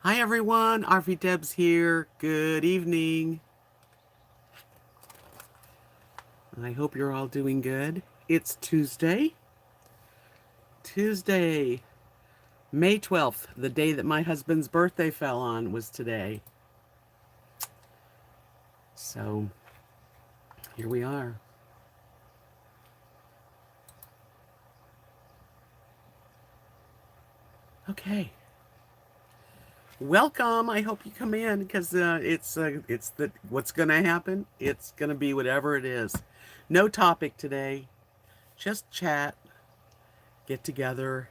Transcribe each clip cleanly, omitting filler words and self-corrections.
Hi everyone, RV Debs here. Good evening. I hope you're all doing good. It's Tuesday, May 12th, the day that my husband's birthday fell on was today. So, here we are. Okay. Welcome. I hope you come in because it's what's gonna happen. It's gonna be whatever it is. No topic today. Just chat, get together.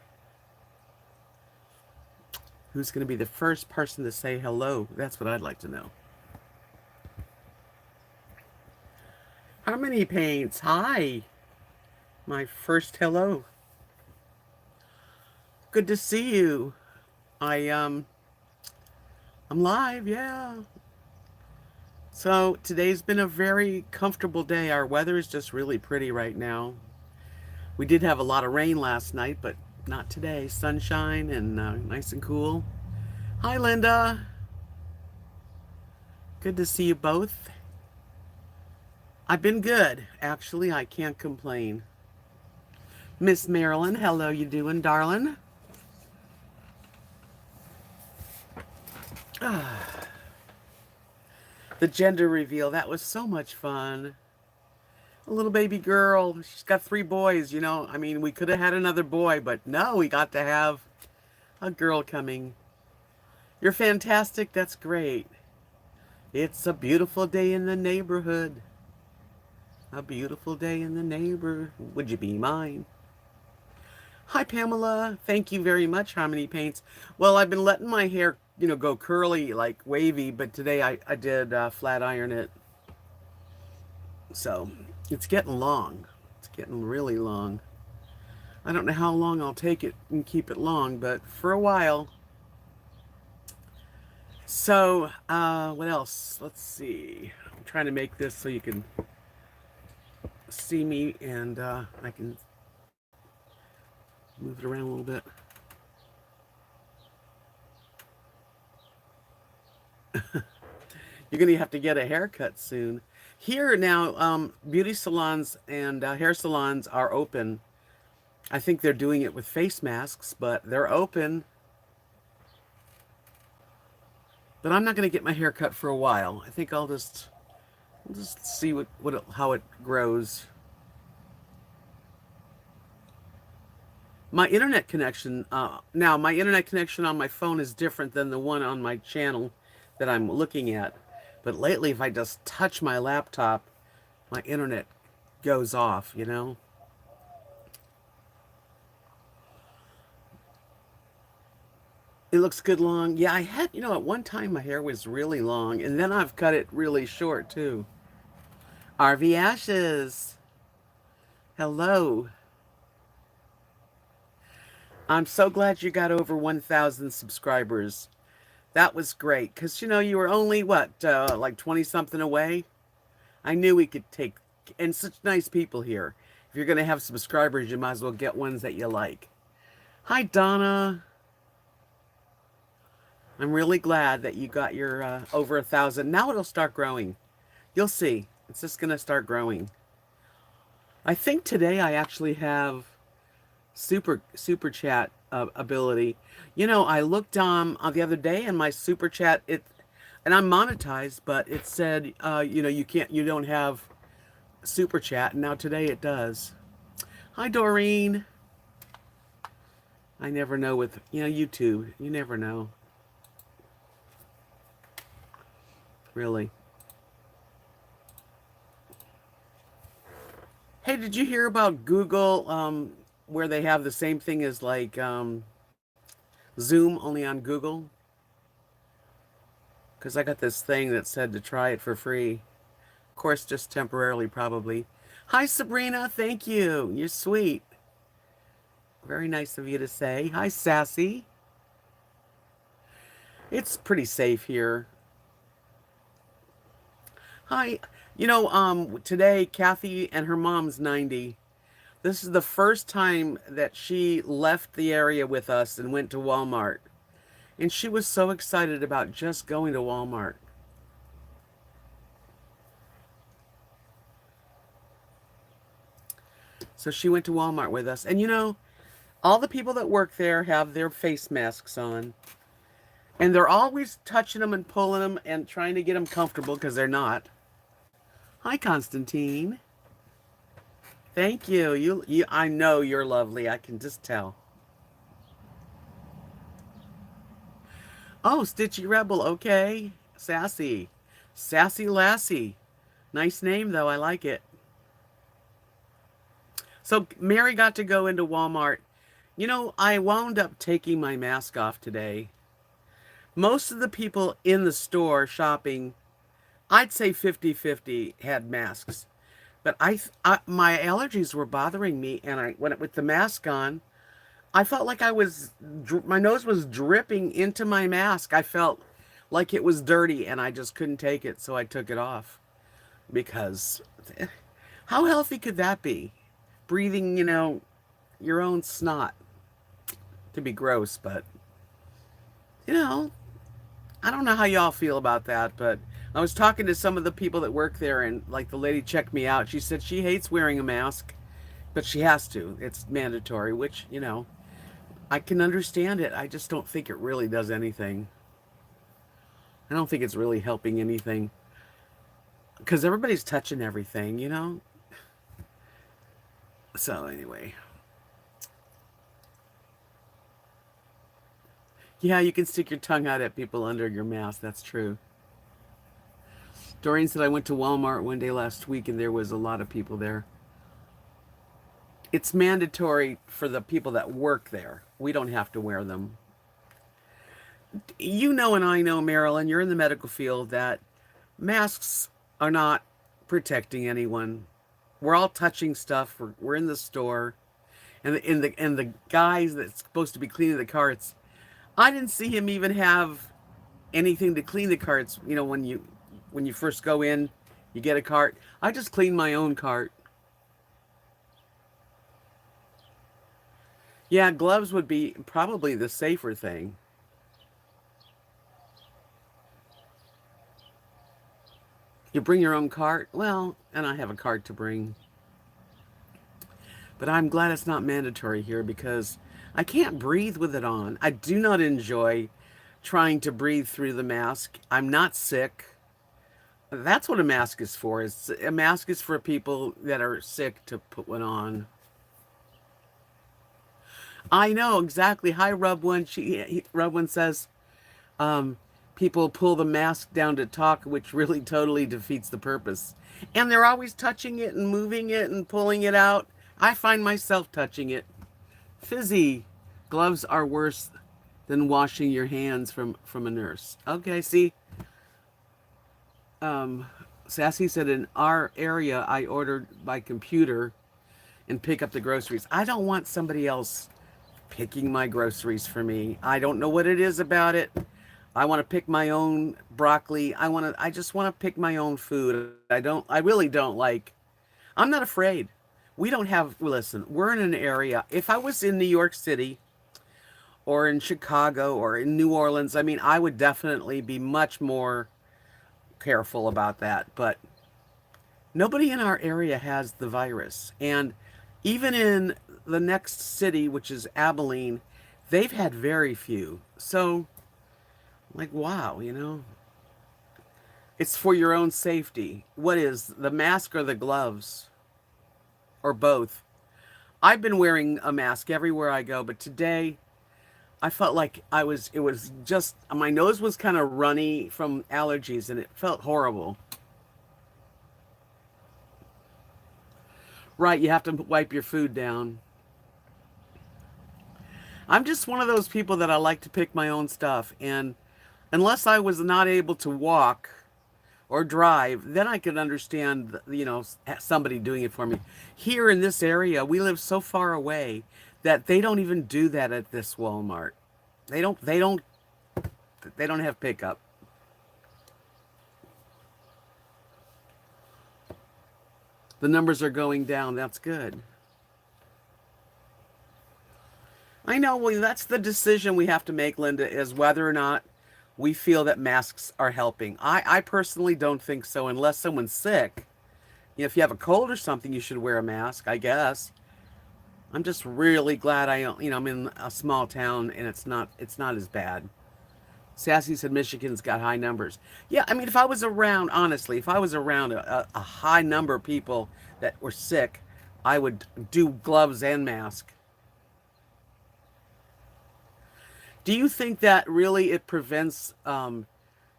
Who's gonna be the first person to say hello? That's what I'd like to know. Harmony Paints. Hi. My first hello. Good to see you. I I'm live, yeah. So today's been a very comfortable day. Our weather is just really pretty right now. We did have a lot of rain last night, but not today. Sunshine and nice and cool. Hi, Linda. Good to see you both. I've been good, actually. I can't complain. Miss Marilyn, hello, you doing, darling? The gender reveal, that was so much fun. A little baby girl. She's got 3 boys, you know. I mean, we could have had another boy, but no, we got to have a girl coming. You're fantastic. That's great. It's a beautiful day in the neighborhood. A beautiful day in the neighborhood. Would you be mine? Hi, Pamela. Thank you very much, Harmony Paints. Well, I've been letting my hair, go curly, like wavy, but today I did flat iron it. So it's getting long. It's getting really long. I don't know how long I'll take it and keep it long, but for a while. So, what else? Let's see. I'm trying to make this so you can see me and I can move it around a little bit. You're going to have to get a haircut soon. Here now, beauty salons and hair salons are open. I think they're doing it with face masks, but they're open. But I'm not going to get my hair cut for a while. I think I'll just see how it grows. My internet connection now my internet connection on my phone is different than the one on my channel that I'm looking at. But lately, if I just touch my laptop, my internet goes off, you know? It looks good long. Yeah, I had, at one time my hair was really long, and then I've cut it really short too. RV Ashes. Hello. I'm so glad you got over 1,000 subscribers. That was great because you were only what, like 20 something away. I knew we could take, and such nice people here. If you're going to have subscribers, you might as well get ones that you like. Hi, Donna. I'm really glad that you got your over 1,000. Now it'll start growing. You'll see. It's just going to start growing. I think today I actually have super chat ability. I looked the other day and my super chat and I'm monetized, but it said you don't have super chat, and now today it does. Hi, Doreen. I never know with YouTube. You never know. Really. Hey, did you hear about Google where they have the same thing as like Zoom only on Google? Because I got this thing that said to try it for free. Of course, just temporarily, probably. Hi, Sabrina. Thank you. You're sweet. Very nice of you to say. Hi, Sassy. It's pretty safe here. Hi. Today, Kathy and her mom's 90. This is the first time that she left the area with us and went to Walmart. And she was so excited about just going to Walmart. So she went to Walmart with us. And you know, all the people that work there have their face masks on. And they're always touching them and pulling them and trying to get them comfortable because they're not. Hi, Constantine. Thank you. I know you're lovely. I can just tell. Oh, Stitchy Rebel. Okay. Sassy. Sassy Lassie. Nice name, though. I like it. So Mary got to go into Walmart. You know, I wound up taking my mask off today. Most of the people in the store shopping, I'd say 50-50 had masks. But my allergies were bothering me, and I went with the mask on. I felt like my nose was dripping into my mask. I felt like it was dirty, and I just couldn't take it, so I took it off. Because how healthy could that be? Breathing, you know, your own snot. To be gross, but, you know, I don't know how y'all feel about that, but I was talking to some of the people that work there, and like the lady checked me out. She said she hates wearing a mask, but she has to. It's mandatory, which, you know, I can understand it. I just don't think it really does anything. I don't think it's really helping anything because everybody's touching everything, you know? So, anyway. Yeah, you can stick your tongue out at people under your mask. That's true. Doreen said I went to Walmart one day last week and there was a lot of people there. It's mandatory for the people that work there. We don't have to wear them. You know, and I know, Marilyn, you're in the medical field, that masks are not protecting anyone. We're all touching stuff. We're in the store, and the guys that's supposed to be cleaning the carts, I didn't see him even have anything to clean the carts. You know, when you first go in, you get a cart. I just cleaned my own cart. Yeah, gloves would be probably the safer thing. You bring your own cart? Well, and I have a cart to bring. But I'm glad it's not mandatory here because I can't breathe with it on. I do not enjoy trying to breathe through the mask. I'm not sick. That's what a mask is for. A mask is for people that are sick to put one on. I know exactly. Hi, Rub One. Rub One says, um, people pull the mask down to talk, which really totally defeats the purpose. And they're always touching it and moving it and pulling it out. I find myself touching it. Fizzy, gloves are worse than washing your hands from a nurse. Okay, see, Sassy said in our area, I ordered by computer and pick up the groceries. I don't want somebody else picking my groceries for me. I don't know what it is about it. I want to pick my own broccoli. I just want to pick my own food. I really don't like, I'm not afraid. We don't have, listen, we're in an area. If I was in New York City or in Chicago or in New Orleans, I mean, I would definitely be much more careful about that. But nobody in our area has the virus. And even in the next city, which is Abilene, they've had very few. So, like, wow, you know, it's for your own safety. What is the mask or the gloves? Or both? I've been wearing a mask everywhere I go, but today I felt like it was just, my nose was kind of runny from allergies and it felt horrible. Right, you have to wipe your food down. I'm just one of those people that I like to pick my own stuff. And unless I was not able to walk or drive, then I could understand, you know, somebody doing it for me. Here in this area, we live so far away that they don't even do that at this Walmart. They don't have pickup. The numbers are going down. That's good. I know, well, that's the decision we have to make, Linda, is whether or not we feel that masks are helping. I personally don't think so, unless someone's sick. You know, if you have a cold or something, you should wear a mask, I guess. I'm just really glad I'm in a small town and it's not as bad. Sassy said Michigan's got high numbers. Yeah, I mean, if I was around, honestly, if I was around a high number of people that were sick, I would do gloves and mask. Do you think that really it prevents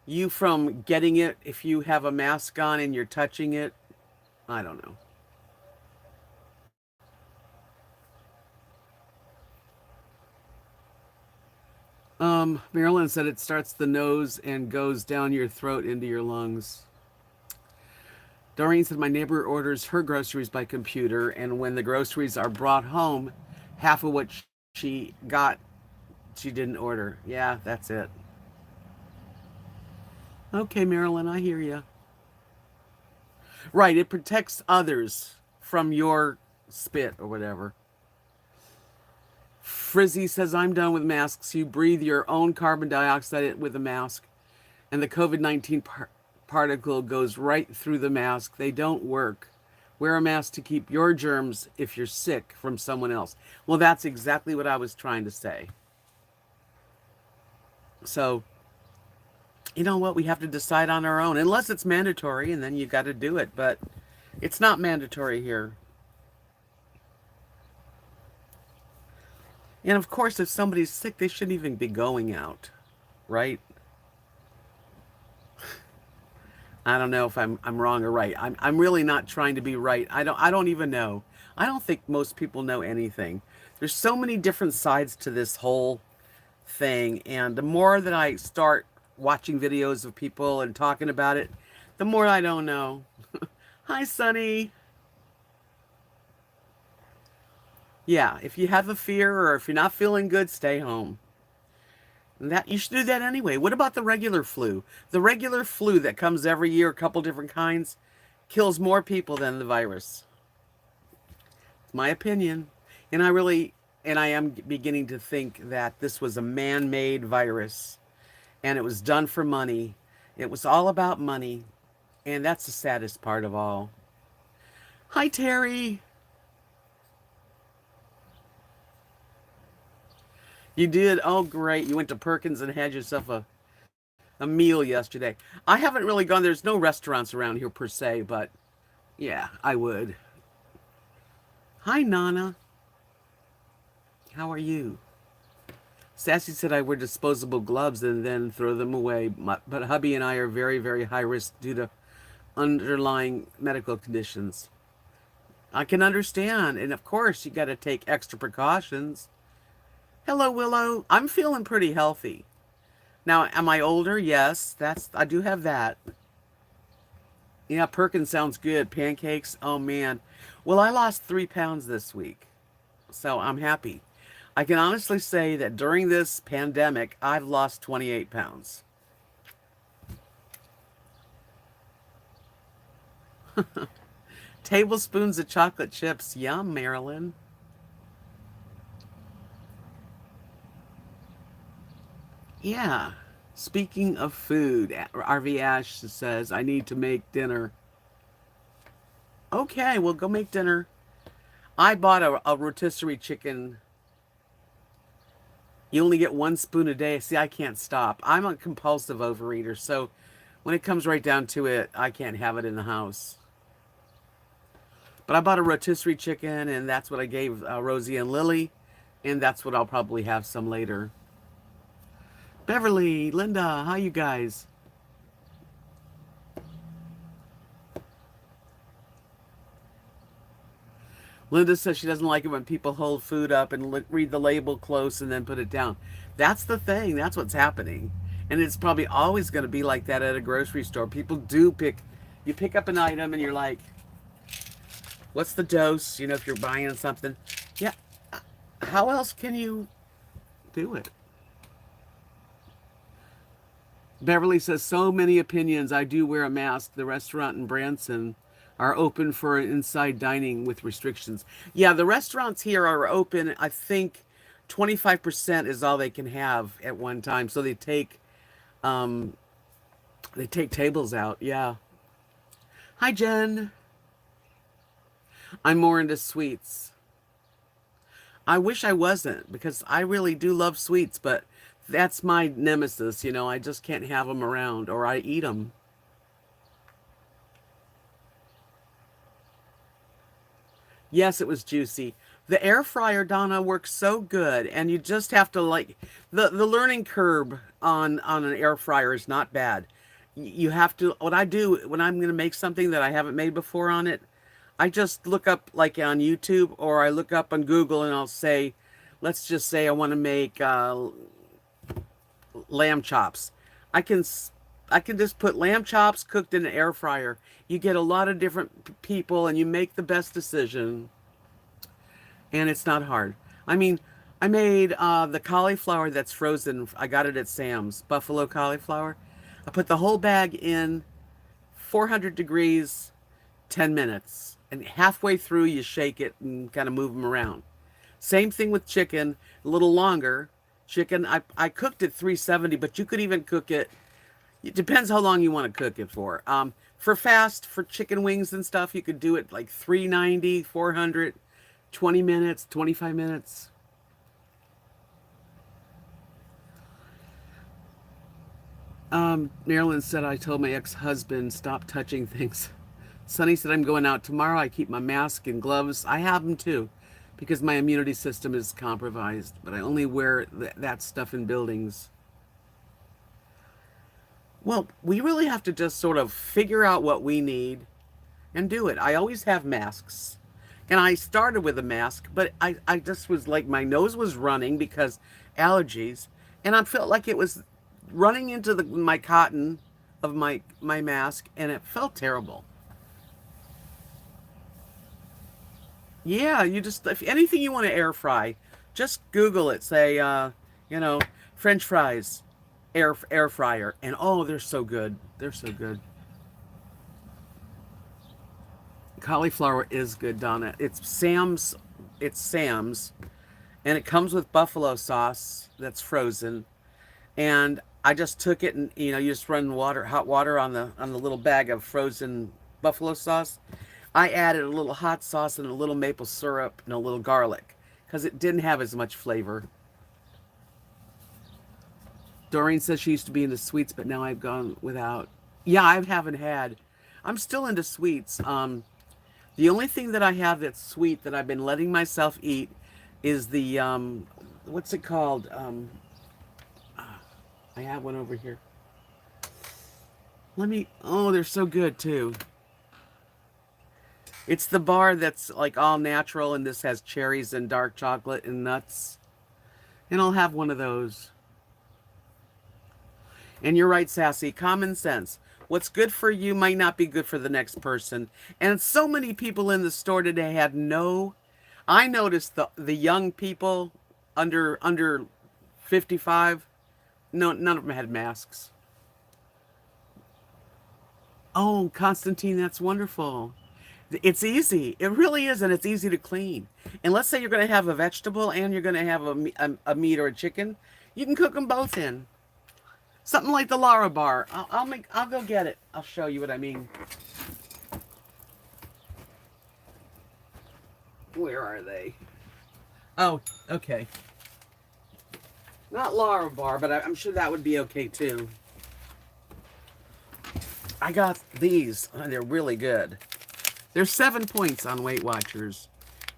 you from getting it if you have a mask on and you're touching it? I don't know. Marilyn said it starts the nose and goes down your throat into your lungs. Doreen said my neighbor orders her groceries by computer, and when the groceries are brought home, half of what she got, she didn't order. Yeah, that's it. Okay, Marilyn, I hear you. Right, it protects others from your spit or whatever. Frizzy says, I'm done with masks. You breathe your own carbon dioxide with a mask, and the COVID 19 particle goes right through the mask. They don't work. Wear a mask to keep your germs if you're sick from someone else. Well, that's exactly what I was trying to say. So, you know what? We have to decide on our own, unless it's mandatory, and then you got to do it. But it's not mandatory here. And of course, if somebody's sick, they shouldn't even be going out, right? I don't know if I'm wrong or right. I'm really not trying to be right. I don't even know. I don't think most people know anything. There's so many different sides to this whole thing, and the more that I start watching videos of people and talking about it, the more I don't know. Hi, Sunny. Yeah, if you have a fear or if you're not feeling good, stay home. And that you should do that anyway. What about the regular flu? The regular flu that comes every year, a couple different kinds, kills more people than the virus. It's my opinion. And I am beginning to think that this was a man-made virus and it was done for money. It was all about money. And that's the saddest part of all. Hi, Terry. You did? Oh, great. You went to Perkins and had yourself a meal yesterday. I haven't really gone. There's no restaurants around here per se, but yeah, I would. Hi, Nana. How are you? Sassy said I wear disposable gloves and then throw them away. But hubby and I are very, very high risk due to underlying medical conditions. I can understand. And of course, you got to take extra precautions. Hello, Willow. I'm feeling pretty healthy. Now, am I older? Yes, I do have that. Yeah, Perkins sounds good. Pancakes. Oh man. Well, I lost 3 pounds this week, so I'm happy. I can honestly say that during this pandemic, I've lost 28 pounds. Tablespoons of chocolate chips. Yum, Marilyn. Yeah. Speaking of food, RV Ash says, I need to make dinner. Okay, well, go make dinner. I bought a rotisserie chicken. You only get 1 spoon a day. See, I can't stop. I'm a compulsive overeater, so when it comes right down to it, I can't have it in the house. But I bought a rotisserie chicken, and that's what I gave Rosie and Lily, and that's what I'll probably have some later. Beverly, Linda, how you guys? Linda says she doesn't like it when people hold food up and read the label close and then put it down. That's the thing. That's what's happening. And it's probably always going to be like that at a grocery store. People do you pick up an item and you're like, what's the dose? You know, if you're buying something. Yeah. How else can you do it? Beverly says, so many opinions. I do wear a mask. The restaurant in Branson are open for inside dining with restrictions. Yeah, the restaurants here are open, I think, 25% is all they can have at one time. So um, they take tables out. Yeah. Hi, Jen. I'm more into sweets. I wish I wasn't because I really do love sweets, but that's my nemesis. You know, I just can't have them around or I eat them. Yes, it was juicy. The air fryer, Donna, works so good, and you just have to like the learning curve on an air fryer is not bad. You have to. What I do when I'm going to make something that I haven't made before on it, I just look up like on YouTube or I look up on Google and I'll say, let's just say I want to make lamb chops. I can I can just put lamb chops cooked in an air fryer. You get a lot of different people and you make the best decision, and it's not hard. I mean, I made the cauliflower that's frozen. I got it at Sam's, buffalo cauliflower. I put the whole bag in 400 degrees, 10 minutes. And halfway through, you shake it and kind of move them around. Same thing with chicken, a little longer. Chicken, I cooked it 370, but you could even cook it. It depends how long you want to cook it for. For fast, for chicken wings and stuff, you could do it like 390, 400, 20 minutes, 25 minutes. Marilyn said, I told my ex-husband, stop touching things. Sonny said, I'm going out tomorrow. I keep my mask and gloves. I have them too because my immunity system is compromised, but I only wear that stuff in buildings. Well, we really have to just sort of figure out what we need and do it. I always have masks. And I started with a mask, but I just was like, my nose was running because allergies. And I felt like it was running into my cotton of my mask, and it felt terrible. Yeah, you just, if anything you want to air fry, just Google it. Say, you know, French fries, air fryer, and oh, they're so good. They're so good. Cauliflower is good, Donna. It's Sam's, and it comes with buffalo sauce that's frozen. And I just took it and you just run hot water on the little bag of frozen buffalo sauce. I added a little hot sauce and a little maple syrup and a little garlic because it didn't have as much flavor. Doreen says she used to be into sweets, but now I've gone without. Yeah, I haven't had. I'm still into sweets. The only thing that I have that's sweet that I've been letting myself eat is the what's it called? I have one over here. Oh, they're so good too. It's the bar that's like all natural, and this has cherries and dark chocolate and nuts. And I'll have one of those. And you're right, Sassy. Common sense. What's good for you might not be good for the next person. And so many people in the store today had no. I noticed the young people under 55. No, none of them had masks. Oh, Constantine, that's wonderful. It's easy. It really is, and it's easy to clean. And let's say you're going to have a vegetable and you're going to have a meat or a chicken. You can cook them both in. Something like the Lara bar. I'll go get it. I'll show you what I mean. Where are they? Oh, okay. Not Lara bar, but I'm sure that would be okay too. I got these. Oh, they're really good. There's 7 points on Weight Watchers.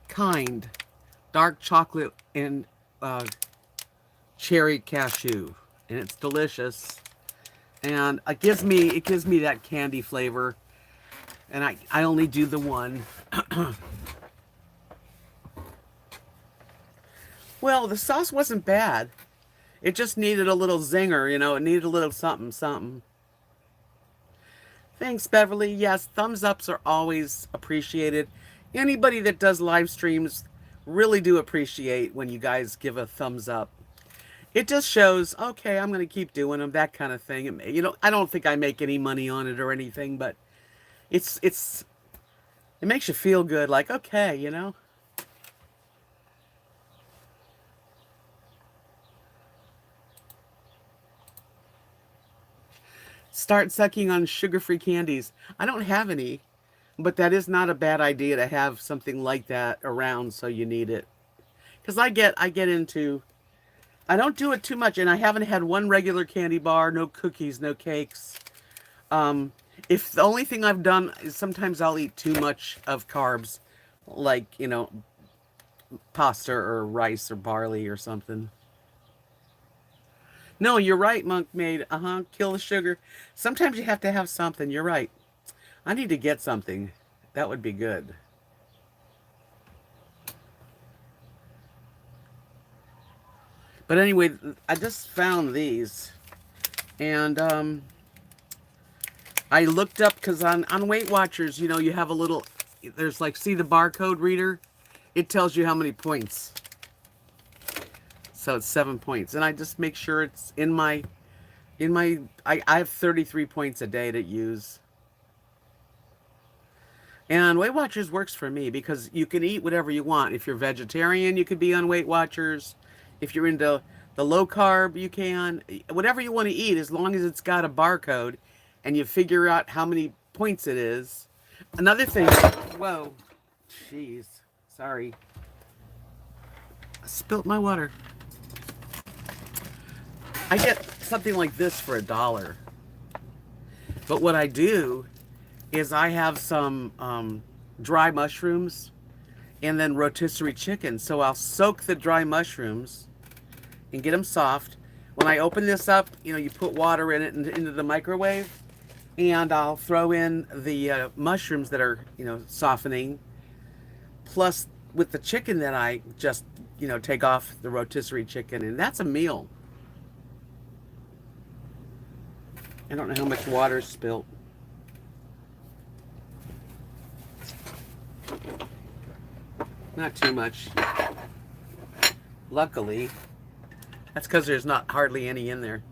Kind, dark chocolate, and cherry cashew, and it's delicious. And it gives me that candy flavor. And I only do the one. Well, the sauce wasn't bad. It just needed a little zinger, It needed a little something, something. Thanks, Beverly. Yes, thumbs ups are always appreciated. Anybody that does live streams really do appreciate when you guys give a thumbs up. It just shows, okay, I'm going to keep doing them, that kind of thing. I don't think I make any money on it or anything, but it makes you feel good, like, okay. Start sucking on sugar-free candies. I don't have any, but that is not a bad idea to have something like that around so you need it. Because I get into, I don't do it too much, and I haven't had one regular candy bar, no cookies, no cakes. Um, if the only thing I've done is sometimes I'll eat too much of carbs, like, pasta or rice or barley or something. No, you're right, Monk Maid. Kill the sugar. Sometimes you have to have something. You're right. I need to get something. That would be good. But anyway, I just found these. And I looked up because on Weight Watchers, you have a little, there's like, see the barcode reader? It tells you how many points. So it's 7 points. And I just make sure it's I have 33 points a day to use. And Weight Watchers works for me because you can eat whatever you want. If you're vegetarian, you could be on Weight Watchers. If you're into the low carb, you can. Whatever you want to eat, as long as it's got a barcode and you figure out how many points it is. Another thing, whoa, jeez, sorry. I spilt my water. I get something like this for $1. But what I do is I have some dry mushrooms and then rotisserie chicken. So I'll soak the dry mushrooms and get them soft. When I open this up, you put water in it and into the microwave, and I'll throw in the mushrooms that are, softening, plus with the chicken that I just, take off the rotisserie chicken, and that's a meal. I don't know how much water is spilt. Not too much. Luckily. That's because there's not hardly any in there.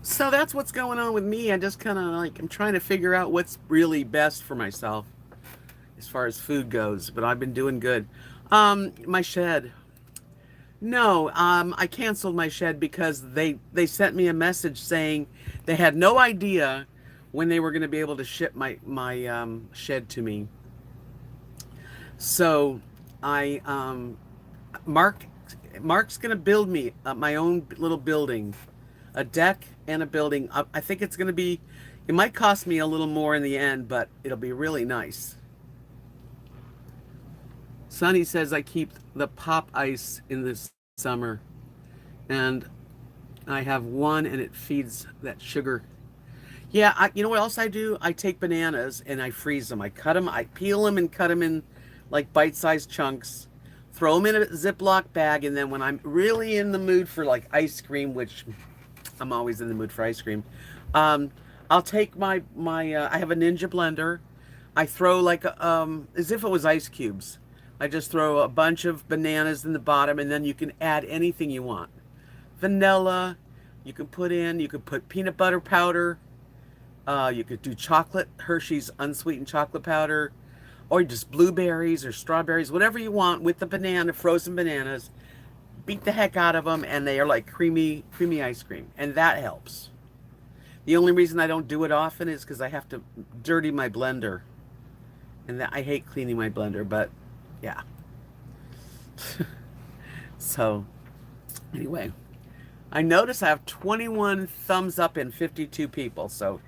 So that's what's going on with me. I just kind of I'm trying to figure out what's really best for myself as far as food goes. But I've been doing good. My shed. No, I canceled my shed because they sent me a message saying they had no idea when they were going to be able to ship my shed to me. So Mark's going to build me my own little building, a deck and a building. I think it's going to be, it might cost me a little more in the end, but it'll be really nice. Sonny says I keep the pop ice in this summer, and I have one, and it feeds that sugar. Yeah, you know what else I do? I take bananas and I freeze them. I cut them, I peel them and cut them in like bite-sized chunks, throw them in a Ziploc bag, and then when I'm really in the mood for like ice cream, which I'm always in the mood for ice cream, I'll take my I have a Ninja blender. I throw like as if it was ice cubes. I just throw a bunch of bananas in the bottom, and then you can add anything you want. Vanilla, you can put peanut butter powder. You could do chocolate, Hershey's unsweetened chocolate powder, or just blueberries or strawberries, whatever you want with the frozen bananas. Beat the heck out of them, and they are like creamy ice cream, and that helps. The only reason I don't do it often is because I have to dirty my blender, and I hate cleaning my blender, but yeah. So, anyway, I notice I have 21 thumbs up and 52 people, so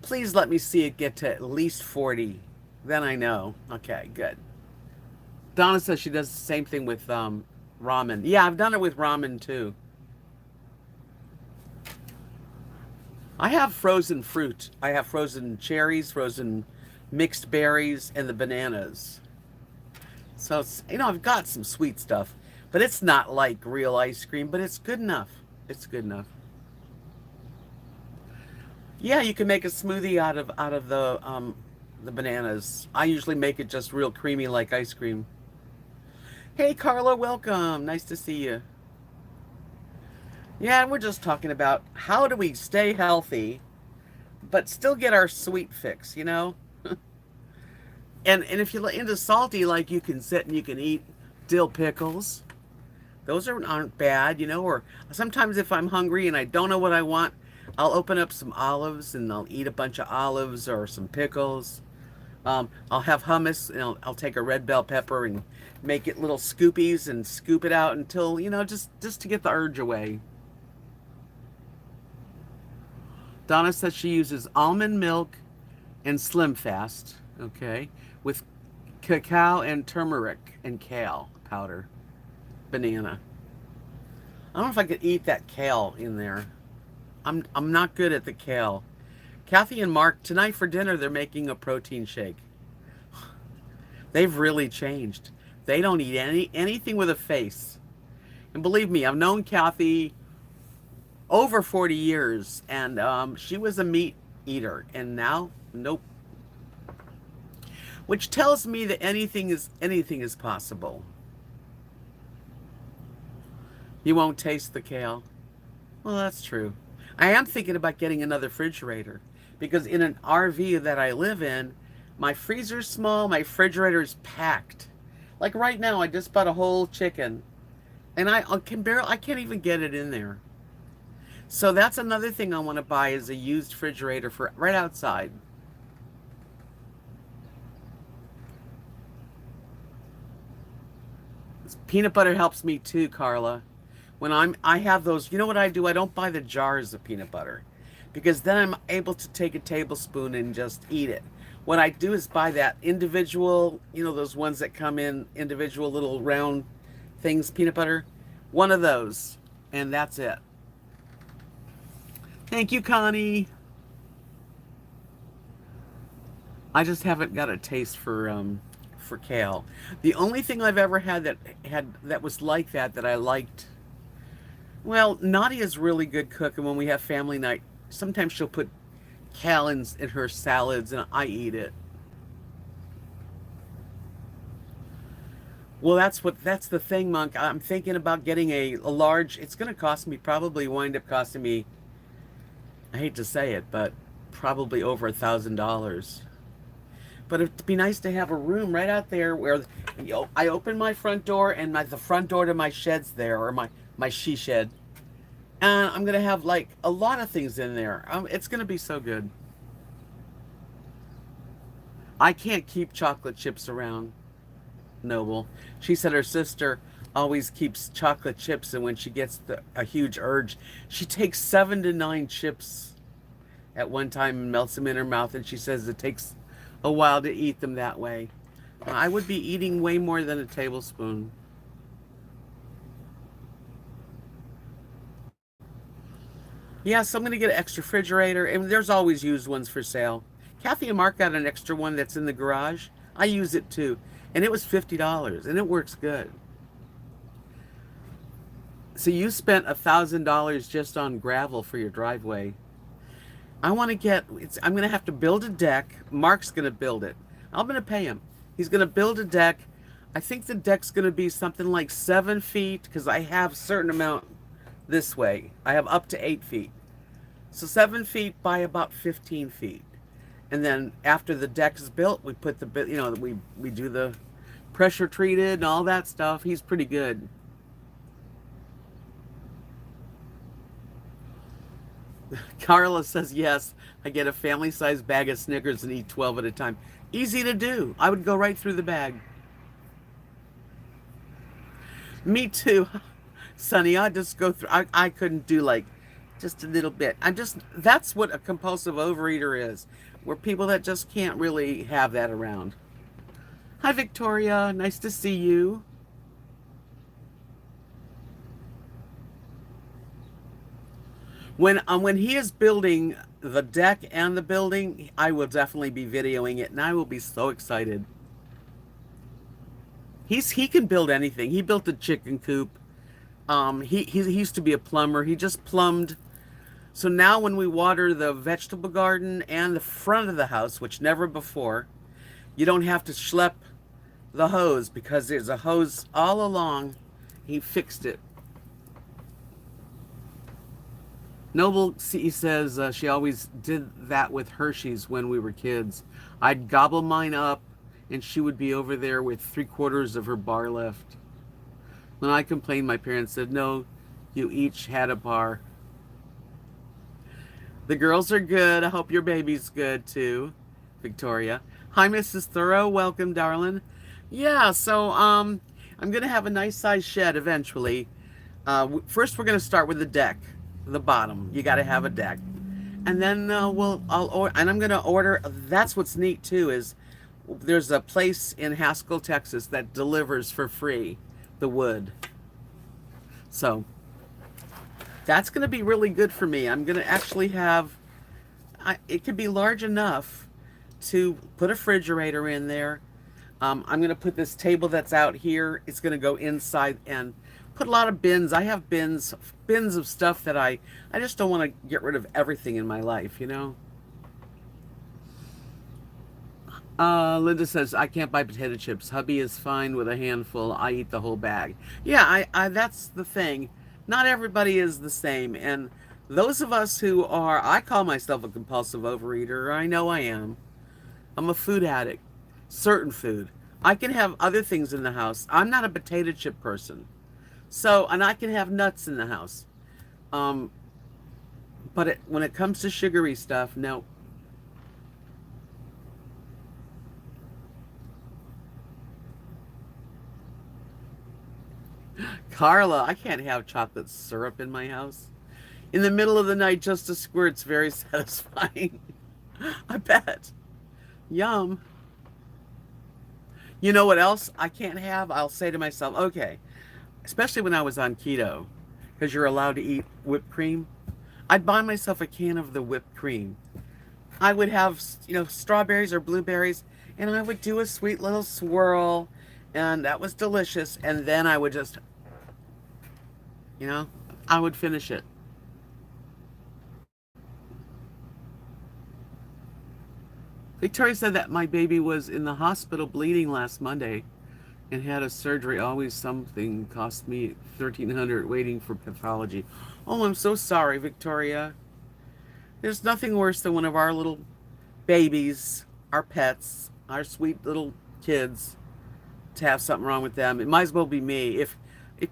please let me see it get to at least 40. Then I know. Okay, good. Donna says she does the same thing with ramen. Yeah, I've done it with ramen too. I have frozen fruit. I have frozen cherries, frozen mixed berries, and the bananas. So, I've got some sweet stuff. But it's not like real ice cream, but it's good enough. It's good enough. Yeah, you can make a smoothie out of the bananas. I usually make it just real creamy like ice cream. Hey Carla, welcome. Nice to see you. Yeah, we're just talking about how do we stay healthy but still get our sweet fix, And if you're into salty, like you can sit and you can eat dill pickles, Those aren't bad, you know, or sometimes if I'm hungry and I don't know what I want, I'll open up some olives and I'll eat a bunch of olives or some pickles. I'll have hummus and I'll take a red bell pepper and make it little scoopies and scoop it out until, you know, just to get the urge away. Donna says she uses almond milk and Slim Fast, okay, with cacao and turmeric and kale powder, banana. I don't know if I could eat that kale in there. I'm not good at the kale. Kathy and Mark, tonight for dinner, they're making a protein shake. They've really changed. They don't eat anything with a face. And believe me, I've known Kathy over 40 years, and she was a meat eater, and now, nope. Which tells me that anything is possible. You won't taste the kale. Well, that's true. I am thinking about getting another refrigerator because in an RV that I live in, my freezer's small, my refrigerator is packed. Like right now, I just bought a whole chicken, and I can't even get it in there. So that's another thing I want to buy is a used refrigerator for right outside. Peanut butter helps me too, Carla. When I have those, you know what I do? I don't buy the jars of peanut butter because then I'm able to take a tablespoon and just eat it. What I do is buy that individual, you know, those ones that come in individual little round things, peanut butter. One of those, and that's it. Thank you, Connie. I just haven't got a taste for kale. The only thing I've ever had that was like that I liked. Well, Nadia's really good cook, and when we have family night, sometimes she'll put kale in her salads, and I eat it. Well, that's the thing, Monk. I'm thinking about getting a large. It's going to cost me probably wind up costing me. I hate to say it, but probably over $1,000. But it'd be nice to have a room right out there where I open my front door and the front door to my shed's there, or my she shed. And I'm going to have like a lot of things in there. It's going to be so good. I can't keep chocolate chips around, Noble. She said her sister always keeps chocolate chips, and when she gets a huge urge, she takes 7 to 9 chips at one time and melts them in her mouth, and she says it takes a while to eat them that way. I would be eating way more than a tablespoon. Yeah, so I'm going to get an extra refrigerator, and there's always used ones for sale. Kathy and Mark got an extra one that's in the garage. I use it too, and it was $50, and it works good. So you spent $1,000 just on gravel for your driveway. I want to I'm going to have to build a deck. Mark's going to build it. I'm going to pay him. He's going to build a deck. I think the deck's going to be something like 7 feet because I have a certain amount this way. I have up to 8 feet. So 7 feet by about 15 feet. And then after the deck is built, we put we do the pressure treated and all that stuff. He's pretty good. Carla says, yes, I get a family-sized bag of Snickers and eat 12 at a time. Easy to do. I would go right through the bag. Me too. Sonny, I just go through. I couldn't do like just a little bit. That's what a compulsive overeater is. We're people that just can't really have that around. Hi, Victoria. Nice to see you. When he is building the deck and the building, I will definitely be videoing it, and I will be so excited. He can build anything. He built a chicken coop. He used to be a plumber. He just plumbed. So now when we water the vegetable garden and the front of the house, which never before, you don't have to schlep the hose because there's a hose all along. He fixed it. Noble C says she always did that with Hershey's when we were kids. I'd gobble mine up, and she would be over there with 3/4 of her bar left. When I complained, my parents said, no, you each had a bar. The girls are good. I hope your baby's good too, Victoria. Hi, Mrs. Thoreau. Welcome, darling. Yeah, so I'm gonna have a nice size shed eventually. First, we're gonna start with the deck, the bottom. You got to have a deck, and then and I'm gonna order. That's what's neat too is there's a place in Haskell, Texas that delivers for free the wood. So that's going to be really good for me. I'm going to actually have, it could be large enough to put a refrigerator in there. I'm going to put this table that's out here. It's going to go inside and put a lot of bins. I have bins of stuff that I just don't want to get rid of everything in my life, you know? Linda says, I can't buy potato chips. Hubby is fine with a handful. I eat the whole bag. Yeah, that's the thing. Not everybody is the same. And those of us who are, I call myself a compulsive overeater. I know I am. I'm a food addict. Certain food. I can have other things in the house. I'm not a potato chip person. So, and I can have nuts in the house. But when it comes to sugary stuff, no. Carla, I can't have chocolate syrup in my house. In the middle of the night, just a squirt's very satisfying. I bet. Yum. You know what else I can't have? I'll say to myself, okay, especially when I was on keto, because you're allowed to eat whipped cream. I'd buy myself a can of the whipped cream. I would have, strawberries or blueberries, and I would do a sweet little swirl, and that was delicious. And then I would just, I would finish it. Victoria said that my baby was in the hospital bleeding last Monday and had a surgery. Always something cost me $1,300 waiting for pathology. Oh, I'm so sorry, Victoria. There's nothing worse than one of our little babies, our pets, our sweet little kids to have something wrong with them. It might as well be me. If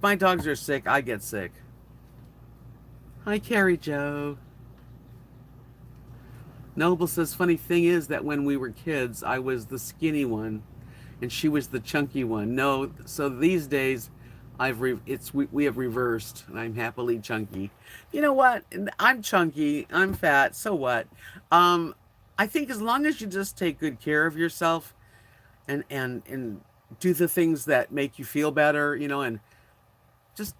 my dogs are sick, I get sick. Hi, Carrie Joe. Noble says, funny thing is that when we were kids, I was the skinny one and she was the chunky one. No, so these days we have reversed and I'm happily chunky. You know what? I'm chunky, I'm fat, so what? I think as long as you just take good care of yourself and do the things that make you feel better, and just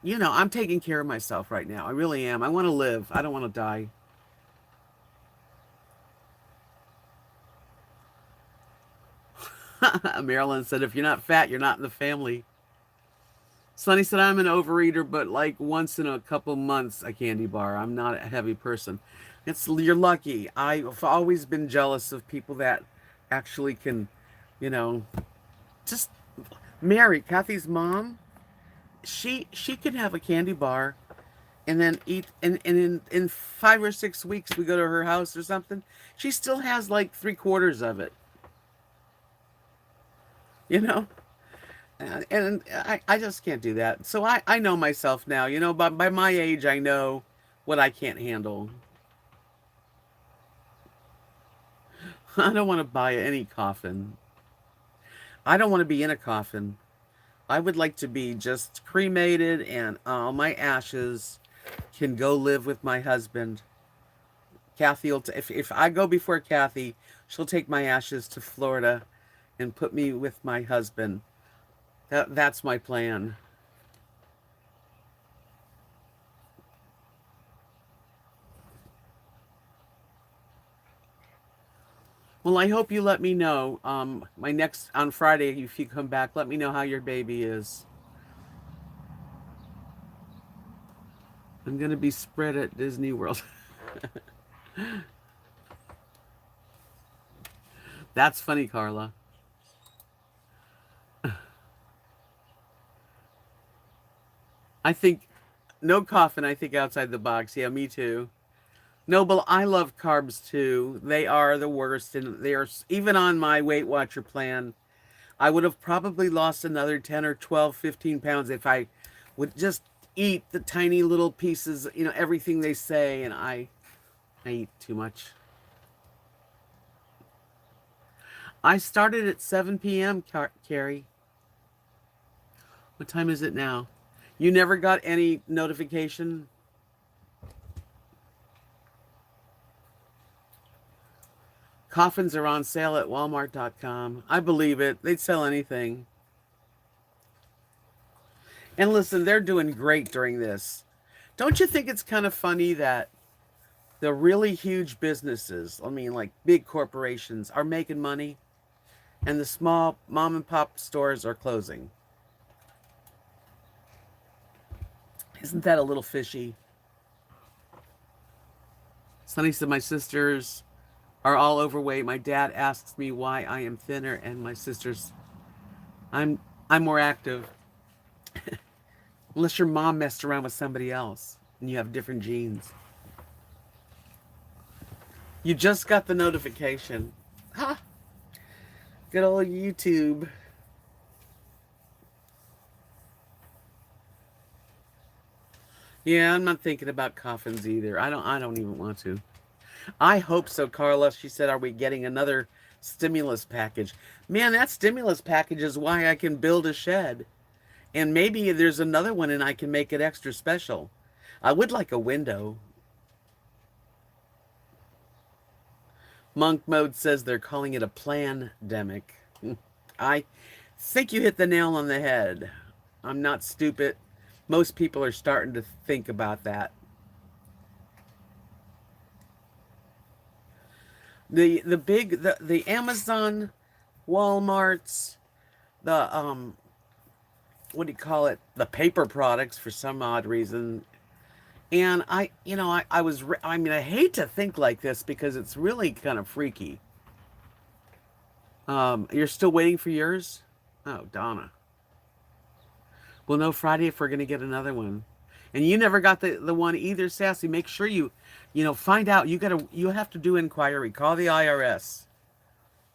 I'm taking care of myself right now. I really am. I want to live. I don't want to die. Marilyn said, if you're not fat, you're not in the family. Sonny said, I'm an overeater, but like once in a couple months, a candy bar. I'm not a heavy person. You're lucky. I've always been jealous of people that actually can, just Mary, Kathy's mom. She can have a candy bar and then eat, and in 5 or 6 weeks we go to her house or something. She still has like 3/4 of it. And I just can't do that. So I know myself now, by my age, I know what I can't handle. I don't want to buy any coffin. I don't want to be in a coffin. I would like to be just cremated and all my ashes can go live with my husband. Kathy will, if I go before Kathy, she'll take my ashes to Florida and put me with my husband. That's my plan. Well, I hope you let me know. On Friday, if you come back, let me know how your baby is. I'm gonna be spread at Disney World. That's funny, Carla. I think no coffin. I think outside the box. Yeah, me too. Noble, I love carbs too. They are the worst, and they are even on my Weight Watcher plan. I would have probably lost another 10 or 12, 15 pounds if I would just eat the tiny little pieces, everything they say, and I eat too much. I started at 7 p.m., Carrie. What time is it now? You never got any notification? Coffins are on sale at Walmart.com. I believe it. They'd sell anything. And listen, they're doing great during this. Don't you think it's kind of funny that the really huge businesses, I mean, like big corporations, are making money and the small mom and pop stores are closing? Isn't that a little fishy? Sonny said, my sisters are all overweight. My dad asks me why I am thinner, and my sisters, I'm more active. Unless your mom messed around with somebody else and you have different genes. You just got the notification. Ha! Good old YouTube. Yeah, I'm not thinking about coffins either. I don't even want to. I hope so, Carla. She said, are we getting another stimulus package? Man, that stimulus package is why I can build a shed. And maybe there's another one and I can make it extra special. I would like a window. Monk Mode says they're calling it a plandemic. I think you hit the nail on the head. I'm not stupid. Most people are starting to think about that. The Amazon, Walmarts, the what do you call it? The paper products for some odd reason. And I hate to think like this because it's really kind of freaky. You're still waiting for yours? Oh, Donna. We'll know Friday if we're going to get another one. And you never got the one either, Sassy. Make sure you find out. You have to do inquiry. Call the IRS.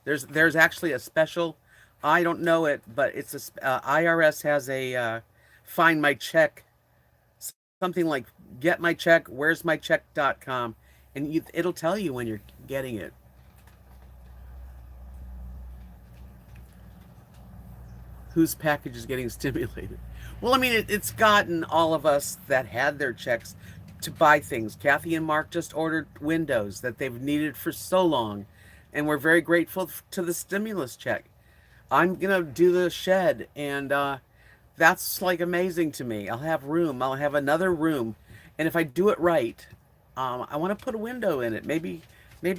There's actually a special, I don't know it, but it's IRS has a find my check, something like get my check, where's my check.com, and it'll tell you when you're getting it. Whose package is getting stimulated? Well, I mean, it's gotten all of us that had their checks to buy things. Kathy and Mark just ordered windows that they've needed for so long, and we're very grateful to the stimulus check. I'm going to do the shed, and that's like amazing to me. I'll have room. I'll have another room, and if I do it right, I want to put a window in it. Maybe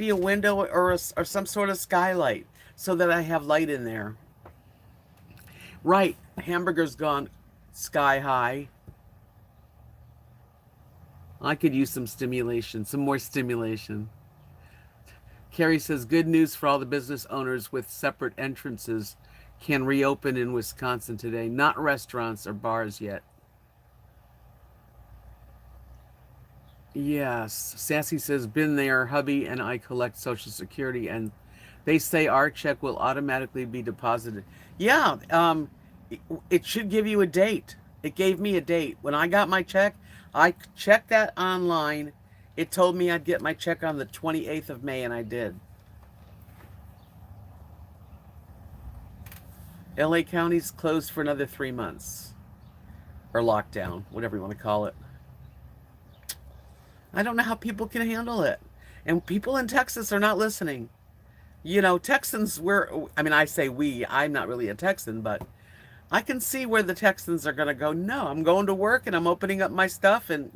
a window or some sort of skylight so that I have light in there. Right, hamburger's gone sky high. I could use some stimulation, some more stimulation. Carrie says, good news for all the business owners with separate entrances can reopen in Wisconsin today. Not restaurants or bars yet. Yes. Sassy says, been there. Hubby and I collect Social Security, and they say our check will automatically be deposited. Yeah, it should give you a date. It gave me a date. When I got my check, I checked that online. It told me I'd get my check on the 28th of May, and I did. LA County's closed for another 3 months. Or lockdown, whatever you want to call it. I don't know how people can handle it. And people in Texas are not listening. Texans, I say we, I'm not really a Texan, but I can see where the Texans are going to go, no, I'm going to work and I'm opening up my stuff and,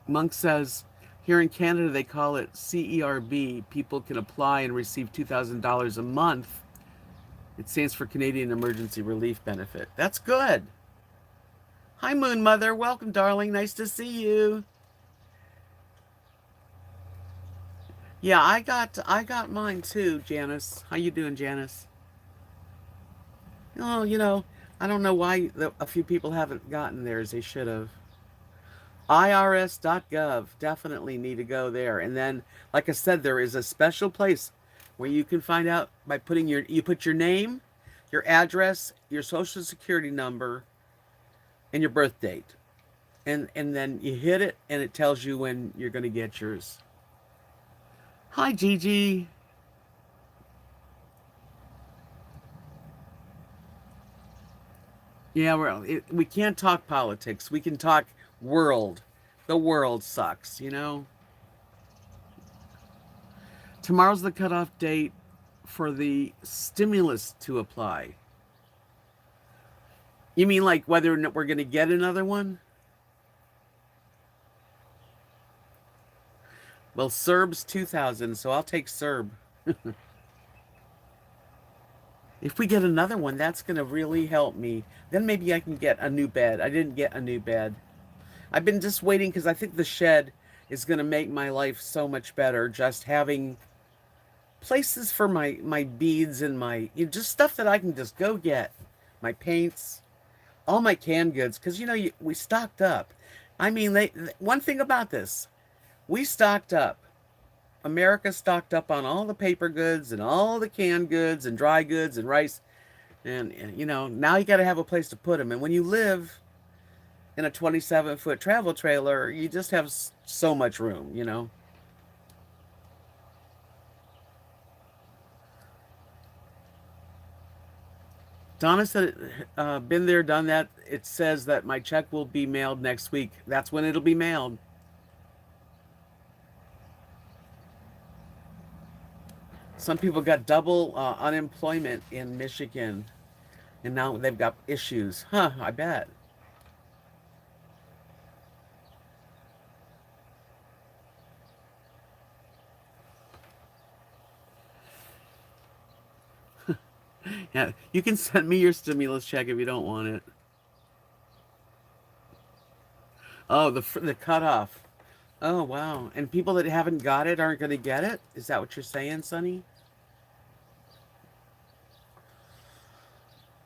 Monk says, here in Canada, they call it CERB. People can apply and receive $2,000 a month. It stands for Canadian Emergency Relief Benefit. That's good. Hi, Moon Mother. Welcome, darling. Nice to see you. Yeah, I got mine too, Janice. How you doing, Janice? Oh, I don't know why a few people haven't gotten theirs. They should have. IRS.gov. Definitely need to go there. And then, like I said, there is a special place where you can find out by putting you put your name, your address, your social security number, and your birth date. And then you hit it and it tells you when you're going to get yours. Hi Gigi. Yeah, we can't talk politics. We can talk world. The world sucks, you know? Tomorrow's the cutoff date for the stimulus to apply. You mean like whether or not we're going to get another one? Well, Serb's 2,000, so I'll take Serb. If we get another one, that's going to really help me. Then maybe I can get a new bed. I didn't get a new bed. I've been just waiting because I think the shed is going to make my life so much better. Just having places for my beads and my, just stuff that I can just go get. My paints, all my canned goods. Because, we stocked up. I mean, one thing about this, we stocked up. America stocked up on all the paper goods and all the canned goods and dry goods and rice. And now you got to have a place to put them. And when you live in a 27-foot travel trailer, you just have so much room. Donna said, been there, done that. It says that my check will be mailed next week. That's when it'll be mailed. Some people got double unemployment in Michigan, and now they've got issues. Huh, I bet. Yeah, you can send me your stimulus check if you don't want it. Oh, the cutoff. Oh, wow. And people that haven't got it aren't going to get it? Is that what you're saying, Sonny?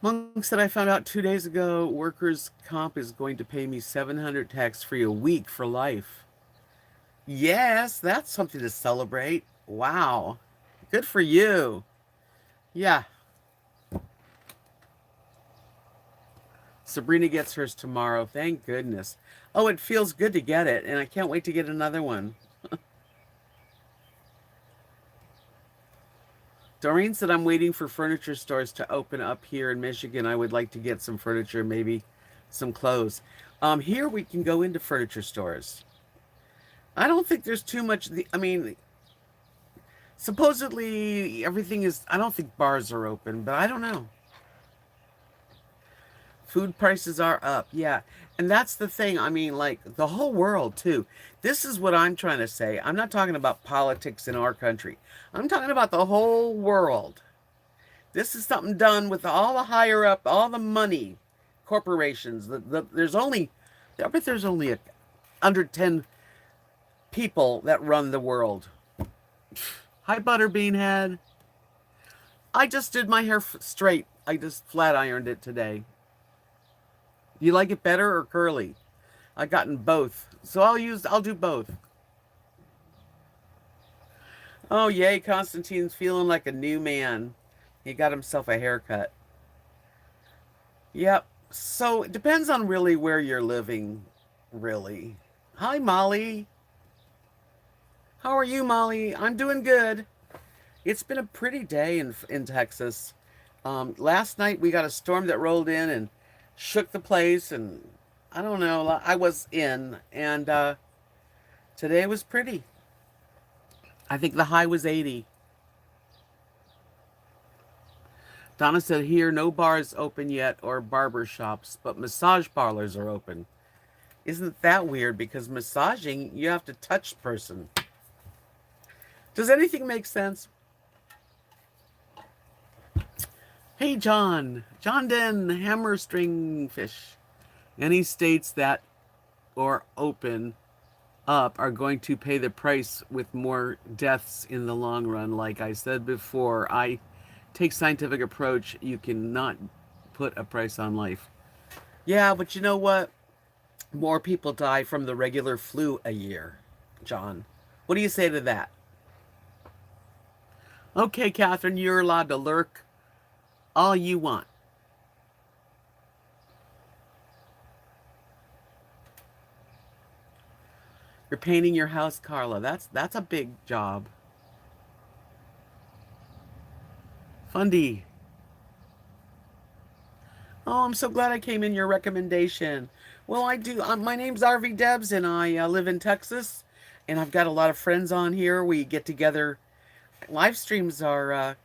Monk said, I found out 2 days ago workers' comp is going to pay me 700 tax-free a week for life. Yes, that's something to celebrate. Wow. Good for you. Yeah. Sabrina gets hers tomorrow. Thank goodness. Oh, it feels good to get it, and I can't wait to get another one. Doreen said, I'm waiting for furniture stores to open up here in Michigan. I would like to get some furniture, maybe some clothes. Here we can go into furniture stores. I don't think there's too much. I mean, supposedly everything is, I don't think bars are open, but I don't know. Food prices are up. Yeah. And that's the thing. I mean, like the whole world, too. This is what I'm trying to say. I'm not talking about politics in our country. I'm talking about the whole world. This is something done with all the higher up, all the money corporations. There's only, I bet there's only under 10 people that run the world. Hi, Butterbean Head. I just did my hair straight. I just flat ironed it today. You like it better or curly? I've gotten both. So I'll do both. Oh, yay, Constantine's feeling like a new man. He got himself a haircut. Yep. So it depends on really where you're living, really. Hi, Molly. How are you, Molly? I'm doing good. It's been a pretty day in Texas. Last night we got a storm that rolled in and shook the place, and I don't know, I was in, and today was pretty. I think the high was 80. Donna said here, no bars open yet or barber shops, but massage parlors are open. Isn't that weird? Because massaging, you have to touch the person. Does anything make sense? Hey, John Den, hammerstring fish. Any states that or open up are going to pay the price with more deaths in the long run. Like I said before, I take scientific approach. You cannot put a price on life. Yeah, but you know what? More people die from the regular flu a year, John. What do you say to that? Okay, Catherine, you're allowed to lurk all you want. You're painting your house, Carla. That's a big job. Fundy. Oh, I'm so glad I came in your recommendation. Well, I do. My name's RV Debs, and I live in Texas, and I've got a lot of friends on here. We get together. Live streams are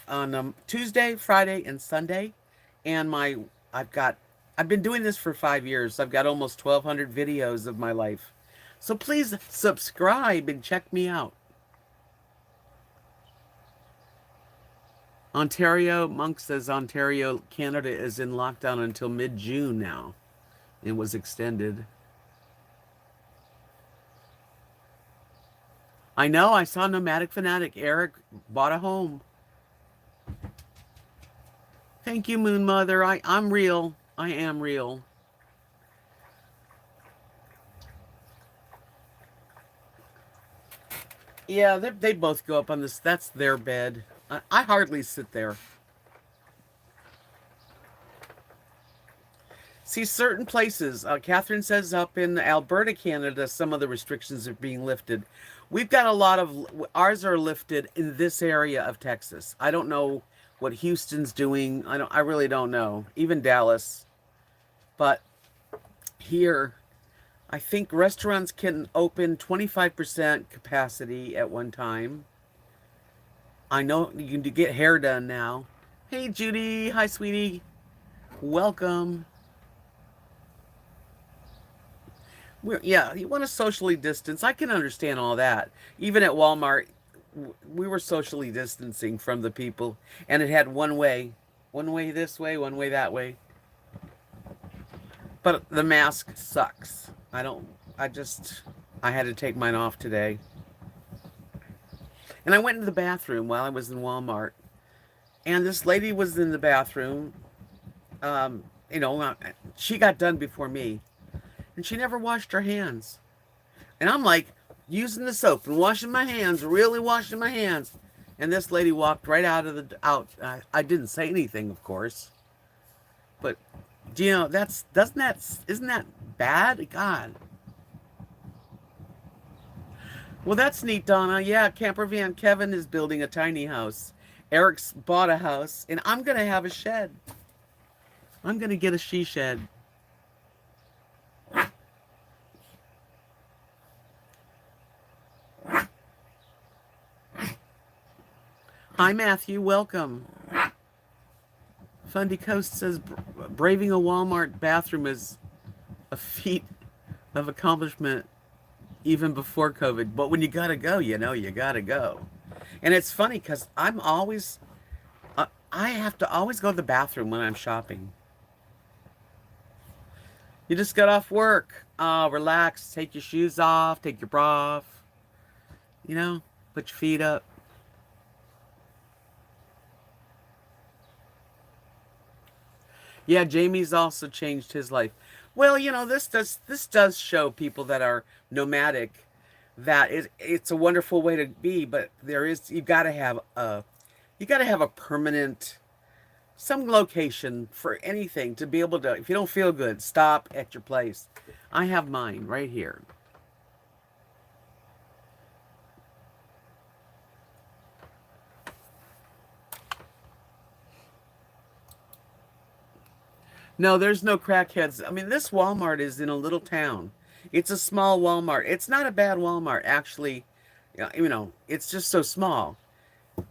on Tuesday, Friday, and Sunday, and I've got I've been doing this for 5 years. I've got almost 1,200 videos of my life. So please subscribe and check me out. Ontario, Monk says Ontario, Canada is in lockdown until mid-June now. It was extended. I know, I saw Nomadic Fanatic. Eric bought a home. Thank you, Moon Mother. I'm real. I am real. Yeah, they both go up on this. That's their bed. I hardly sit there. See, certain places, Catherine says up in Alberta, Canada, some of the restrictions are being lifted. We've got a lot of, ours are lifted in this area of Texas. I don't know what Houston's doing. I really don't know. Even Dallas. But here, I think restaurants can open 25% capacity at one time. I know you can get hair done now. Hey, Judy. Hi, sweetie. Welcome. Yeah, you want to socially distance. I can understand all that. Even at Walmart, we were socially distancing from the people, and it had one way this way, one way that way. But the mask sucks. I don't, I just, I had to take mine off today. And I went into the bathroom while I was in Walmart, and this lady was in the bathroom. Um, you know, she got done before me, and she never washed her hands. And I'm like using the soap and washing my hands, really washing my hands. And this lady walked right out of the out. I didn't say anything, of course, but you know that's doesn't that isn't that bad? God. Well, that's neat, Donna. Yeah, Camper Van Kevin is building a tiny house. Eric's bought a house, and I'm gonna have a shed. I'm gonna get a she shed. Hi, Matthew. Welcome. Fundy Coast says braving a Walmart bathroom is a feat of accomplishment even before COVID. But when you gotta go, you know you gotta go. And it's funny because I have to always go to the bathroom when I'm shopping. You just got off work. Relax. Take your shoes off. Take your bra off. You know, put your feet up. Yeah, Jamie's also changed his life. Well, you know, this does show people that are nomadic that it's a wonderful way to be, but there is you got to have a permanent some location for anything to be able to if you don't feel good, stop at your place. I have mine right here. No, there's no crackheads. I mean, this Walmart is in a little town. It's a small Walmart. It's not a bad Walmart, actually. Yeah, you know, it's just so small.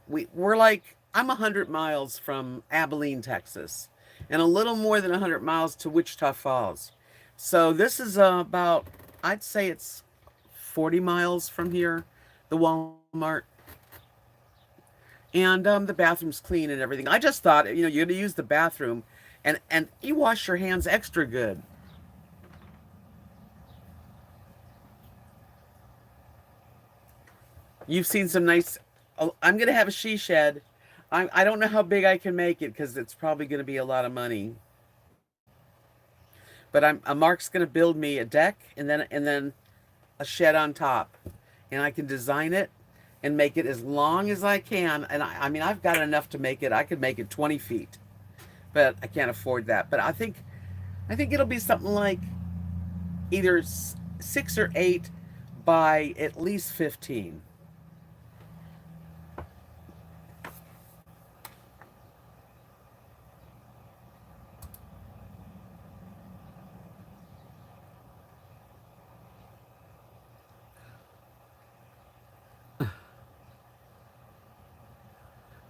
We're like I'm 100 miles from Abilene, Texas, and a little more than 100 miles to Wichita Falls. So this is about I'd say it's 40 miles from here, the Walmart, and the bathroom's clean and everything. I just thought you know you're gonna use the bathroom, and you wash your hands extra good. You've seen some nice. Oh, I'm gonna have a she shed. I don't know how big I can make it because it's probably gonna be a lot of money. But Mark's gonna build me a deck and then a shed on top, and I can design it, and make it as long as I can. And I mean, I've got enough to make it. I could make it 20 feet, but I can't afford that. But I think it'll be something like either 6 or 8 by at least 15.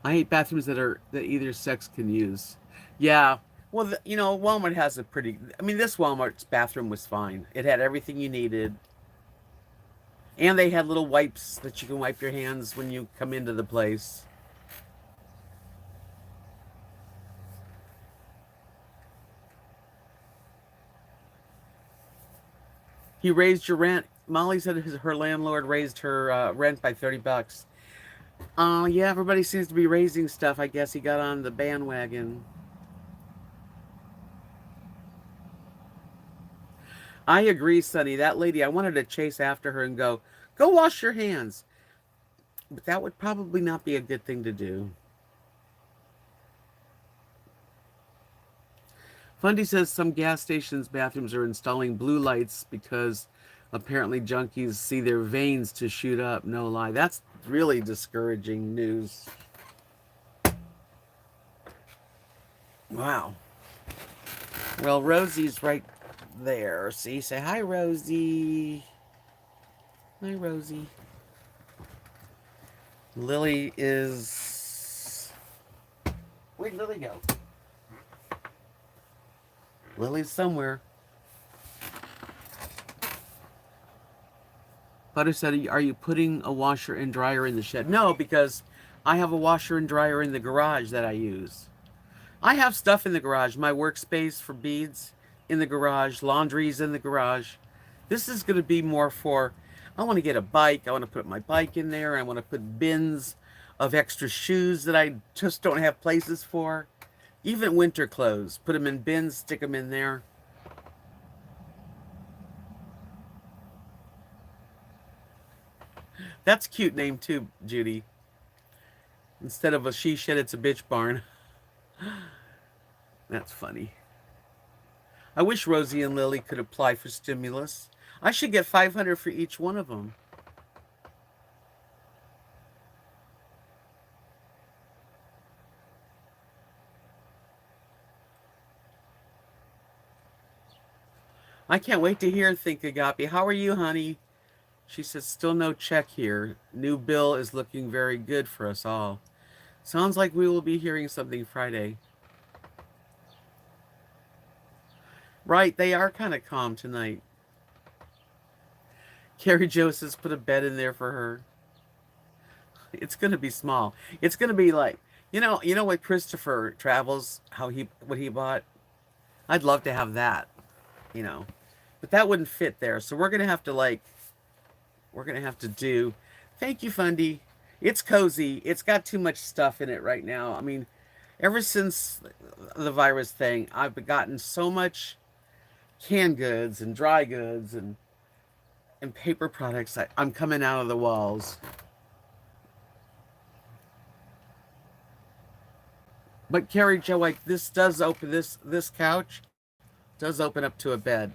I hate bathrooms that either sex can use. Yeah. Well, Walmart has a pretty. I mean, this Walmart's bathroom was fine. It had everything you needed, and they had little wipes that you can wipe your hands when you come into the place. He raised your rent. Molly said her landlord raised her rent by $30. Yeah, everybody seems to be raising stuff. I guess he got on the bandwagon. I agree, Sonny. That lady, I wanted to chase after her and go wash your hands. But that would probably not be a good thing to do. Fundy says some gas stations' bathrooms are installing blue lights because apparently junkies see their veins to shoot up. No lie. That's really discouraging news. Wow. Well, Rosie's right there. See, say hi, Rosie. Hi, Rosie. Lily is. Where'd Lily go? Lily's somewhere. Butter said, are you putting a washer and dryer in the shed? No, because I have a washer and dryer in the garage that I use. I have stuff in the garage. My workspace for beads in the garage. Laundry's in the garage. This is going to be more for, I want to get a bike. I want to put my bike in there. I want to put bins of extra shoes that I just don't have places for. Even winter clothes. Put them in bins, stick them in there. That's a cute name too, Judy. Instead of a she shed, it's a bitch barn. That's funny. I wish Rosie and Lily could apply for stimulus. I should get $500 for each one of them. I can't wait to hear Think Agape. How are you, honey? She says, still no check here. New bill is looking very good for us all. Sounds like we will be hearing something Friday. Right, they are kind of calm tonight. Carrie Joseph's put a bed in there for her. It's going to be small. It's going to be like, you know what Christopher travels, what he bought? I'd love to have that, but that wouldn't fit there. So we're going to have to do, thank you, Fundy. It's cozy. It's got too much stuff in it right now. I mean, ever since the virus thing, I've gotten so much canned goods and dry goods and paper products. I'm coming out of the walls. But Carrie Joe, like this does open this couch does open up to a bed.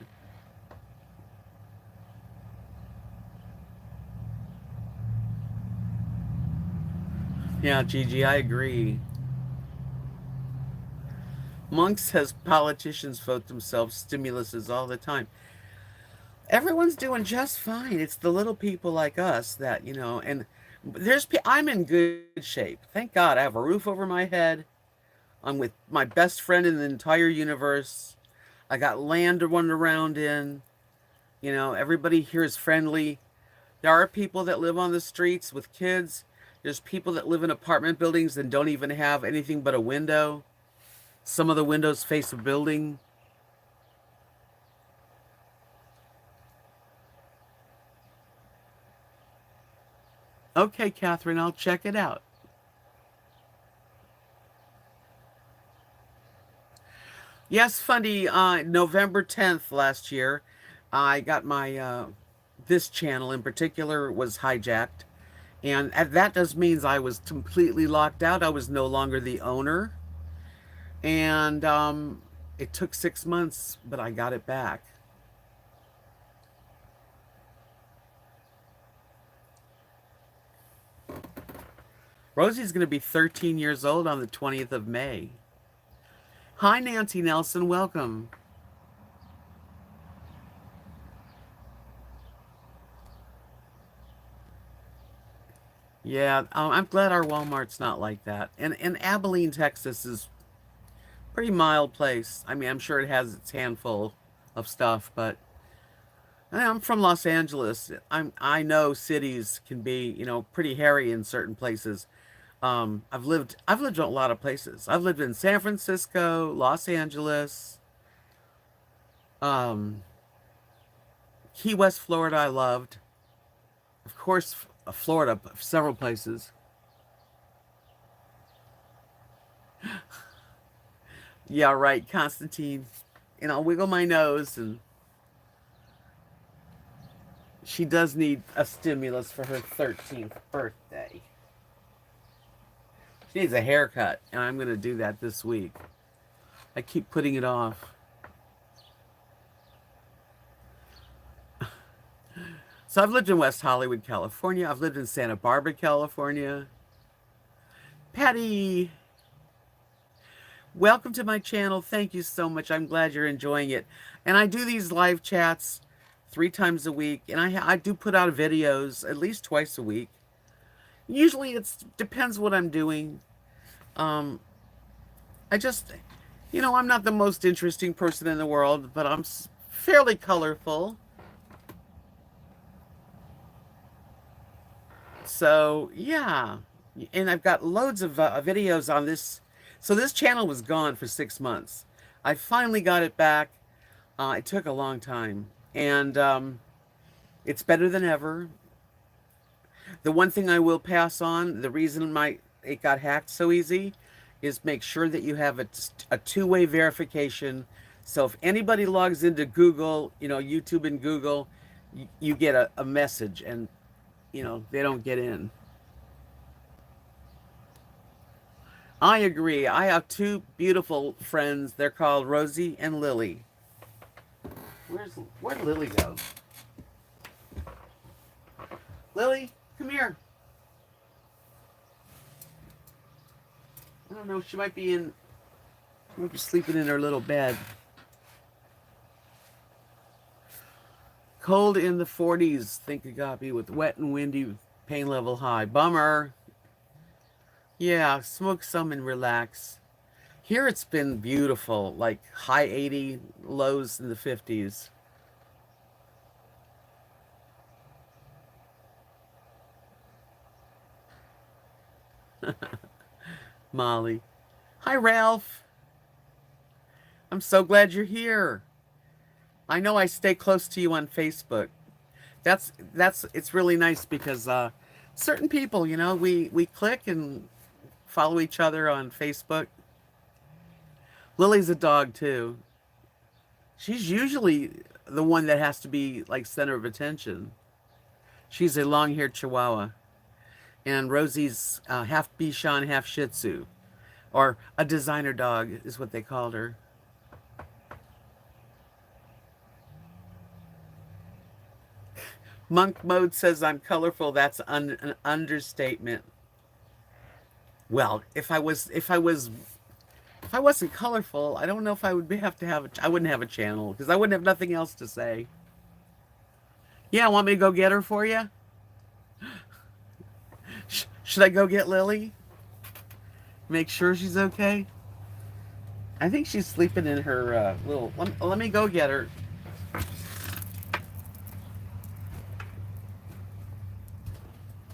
Yeah, Gigi, I agree. Monk says politicians vote themselves stimuluses all the time. Everyone's doing just fine. It's the little people like us that, and I'm in good shape. Thank God I have a roof over my head. I'm with my best friend in the entire universe. I got land to run around in. Everybody here is friendly. There are people that live on the streets with kids. There's people that live in apartment buildings and don't even have anything but a window. Some of the windows face a building. Okay, Catherine, I'll check it out. Yes, Fundy, November 10th last year, I got my, this channel in particular was hijacked. And that just means I was completely locked out. I was no longer the owner. And it took 6 months, but I got it back. Rosie's going to be 13 years old on the 20th of May. Hi, Nancy Nelson. Welcome. Yeah, I'm glad our Walmart's not like that. And Abilene, Texas is a pretty mild place. I mean, I'm sure it has its handful of stuff, but I'm from Los Angeles. I know cities can be, pretty hairy in certain places. I've lived in a lot of places. I've lived in San Francisco, Los Angeles, um, Key West, Florida. I loved, of course, Florida, several places. Yeah, right, Constantine. And I'll wiggle my nose, and she does need a stimulus for her 13th birthday. She needs a haircut, and I'm going to do that this week. I keep putting it off. So I've lived in West Hollywood, California. I've lived in Santa Barbara, California. Patty, welcome to my channel. Thank you so much. I'm glad you're enjoying it. And I do these live chats 3 times a week, and I do put out videos at least twice a week. Usually it depends what I'm doing. I just, I'm not the most interesting person in the world, but I'm fairly colorful. So, yeah. And I've got loads of videos on this. So this channel was gone for 6 months. I finally got it back. It took a long time. And it's better than ever. The one thing I will pass on, the reason it got hacked so easy, is make sure that you have a two-way verification. So if anybody logs into Google, YouTube and Google, you get a message, and they don't get in. I agree. I have two beautiful friends. They're called Rosie and Lily. Where'd Lily go? Lily, come here. I don't know. She might be sleeping in her little bed. Cold in the 40s. Think it got me with wet and windy, pain level high. Bummer. Yeah, smoke some and relax. Here it's been beautiful, like high 80, lows in the 50s. Molly. Hi, Ralph. I'm so glad you're here. I know I stay close to you on Facebook. It's really nice because certain people, we click and follow each other on Facebook. Lily's a dog too. She's usually the one that has to be like center of attention. She's a long-haired Chihuahua, and Rosie's half Bichon, half Shih Tzu, or a designer dog is what they called her. Monk Mode says I'm colorful. That's an understatement. Well, if I wasn't colorful, I don't know if I would I wouldn't have a channel because I wouldn't have nothing else to say. Yeah, want me to go get her for you? Should I go get Lily? Make sure she's okay? I think she's sleeping in her little... Let me go get her.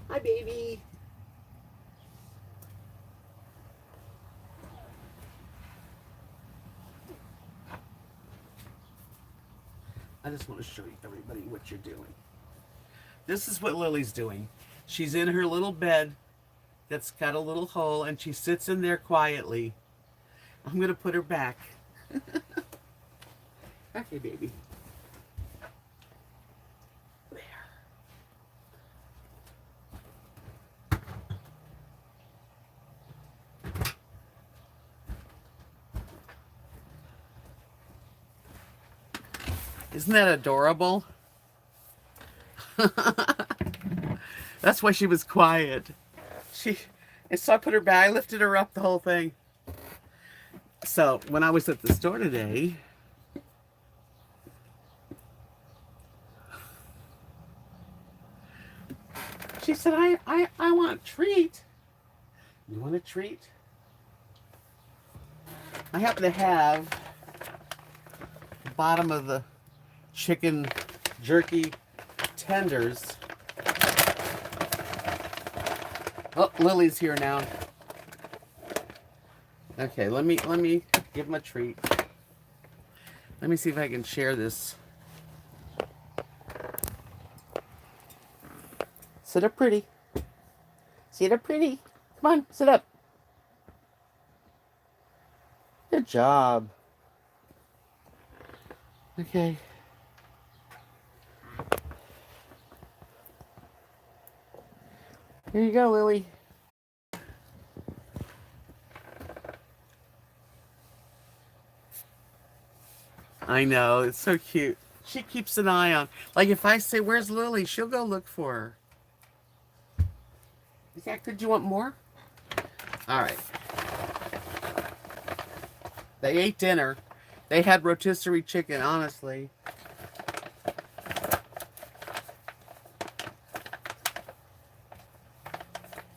Hi, baby. I just want to show everybody what you're doing. This is what Lily's doing. She's in her little bed that's got a little hole, and she sits in there quietly. I'm going to put her back. Okay, baby. There. Isn't that adorable? That's why she was quiet. And so I put her back, I lifted her up, the whole thing. So when I was at the store today, she said, I want a treat. You want a treat? I happen to have the bottom of the chicken jerky tenders. Oh, Lily's here now. Okay, let me give him a treat. Let me see if I can share this. Sit up pretty. Sit up pretty. Come on, sit up. Good job. Okay. Here you go, Lily. I know, it's so cute. She keeps an eye on. Like if I say, "Where's Lily?" she'll go look for her. Is that good? You want more? All right. They ate dinner. They had rotisserie chicken, honestly.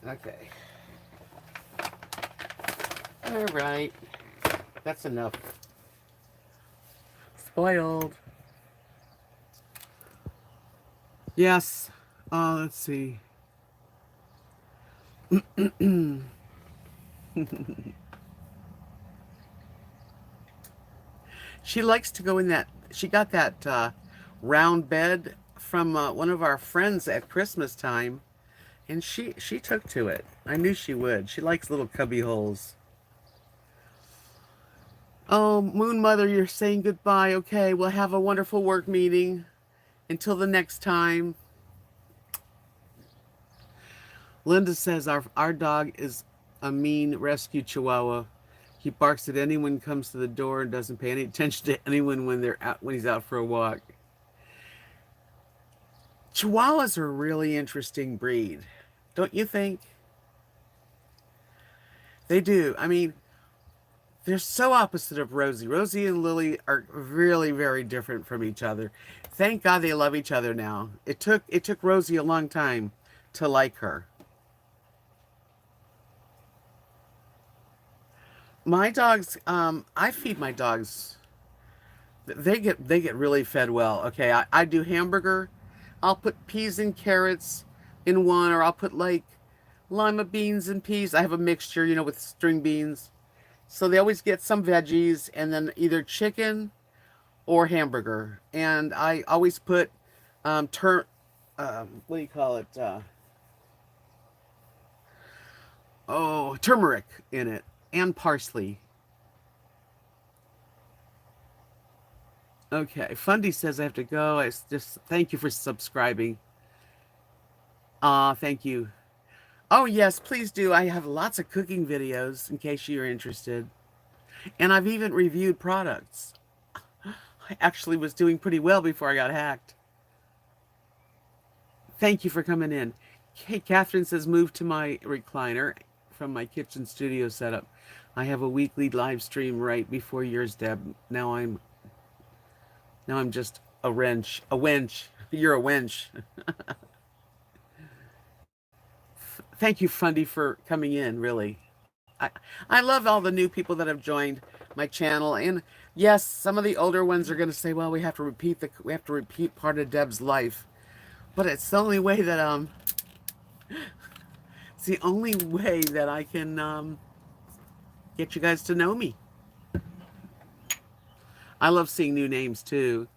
Okay. All right. That's enough. Spoiled. Yes. Let's see. She likes to go in that. She got that round bed from one of our friends at Christmas time, and she took to it. I knew she would. She likes little cubby holes. Oh, Moon Mother, you're saying goodbye. Okay, we'll have a wonderful work meeting. Until the next time. Linda says our dog is a mean rescue chihuahua. He barks at anyone who comes to the door and doesn't pay any attention to anyone when he's out for a walk. Chihuahuas are a really interesting breed, don't you think? They do. I mean, they're so opposite of Rosie. Rosie and Lily are really very different from each other. Thank God they love each other now. It took Rosie a long time to like her. My dogs, I feed my dogs. They get really fed well. Okay, I do hamburger. I'll put peas and carrots in one, or I'll put like lima beans and peas. I have a mixture, with string beans. So they always get some veggies and then either chicken or hamburger. And I always put what do you call it? Turmeric in it and parsley. Okay, Fundy says I have to go. I just thank you for subscribing. Thank you. Oh yes, please do. I have lots of cooking videos in case you're interested. And I've even reviewed products. I actually was doing pretty well before I got hacked. Thank you for coming in. Hey, Catherine says move to my recliner from my kitchen studio setup. I have a weekly live stream right before yours, Deb. Now I'm just a wrench. A wench. You're a wench. Thank you, Fundy, for coming in, really. I love all the new people that have joined my channel. And yes, some of the older ones are going to say, well, we have to repeat part of Deb's life. But it's the only way that it's the only way that I can get you guys to know me. I love seeing new names too.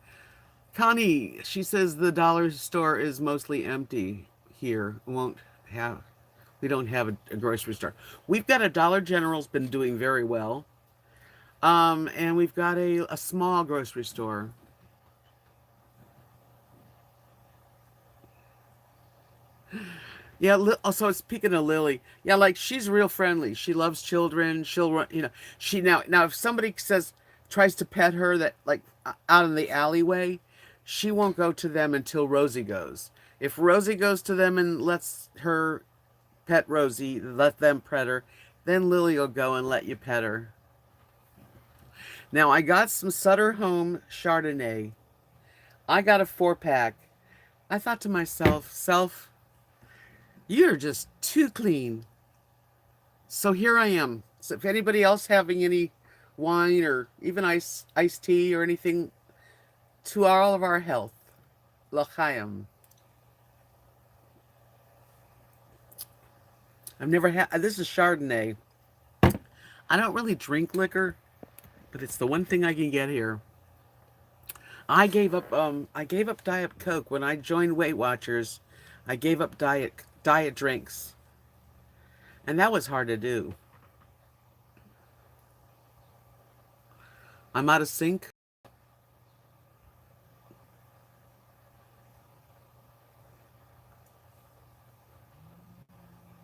Connie, she says the dollar store is mostly empty here. We don't have a grocery store. We've got a Dollar General's been doing very well. And we've got a small grocery store. Yeah, also speaking of Lily, yeah, like she's real friendly. She loves children. She'll run, she now if somebody tries to pet her that like out in the alleyway, she won't go to them until Rosie goes. If Rosie goes to them and lets her pet Rosie, let them pet her, then Lily will go and let you pet her. Now, I got some Sutter Home Chardonnay. I got a 4-pack. I thought to myself, you're just too clean. So here I am. So if anybody else having any wine or even iced tea or anything, to all of our health. L'chaim. I've never had, this is Chardonnay. I don't really drink liquor, but it's the one thing I can get here. I gave up Diet Coke when I joined Weight Watchers. I gave up diet drinks. And that was hard to do. I'm out of sync.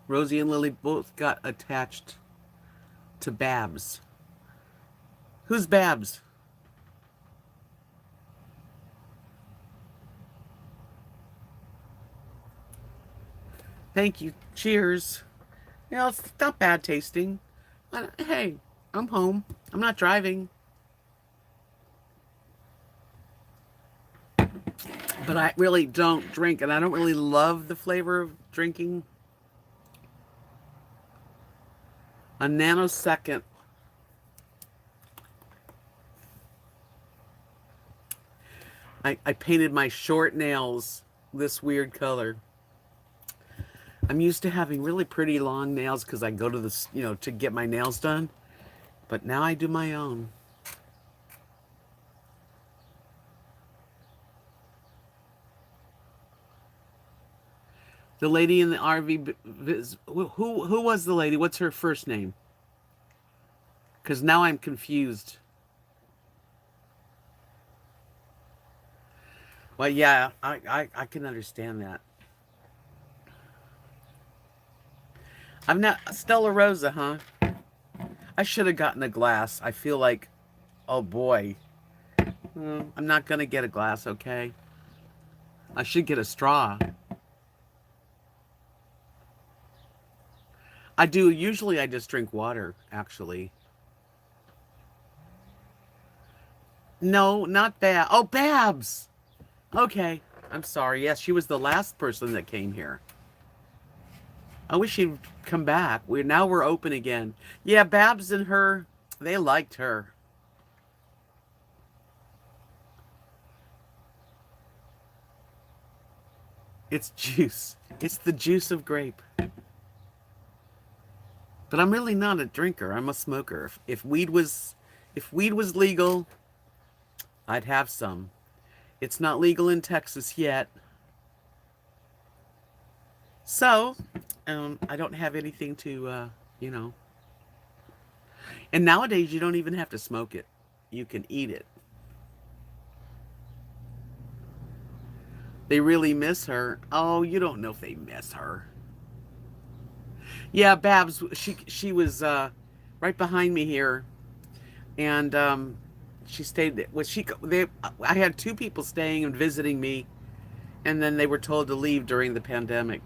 Rosie and Lily both got attached to Babs. Who's Babs? Thank you. Cheers. You know, it's not bad tasting. Hey, I'm home. I'm not driving. But I really don't drink, and I don't really love the flavor of drinking. A nanosecond. I painted my short nails this weird color. I'm used to having really pretty long nails because I go to the, to get my nails done. But now I do my own. The lady in the RV, who was the lady? What's her first name? Because now I'm confused. Well, yeah, I can understand that. I'm not Stella Rosa, huh? I should have gotten a glass. I feel like, oh boy. I'm not going to get a glass, okay? I should get a straw. I do. Usually I just drink water, actually. No, not Babs. Oh, Babs! Okay. I'm sorry. Yes, she was the last person that came here. I wish she'd come back. Now we're open again. Yeah, Babs and her, they liked her. It's juice. It's the juice of grape. But I'm really not a drinker. I'm a smoker. If weed was legal, I'd have some. It's not legal in Texas yet. So, I don't have anything to, And nowadays, you don't even have to smoke it. You can eat it. They really miss her. Oh, you don't know if they miss her. Yeah, Babs, she was right behind me here, and she stayed. I had 2 people staying and visiting me, and then they were told to leave during the pandemic.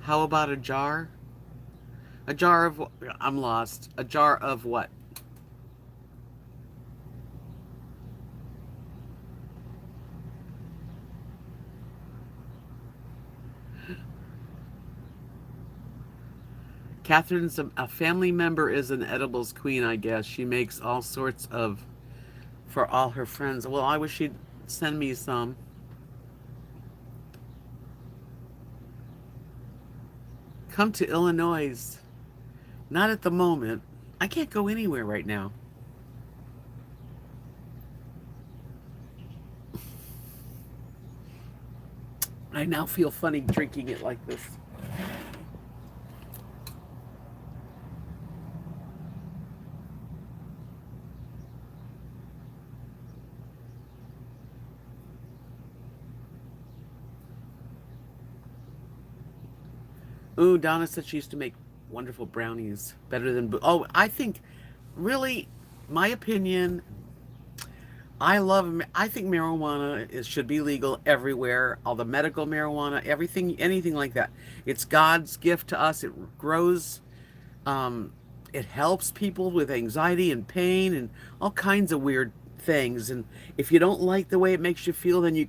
How about a jar? A jar of, I'm lost. A jar of what? Catherine's a family member is an edibles queen, I guess. She makes all sorts of, for all her friends. Well, I wish she'd send me some. Come to Illinois. Not at the moment. I can't go anywhere right now. I now feel funny drinking it like this. Ooh, Donna said she used to make wonderful brownies. Better than, oh, I think, really, my opinion, I think marijuana should be legal everywhere. All the medical marijuana, everything, anything like that. It's God's gift to us. It grows, um, it helps people with anxiety and pain and all kinds of weird things. And if you don't like the way it makes you feel, then you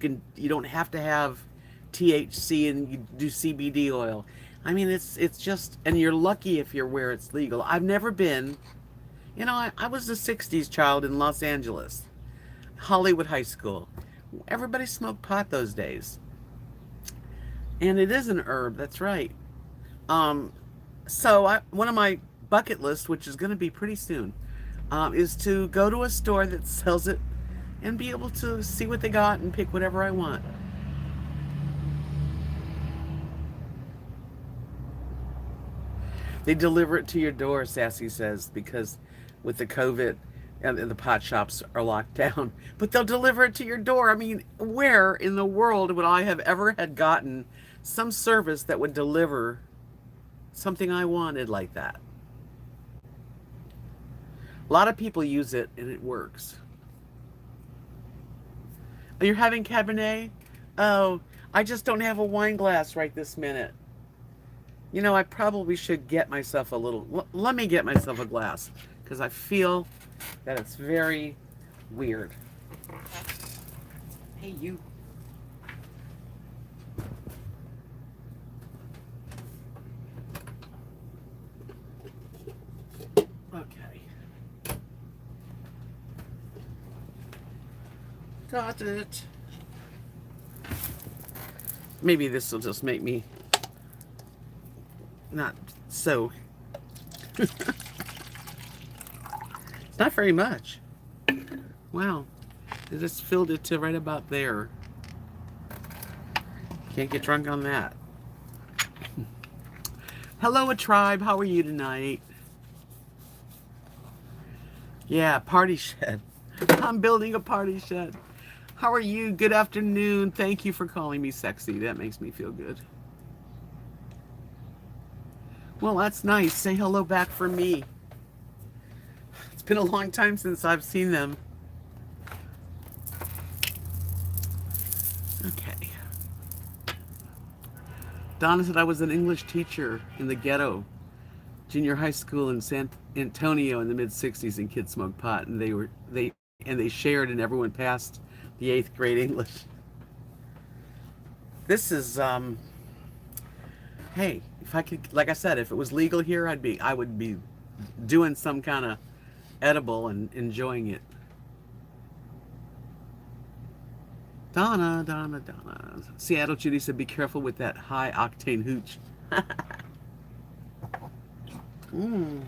don't have to have THC and you do CBD oil. I mean, it's just, and you're lucky if you're where it's legal. I've never been, I was a 60s child in Los Angeles, Hollywood High School. Everybody smoked pot those days. And it is an herb, that's right. Um, one of my bucket lists, which is going to be pretty soon, is to go to a store that sells it and be able to see what they got and pick whatever I want. They deliver it to your door, Sassy says, because with the COVID and the pot shops are locked down. But they'll deliver it to your door. I mean, where in the world would I have ever had gotten some service that would deliver something I wanted like that? A lot of people use it and it works. Oh, you're having Cabernet? Oh, I just don't have a wine glass right this minute. I probably should get myself a little. Let me get myself a glass because I feel that it's very weird. Hey, you. Okay. Got it. Maybe this will just make me not so. It's not very much. Wow. I just filled it to right about there. Can't get drunk on that. Hello, a tribe. How are you tonight? Yeah, party shed. I'm building a party shed. How are you? Good afternoon. Thank you for calling me sexy. That makes me feel good. Well, that's nice. Say hello back for me. It's been a long time since I've seen them. Okay. Donna said I was an English teacher in the ghetto, junior high school in San Antonio in the mid '60s, and kids smoked pot, and they shared, and everyone passed the 8th grade English. This is hey, if I could, like I said, if it was legal here, I would be doing some kind of edible and enjoying it. Donna. Seattle Judy said, be careful with that high octane hooch. mm.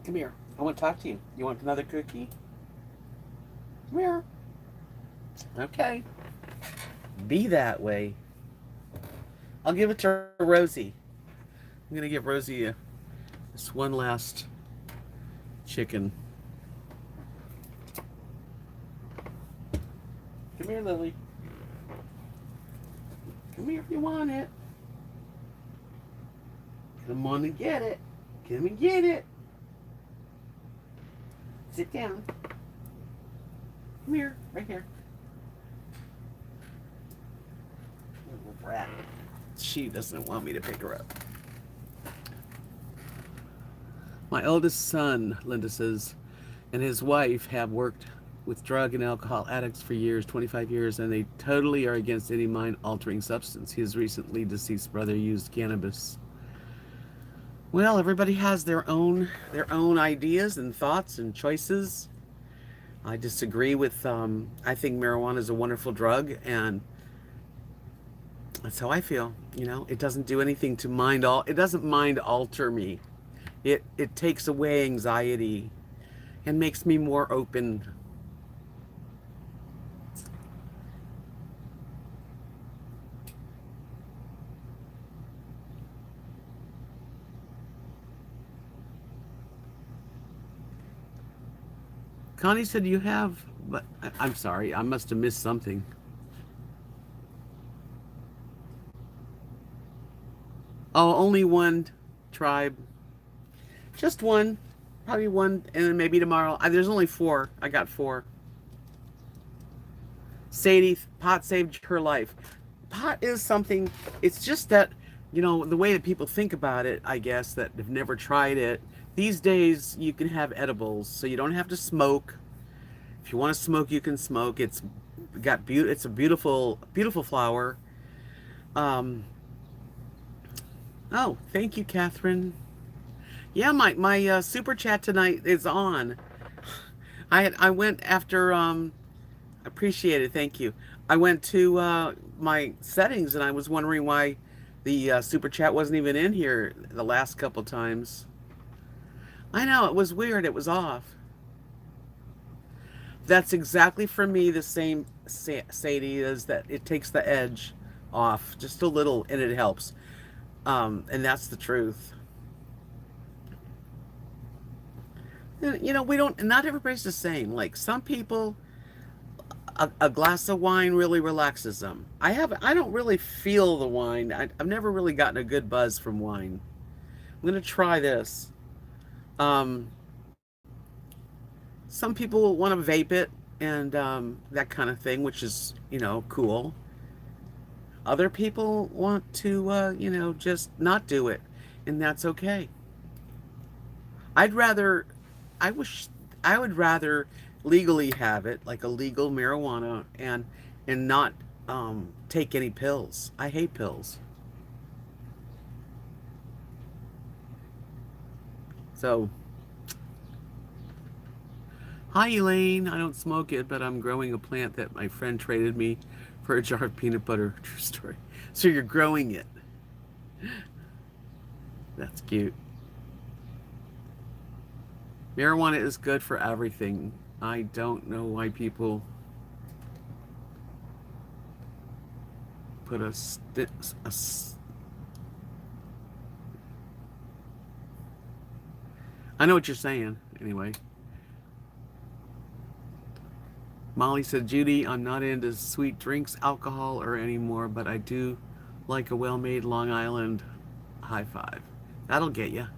Come here. I want to talk to you. You want another cookie? Come here. Okay. Be that way. I'll give it to Rosie. I'm going to give Rosie this one last chicken. Come here, Lily. Come here if you want it. Come on and get it. Come and get it. Sit down. Come here, right here. Little brat. She doesn't want me to pick her up. My oldest son, Linda says, and his wife have worked with drug and alcohol addicts for years, 25 years, and they totally are against any mind-altering substance. His recently deceased brother used cannabis. Well, everybody has their own ideas and thoughts and choices. I disagree with, I think marijuana is a wonderful drug, and that's how I feel. It doesn't do anything to it doesn't mind alter me. It takes away anxiety and makes me more open. Connie said you have, but I'm sorry, I must have missed something. Oh, only one tribe. Just one. Probably one, and then maybe tomorrow. There's only four. I got four. Sadie, pot saved her life. Pot is something, it's just that, the way that people think about it, I guess, that have never tried it. These days, you can have edibles, so you don't have to smoke. If you want to smoke, you can smoke. It's a beautiful, beautiful flower. Um, oh, thank you, Catherine. Yeah, my super chat tonight is on. I went after appreciate it. Thank you. I went to my settings and I was wondering why the super chat wasn't even in here the last couple times. I know it was weird. It was off. That's exactly for me the same, Sadie, is that it takes the edge off just a little and it helps. And that's the truth. We don't, not everybody's the same. Like some people, a glass of wine really relaxes them. I don't really feel the wine. I've never really gotten a good buzz from wine. I'm gonna try this. Um, some people want to vape it and that kind of thing, which is cool. Other people want to just not do it, and that's okay. I'd rather, I wish, I would rather legally have it, like a legal marijuana, and not take any pills. I hate pills. So, hi Elaine. I don't smoke it, but I'm growing a plant that my friend traded me for a jar of peanut butter. True story. So you're growing it. That's cute. Marijuana is good for everything. I don't know why people put a I know what you're saying. Anyway, Molly said, Judy, I'm not into sweet drinks, alcohol, or anymore, but I do like a well-made Long Island high five. That'll get you.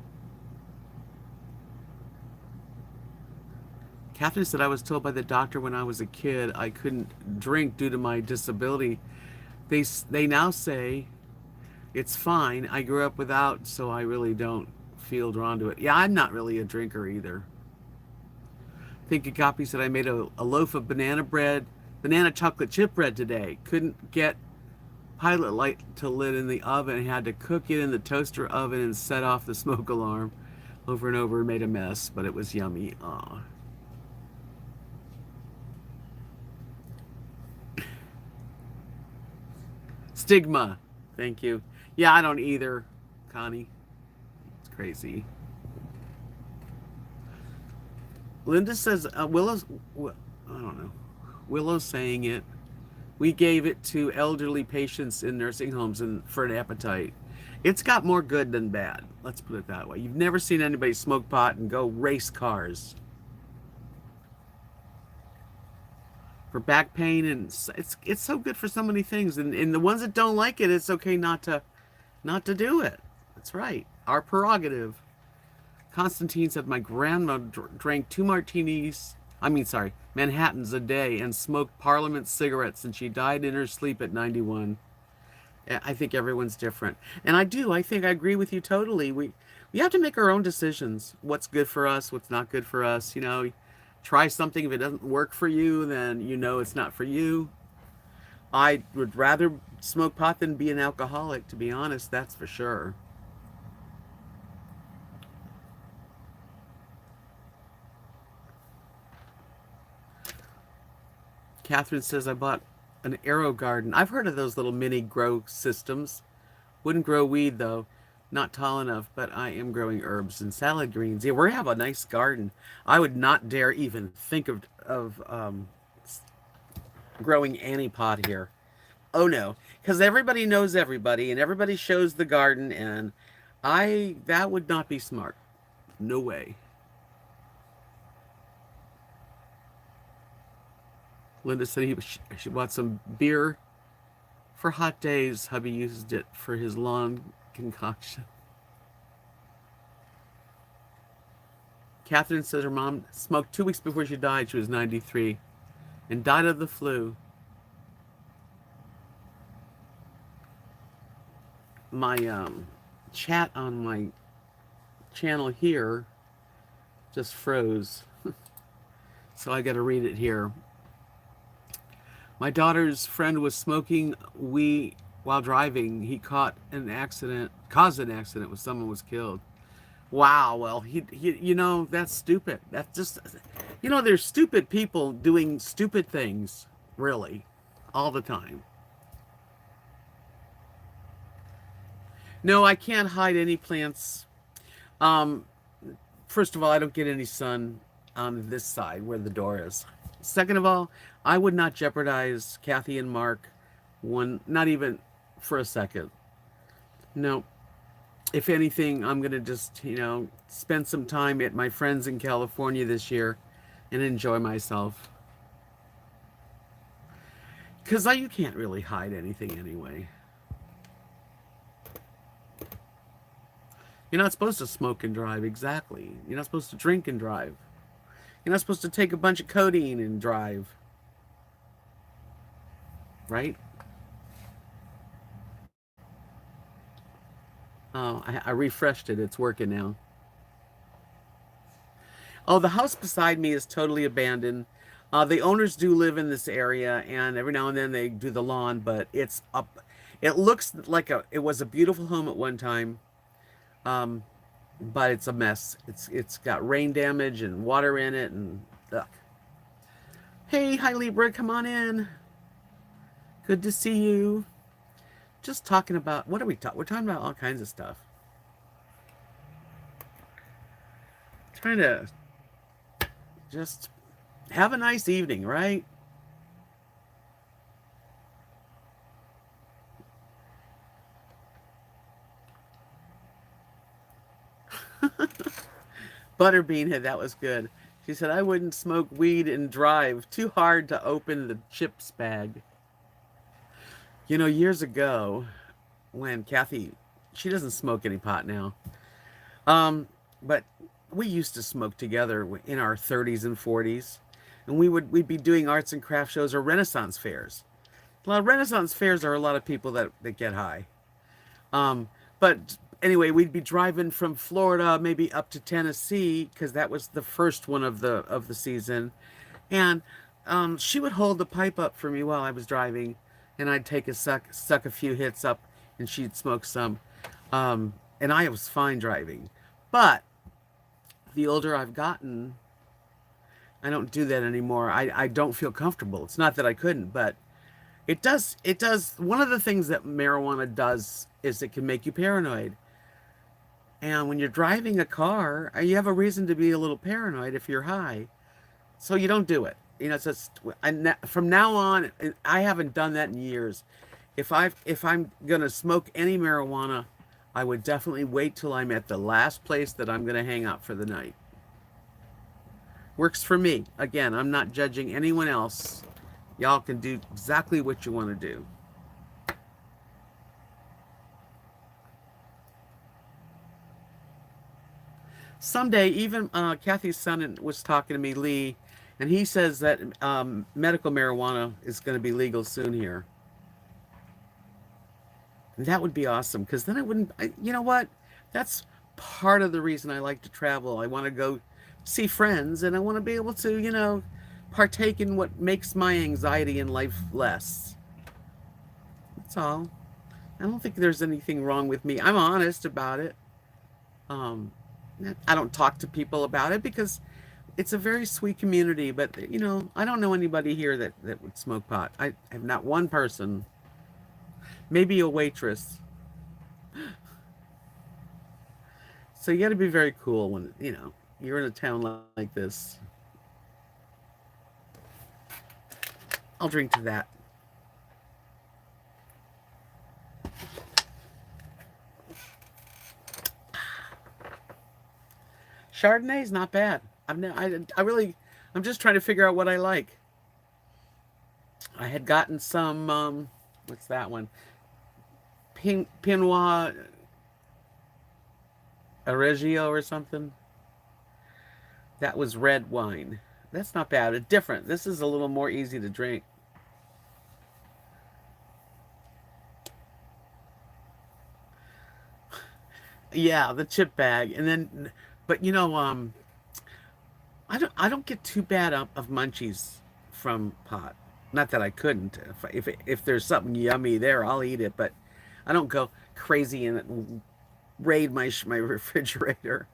Catherine said, I was told by the doctor when I was a kid I couldn't drink due to my disability. They now say it's fine. I grew up without, so I really don't feel drawn to it. Yeah, I'm not really a drinker either. I think Agape said I made a loaf of banana chocolate chip bread today. Couldn't get pilot light to lit in the oven. Had to cook it in the toaster oven and set off the smoke alarm over and over. Made a mess, but it was yummy. Aw. Stigma. Thank you. Yeah, I don't either, Connie. It's crazy. Linda says, I don't know. Willow's saying it. We gave it to elderly patients in nursing homes for an appetite. It's got more good than bad. Let's put it that way. You've never seen anybody smoke pot and go race cars. For back pain, and it's so good for so many things. And the ones that don't like it, it's okay not to do it. That's right. Our prerogative. Constantine said my grandma drank two Manhattans a day and smoked Parliament cigarettes, and she died in her sleep at 91. I think everyone's different. And I think I agree with you totally. We have to make our own decisions. What's good for us, what's not good for us. Try something. If it doesn't work for you, then it's not for you. I would rather smoke pot than be an alcoholic, to be honest, that's for sure. Catherine says I bought an arrow garden. I've heard of those little mini grow systems. Wouldn't grow weed though. Not tall enough, but I am growing herbs and salad greens. Yeah, we have a nice garden. I would not dare even think of growing any pot here. Oh no, because everybody knows everybody and everybody shows the garden, and that would not be smart. No way. Linda said she bought some beer for hot days. Hubby used it for his lawn concoction. Catherine says her mom smoked 2 weeks before she died. She was 93 and died of the flu. My chat on my channel here just froze. So I got to read it here. My daughter's friend was smoking weed while driving. He caused an accident when someone was killed. Wow, well, he you know, that's stupid. That's just, you know, there's stupid people doing stupid things, really, all the time. No, I can't hide any plants. Um, First of all, I don't get any sun on this side where the door is. Second of all, I would not jeopardize Kathy and Mark not even for a second. No. If anything, I'm going to just, you know, spend some time at my friends in California this year and enjoy myself. Because you can't really hide anything anyway. You're not supposed to smoke and drive, exactly. You're not supposed to drink and drive. You're not supposed to take a bunch of codeine and drive. Right? Oh, I refreshed it. It's working now. Oh, the house beside me is totally abandoned. The owners do live in this area, and every now and then they do the lawn, but it's up. It looks like it was a beautiful home at one time, but it's a mess. It's got rain damage and water in it, and ugh. Hey, hi Libra, come on in. Good to see you. Just talking about, what are we talking? We're talking about all kinds of stuff. Trying to just have a nice evening, right? Butterbean, that was good. She said, I wouldn't smoke weed and drive. Too hard to open the chips bag. You know, years ago, when Kathy, she doesn't smoke any pot now, but we used to smoke together in our 30s and 40s, and we'd be doing arts and craft shows or Renaissance fairs. A lot of Renaissance fairs are a lot of people that get high. But anyway, we'd be driving from Florida maybe up to Tennessee because that was the first one of the season, and she would hold the pipe up for me while I was driving, and I'd take a suck a few hits up, and she'd smoke some, and I was fine driving. But the older I've gotten, I don't do that anymore. I don't feel comfortable. It's not that I couldn't, but it does. One of the things that marijuana does is it can make you paranoid. And when you're driving a car, you have a reason to be a little paranoid if you're high. So you don't do it. You know, it's just, from now on, I haven't done that in years. If I'm gonna smoke any marijuana, I would definitely wait till I'm at the last place that I'm gonna hang out for the night. Works for me. Again, I'm not judging anyone else. Y'all can do exactly what you want to do. Someday, even Kathy's son was talking to me, Lee, and he says that medical marijuana is going to be legal soon here. And that would be awesome, because then I wouldn't, you know what? That's part of the reason I like to travel. I want to go see friends, and I want to be able to, you know, partake in what makes my anxiety in life less. That's all. I don't think there's anything wrong with me. I'm honest about it. I don't talk to people about it because it's a very sweet community, but you know, I don't know anybody here that would smoke pot. I have not one person. Maybe a waitress. So you got to be very cool when, you know, you're in a town like this. I'll drink to that. Chardonnay's not bad. I'm just trying to figure out what I like. I had gotten some, what's that one? Pinot a Reggio or something. That was red wine. That's not bad. It's different. This is a little more easy to drink. Yeah, the chip bag, and then, but I don't get too bad of munchies from pot. Not that I couldn't. If there's something yummy there, I'll eat it. But I don't go crazy and raid my refrigerator.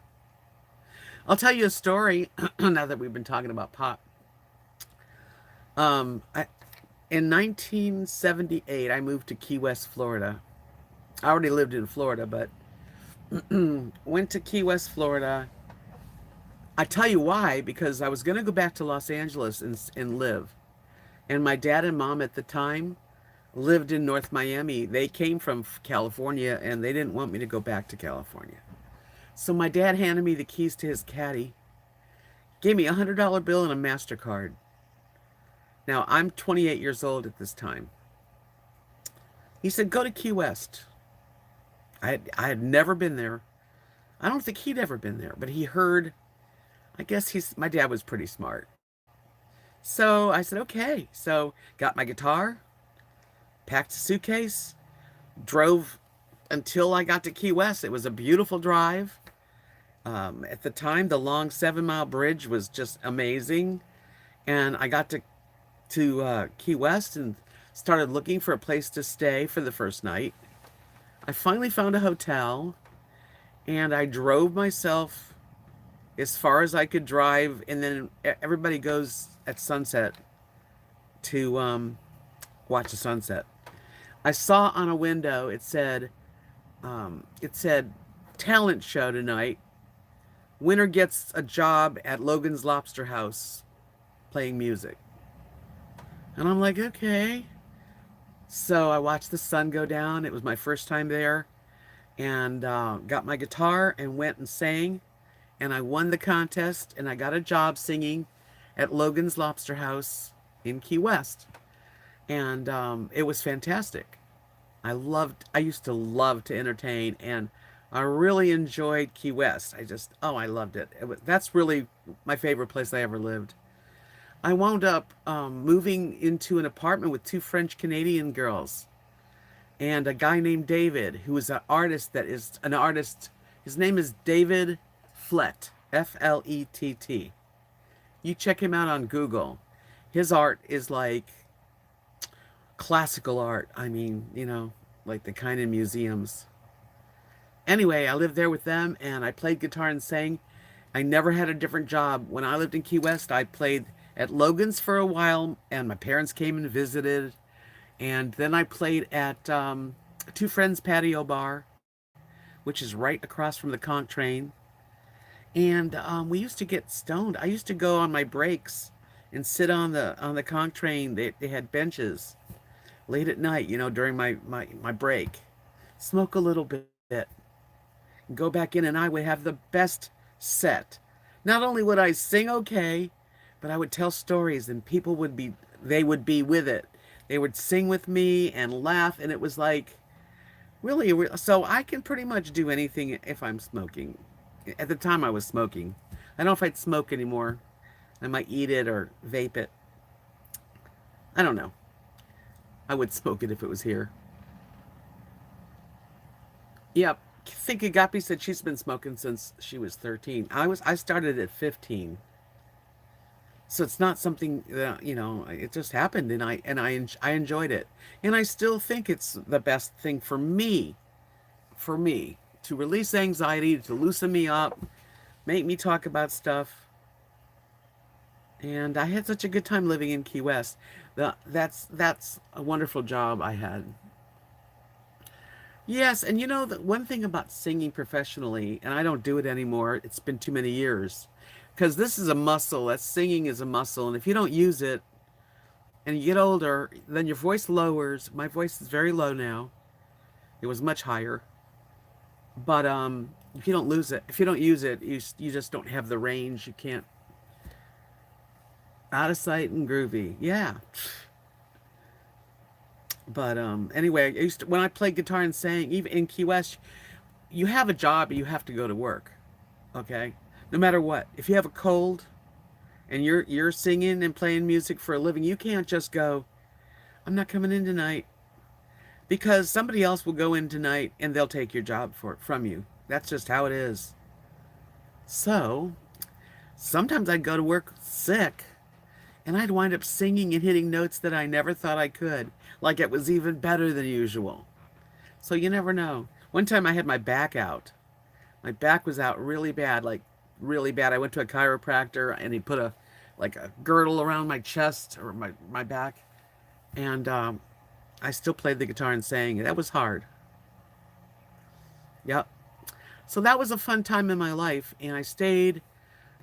I'll tell you a story. Now that we've been talking about pot, I in 1978 I moved to Key West, Florida. I already lived in Florida, but went to Key West, Florida. I tell you why, because I was going to go back to Los Angeles and live. And my dad and mom at the time lived in North Miami. They came from California and they didn't want me to go back to California. So my dad handed me the keys to his caddy, gave me $100 bill and a MasterCard. Now I'm 28 years old at this time. He said, go to Key West. I had never been there. I don't think he'd ever been there, but he heard, I guess my dad was pretty smart. So I said, okay. So got my guitar, packed a suitcase, drove until I got to Key West. It was a beautiful drive. At the time, the long 7 Mile bridge was just amazing. And I got to Key West and started looking for a place to stay for the first night. I finally found a hotel and I drove myself as far as I could drive. And then everybody goes at sunset to watch the sunset. I saw on a window, it said talent show tonight. Winner gets a job at Logan's Lobster House playing music. And I'm like, okay. So I watched the sun go down. It was my first time there. And got my guitar and went and sang. And I won the contest. And I got a job singing at Logan's Lobster House in Key West. And it was fantastic. I used to love to entertain. And I really enjoyed Key West. I loved it. That's really my favorite place I ever lived. I wound up moving into an apartment with two French Canadian girls and a guy named David, who is an artist. His name is David Flett, Flett. You check him out on Google. His art is like classical art. I mean, like the kind in museums. Anyway, I lived there with them and I played guitar and sang. I never had a different job. When I lived in Key West, I played at Logan's for a while and my parents came and visited. And then I played at Two Friends Patio Bar, which is right across from the Conch train. And we used to get stoned. I used to go on my breaks and sit on the Conch train. They had benches late at night, during my break. Smoke a little bit. Go back in and I would have the best set. Not only would I sing okay, but I would tell stories and they would be with it. They would sing with me and laugh and it was like really, so I can pretty much do anything if I'm smoking. At the time I was smoking. I don't know if I'd smoke anymore. I might eat it or vape it. I don't know. I would smoke it if it was here. Yep. Think Agapi said she's been smoking since she was 13. I started at 15. So it's not something that, it just happened and I enjoyed it. And I still think it's the best thing for me to release anxiety, to loosen me up, make me talk about stuff. And I had such a good time living in Key West. That's a wonderful job I had. Yes, and the one thing about singing professionally, and I don't do it anymore, it's been too many years, because this is a muscle, that singing is a muscle, and if you don't use it, and you get older, then your voice lowers. My voice is very low now. It was much higher. But if you don't use it, you just don't have the range. You can't, out of sight and groovy. Yeah. But anyway, when I played guitar and sang, even in Key West, you have a job, you have to go to work, okay? No matter what. If you have a cold and you're singing and playing music for a living, you can't just go, I'm not coming in tonight, because somebody else will go in tonight and they'll take your job from you. That's just how it is. So, sometimes I'd go to work sick and I'd wind up singing and hitting notes that I never thought I could, like it was even better than usual. So you never know. One time I had my back out. My back was out really bad, like really bad. I went to a chiropractor and he put a girdle around my chest or my back, and I still played the guitar and sang. That was hard. Yep. So that was a fun time in my life, and I stayed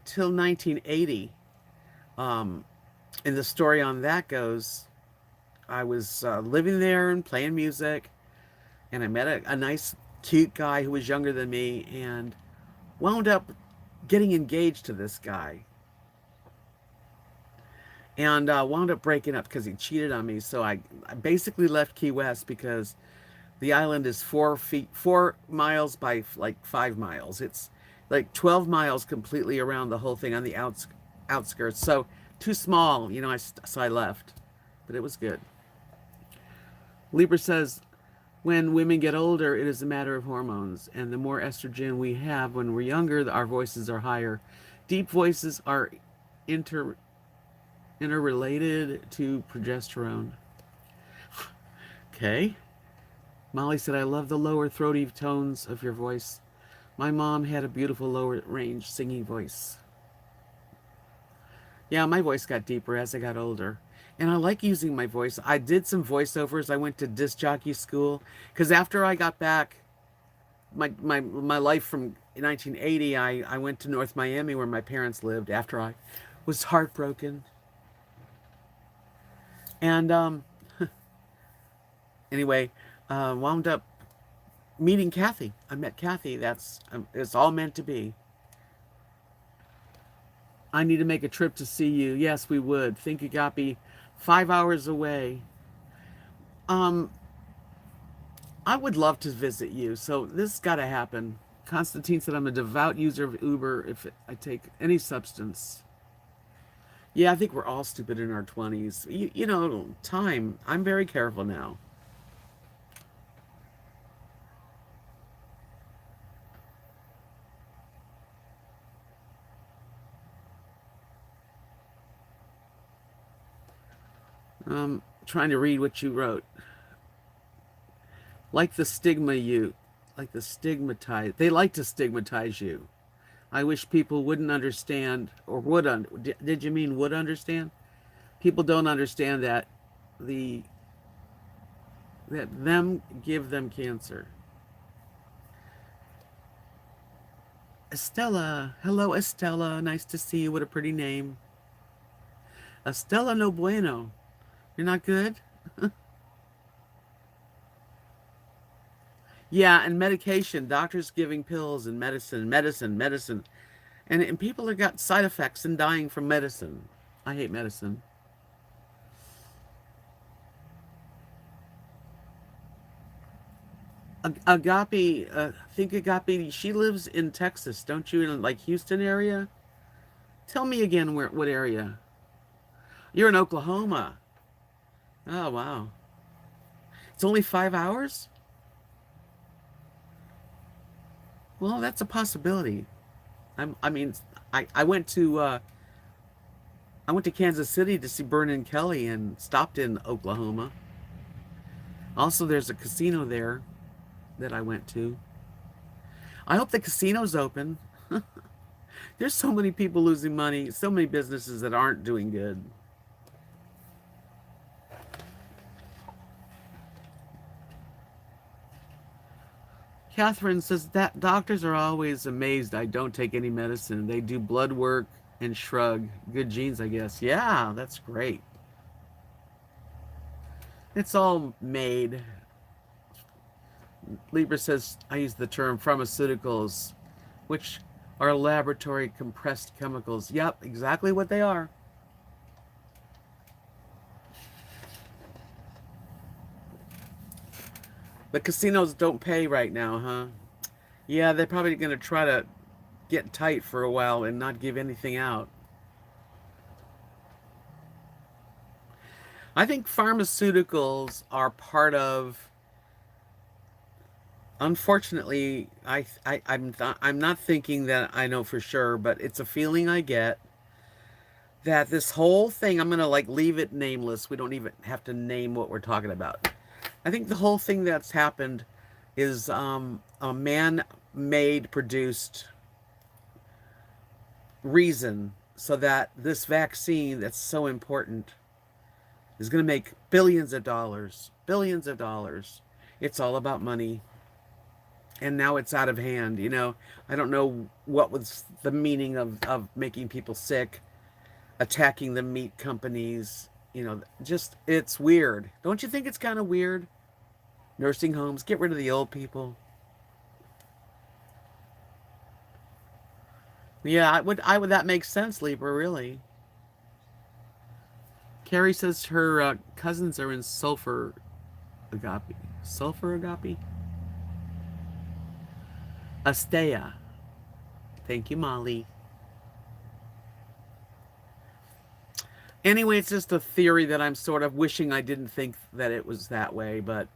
till 1980. Um, and the story on that goes, I was living there and playing music, and I met a nice, cute guy who was younger than me, and wound up getting engaged to this guy, and wound up breaking up because he cheated on me. So I basically left Key West because the island is 4 miles by like 5 miles. It's like 12 miles completely around the whole thing on the outskirts. So too small, so I left, but it was good. Libra says, when women get older, it is a matter of hormones, and the more estrogen we have when we're younger, our voices are higher. Deep voices are interrelated to progesterone. Okay. Molly said, I love the lower throaty tones of your voice. My mom had a beautiful lower range singing voice. Yeah, my voice got deeper as I got older. And I like using my voice. I did some voiceovers. I went to disc jockey school. Because after I got back, my life from 1980, I went to North Miami where my parents lived after I was heartbroken. And anyway, wound up meeting Kathy. I met Kathy. It's all meant to be. I need to make a trip to see you. Yes, we would. Think you got me 5 hours away. Um, I would love to visit you. So this has got to happen. Constantine said I'm a devout user of Uber if I take any substance. Yeah, I think we're all stupid in our 20s. Time. I'm very careful now. Trying to read what you wrote. Like the stigma you, like the stigmatize. They like to stigmatize you. I wish people wouldn't understand, or did you mean would understand? People don't understand that the that them give them cancer. Estella, hello Estella, nice to see you. What a pretty name. Estella no bueno. You're not good? Yeah, and medication, doctors giving pills and medicine. And people have got side effects and dying from medicine. I hate medicine. Agape, think Agape, she lives in Texas, don't you? In like Houston area? Tell me again what area? You're in Oklahoma. Oh, wow. It's only 5 hours? Well, that's a possibility. I mean, I went to Kansas City to see Vernon Kelly and stopped in Oklahoma. Also, there's a casino there that I went to. I hope the casino's open. There's so many people losing money, so many businesses that aren't doing good. Catherine says that doctors are always amazed I don't take any medicine. They do blood work and shrug. Good genes, I guess. Yeah, that's great. It's all made. Libra says I use the term pharmaceuticals, which are laboratory compressed chemicals. Yep, exactly what they are. The casinos don't pay right now, huh? Yeah, they're probably going to try to get tight for a while and not give anything out. I think pharmaceuticals are part of, unfortunately, I'm not thinking that I know for sure, but it's a feeling I get that this whole thing, I'm going to like leave it nameless. We don't even have to name what we're talking about. I think the whole thing that's happened is a man-made produced reason so that this vaccine that's so important is going to make billions of dollars. Billions of dollars. It's all about money. And now it's out of hand. You know, I don't know what was the meaning of making people sick, attacking the meat companies. You know, just, it's weird. Don't you think it's kind of weird? Nursing homes, get rid of the old people. Yeah, I would, that makes sense, Libra, really. Carrie says her cousins are in sulfur agape. Sulfur agape? Astea. Thank you, Molly. Anyway, it's just a theory that I'm sort of wishing I didn't think that it was that way, but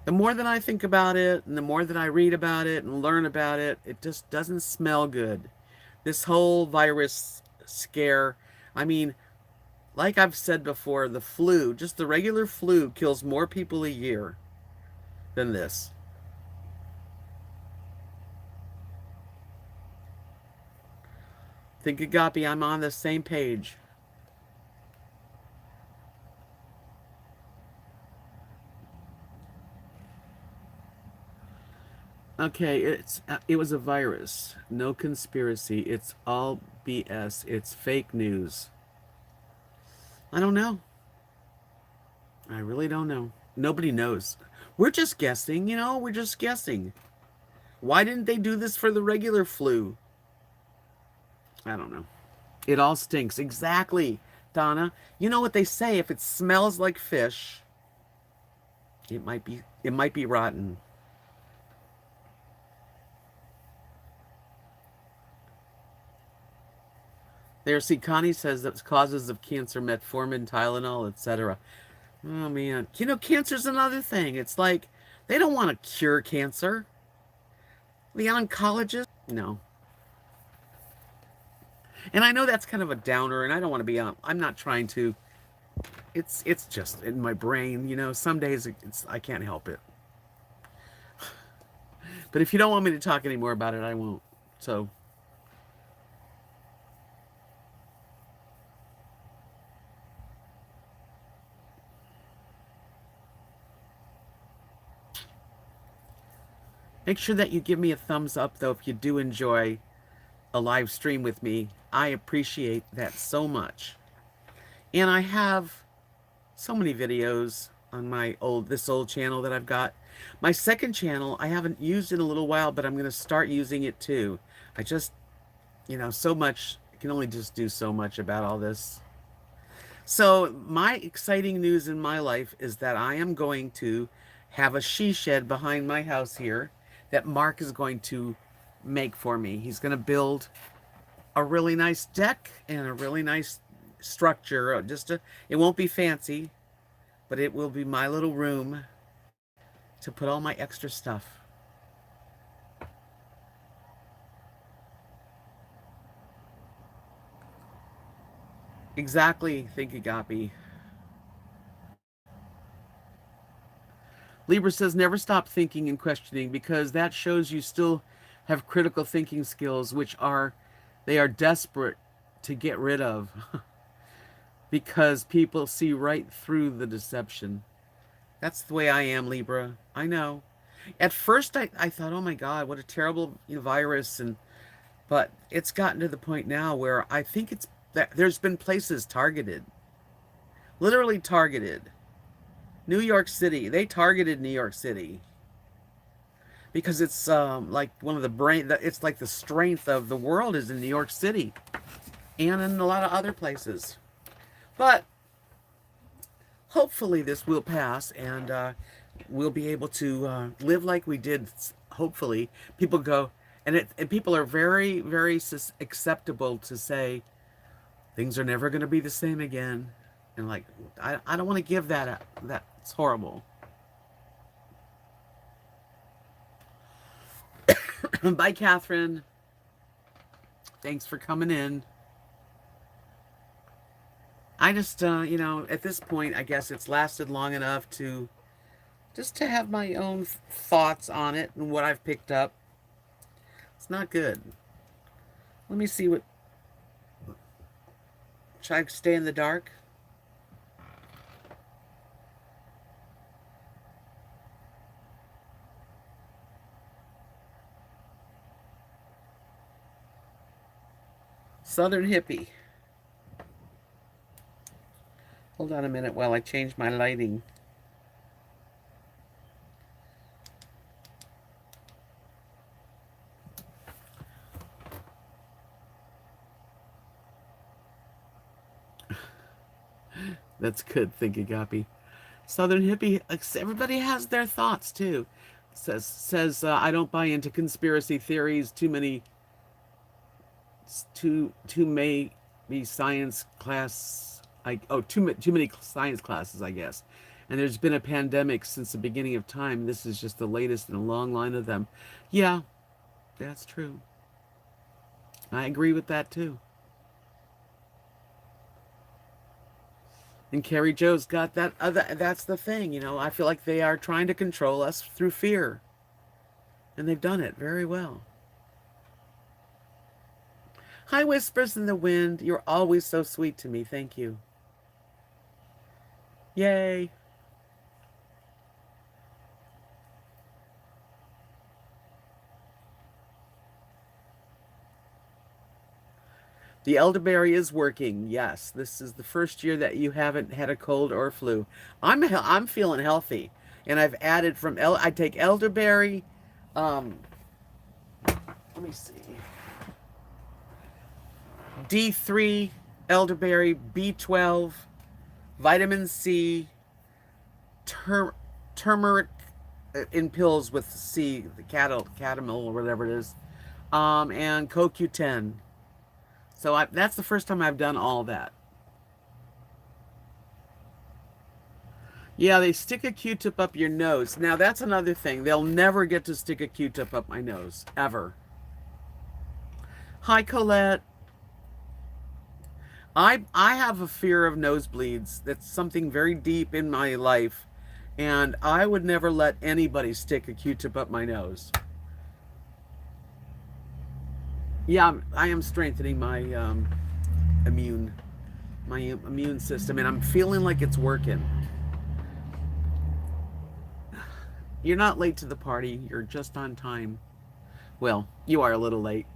the more that I think about it and the more that I read about it and learn about it, it just doesn't smell good. This whole virus scare, I mean, like I've said before, the flu, just the regular flu, kills more people a year than this. Think Agape, I'm on the same page. Okay, it was a virus. No conspiracy. It's all BS. It's fake news. I don't know. I really don't know. Nobody knows. We're just guessing, you know, we're just guessing. Why didn't they do this for the regular flu? I don't know. It all stinks. Exactly, Donna. You know what they say, if it smells like fish, it might be rotten. There, see, Connie says that causes of cancer, metformin, Tylenol, etc. Oh man, you know, cancer's another thing. It's like they don't want to cure cancer. The oncologist, no. And I know that's kind of a downer, and I don't want to be on. I'm not trying to. It's just in my brain, you know. Some days I can't help it. But if you don't want me to talk anymore about it, I won't. So make sure that you give me a thumbs up, though, if you do enjoy a live stream with me. I appreciate that so much. And I have so many videos on this old channel that I've got. My second channel, I haven't used in a little while, but I'm going to start using it too. I just, you know, so much, I can only just do so much about all this. So my exciting news in my life is that I am going to have a she shed behind my house here that Mark is going to make for me. He's going to build a really nice deck and a really nice structure. It won't be fancy, but it will be my little room to put all my extra stuff. Exactly, think Agape. Libra says never stop thinking and questioning, because that shows you still have critical thinking skills, which they are desperate to get rid of because people see right through the deception. That's the way I am, Libra. I know. At first, I thought, oh my God, what a terrible virus, but it's gotten to the point now where I think there's been places targeted, literally targeted. New York City, they targeted New York City because it's like one of it's like the strength of the world is in New York City and in a lot of other places. But hopefully this will pass, and we'll be able to live like we did. Hopefully, people go, and people are very, very acceptable to say things are never going to be the same again. And like, I don't want to give that up. That's horrible. Bye, Catherine. Thanks for coming in. I just, at this point, I guess it's lasted long enough to just to have my own thoughts on it and what I've picked up. It's not good. Let me see what... Should I stay in the dark? Southern Hippie. Hold on a minute while I change my lighting. That's good, think Agape. Southern Hippie, everybody has their thoughts too. Says I don't buy into conspiracy theories. Too may be science class. Too many science classes, I guess. And there's been a pandemic since the beginning of time. This is just the latest in a long line of them. Yeah, that's true. I agree with that too. And Carrie Joe's got that other, that's the thing, I feel like they are trying to control us through fear. And they've done it very well. Hi, Whispers in the Wind. You're always so sweet to me. Thank you. Yay. The elderberry is working. Yes, this is the first year that you haven't had a cold or flu. I'm feeling healthy, and I've added I take elderberry. Let me see. D3, elderberry, B12, vitamin C, turmeric in pills with C, the catamil or whatever it is, and CoQ10. So that's the first time I've done all that. Yeah, they stick a Q-tip up your nose. Now, that's another thing. They'll never get to stick a Q-tip up my nose, ever. Hi, Colette. I have a fear of nosebleeds. That's something very deep in my life. And I would never let anybody stick a Q-tip up my nose. Yeah, I am strengthening my immune system, and I'm feeling like it's working. You're not late to the party. You're just on time. Well, you are a little late.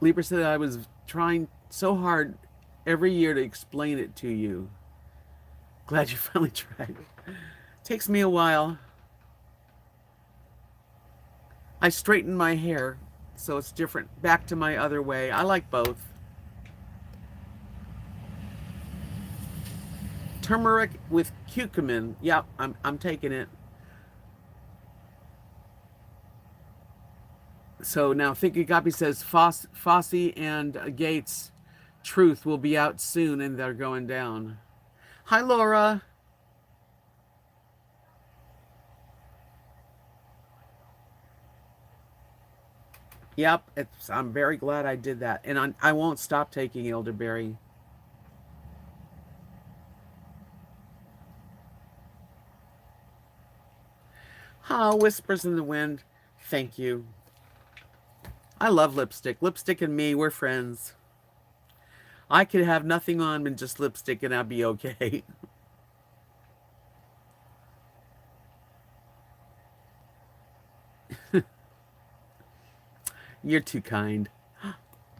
Libra said I was trying so hard every year to explain it to you. Glad you finally tried. Takes me a while. I straightened my hair, so it's different. Back to my other way. I like both. Turmeric with curcumin. Yep, I'm taking it. So now Think Agape says Fosse and Gates Truth will be out soon, and they're going down. Hi, Laura. Yep, I'm very glad I did that. And I won't stop taking elderberry. Whispers in the Wind. Thank you. I love lipstick. Lipstick and me, we're friends. I could have nothing on but just lipstick and I'd be okay. You're too kind.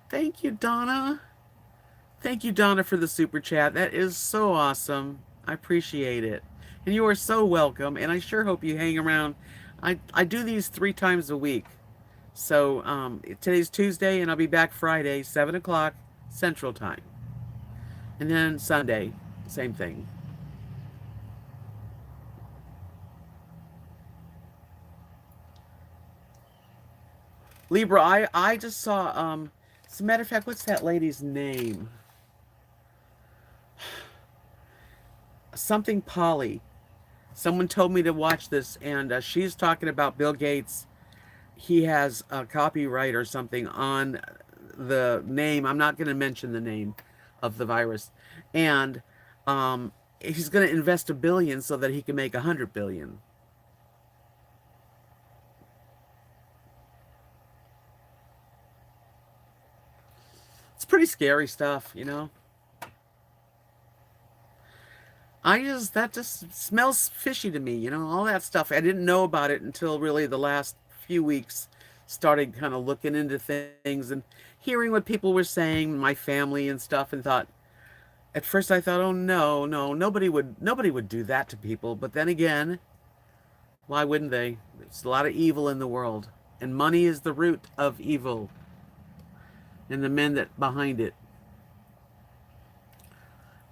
Thank you, Donna. Thank you, Donna, for the super chat. That is so awesome. I appreciate it. And you are so welcome. And I sure hope you hang around. I do these 3 times a week. So today's Tuesday, and I'll be back Friday, 7 o'clock Central Time. And then Sunday, same thing. Libra, I just saw, as a matter of fact, what's that lady's name? Something Polly. Someone told me to watch this, and she's talking about Bill Gates. He has a copyright or something on the name. I'm not going to mention the name of the virus. And he's going to invest $1 billion so that he can make 100 billion. It's pretty scary stuff, you know. That just smells fishy to me, you know, all that stuff. I didn't know about it until really the last few weeks. Started kind of looking into things and hearing what people were saying, my family and stuff, and thought, at first I thought, oh no, no, nobody would do that to people. But then again, why wouldn't they? There's a lot of evil in the world, and money is the root of evil, and the men that behind it.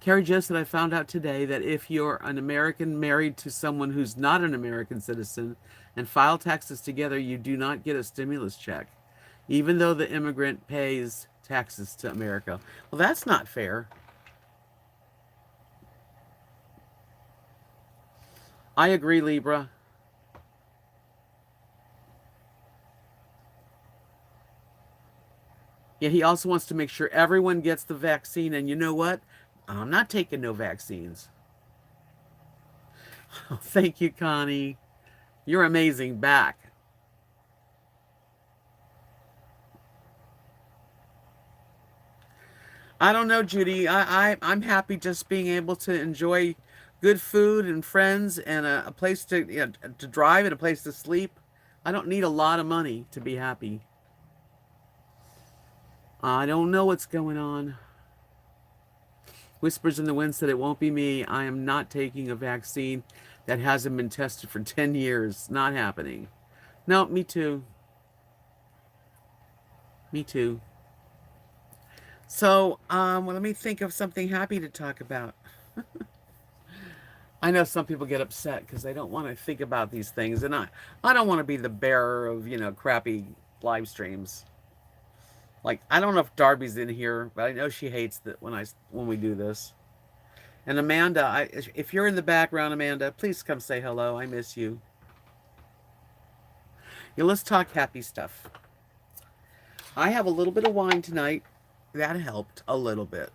Carrie Jo said, I found out today that if you're an American married to someone who's not an American citizen and file taxes together, you do not get a stimulus check, even though the immigrant pays taxes to America. Well, that's not fair. I agree, Libra. Yeah, he also wants to make sure everyone gets the vaccine. And you know what? I'm not taking no vaccines. Oh, thank you, Connie. You're amazing back. I don't know, Judy. I'm happy just being able to enjoy good food and friends and a place to, you know, to drive and a place to sleep. I don't need a lot of money to be happy. I don't know what's going on. Whispers in the Wind said it won't be me. I am not taking a vaccine that hasn't been tested for 10 years. Not happening. No, me too. Me too. So, well, let me think of something happy to talk about. I know some people get upset because they don't want to think about these things, and I don't want to be the bearer of, you know, crappy live streams. Like, I don't know if Darby's in here, but I know she hates that when we do this. And Amanda, if you're in the background, Amanda, please come say hello. I miss you. Yeah, let's talk happy stuff. I have a little bit of wine tonight. That helped a little bit.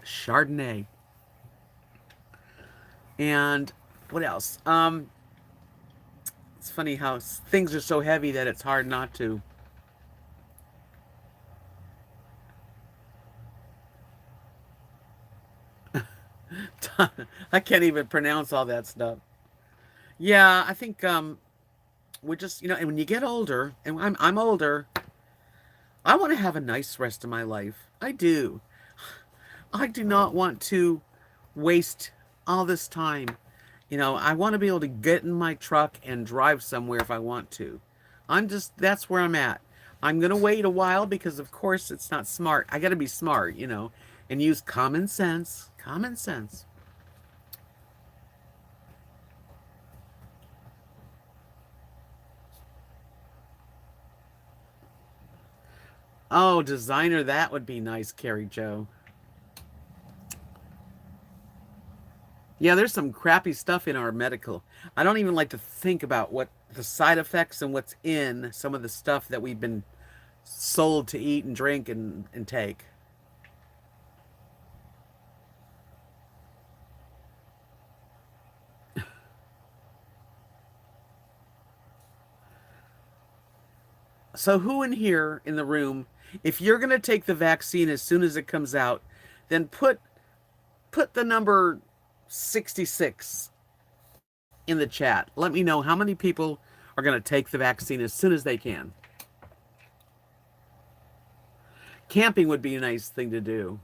Chardonnay. And what else? It's funny how things are so heavy that it's hard not to. I can't even pronounce all that stuff. Yeah, I think we're just, you know, and when you get older, and I'm older, I want to have a nice rest of my life. I do. I do not want to waste all this time. You know, I want to be able to get in my truck and drive somewhere if I want to. That's where I'm at. I'm going to wait a while because, of course, it's not smart. I got to be smart, you know, and use common sense. Common sense. Oh, designer, that would be nice, Carrie Jo. Yeah, there's some crappy stuff in our medical. I don't even like to think about what the side effects and what's in some of the stuff that we've been sold to eat and drink and take. So who in here in the room, if you're going to take the vaccine as soon as it comes out, then put the number 66 in the chat. Let me know how many people are going to take the vaccine as soon as they can. Camping would be a nice thing to do.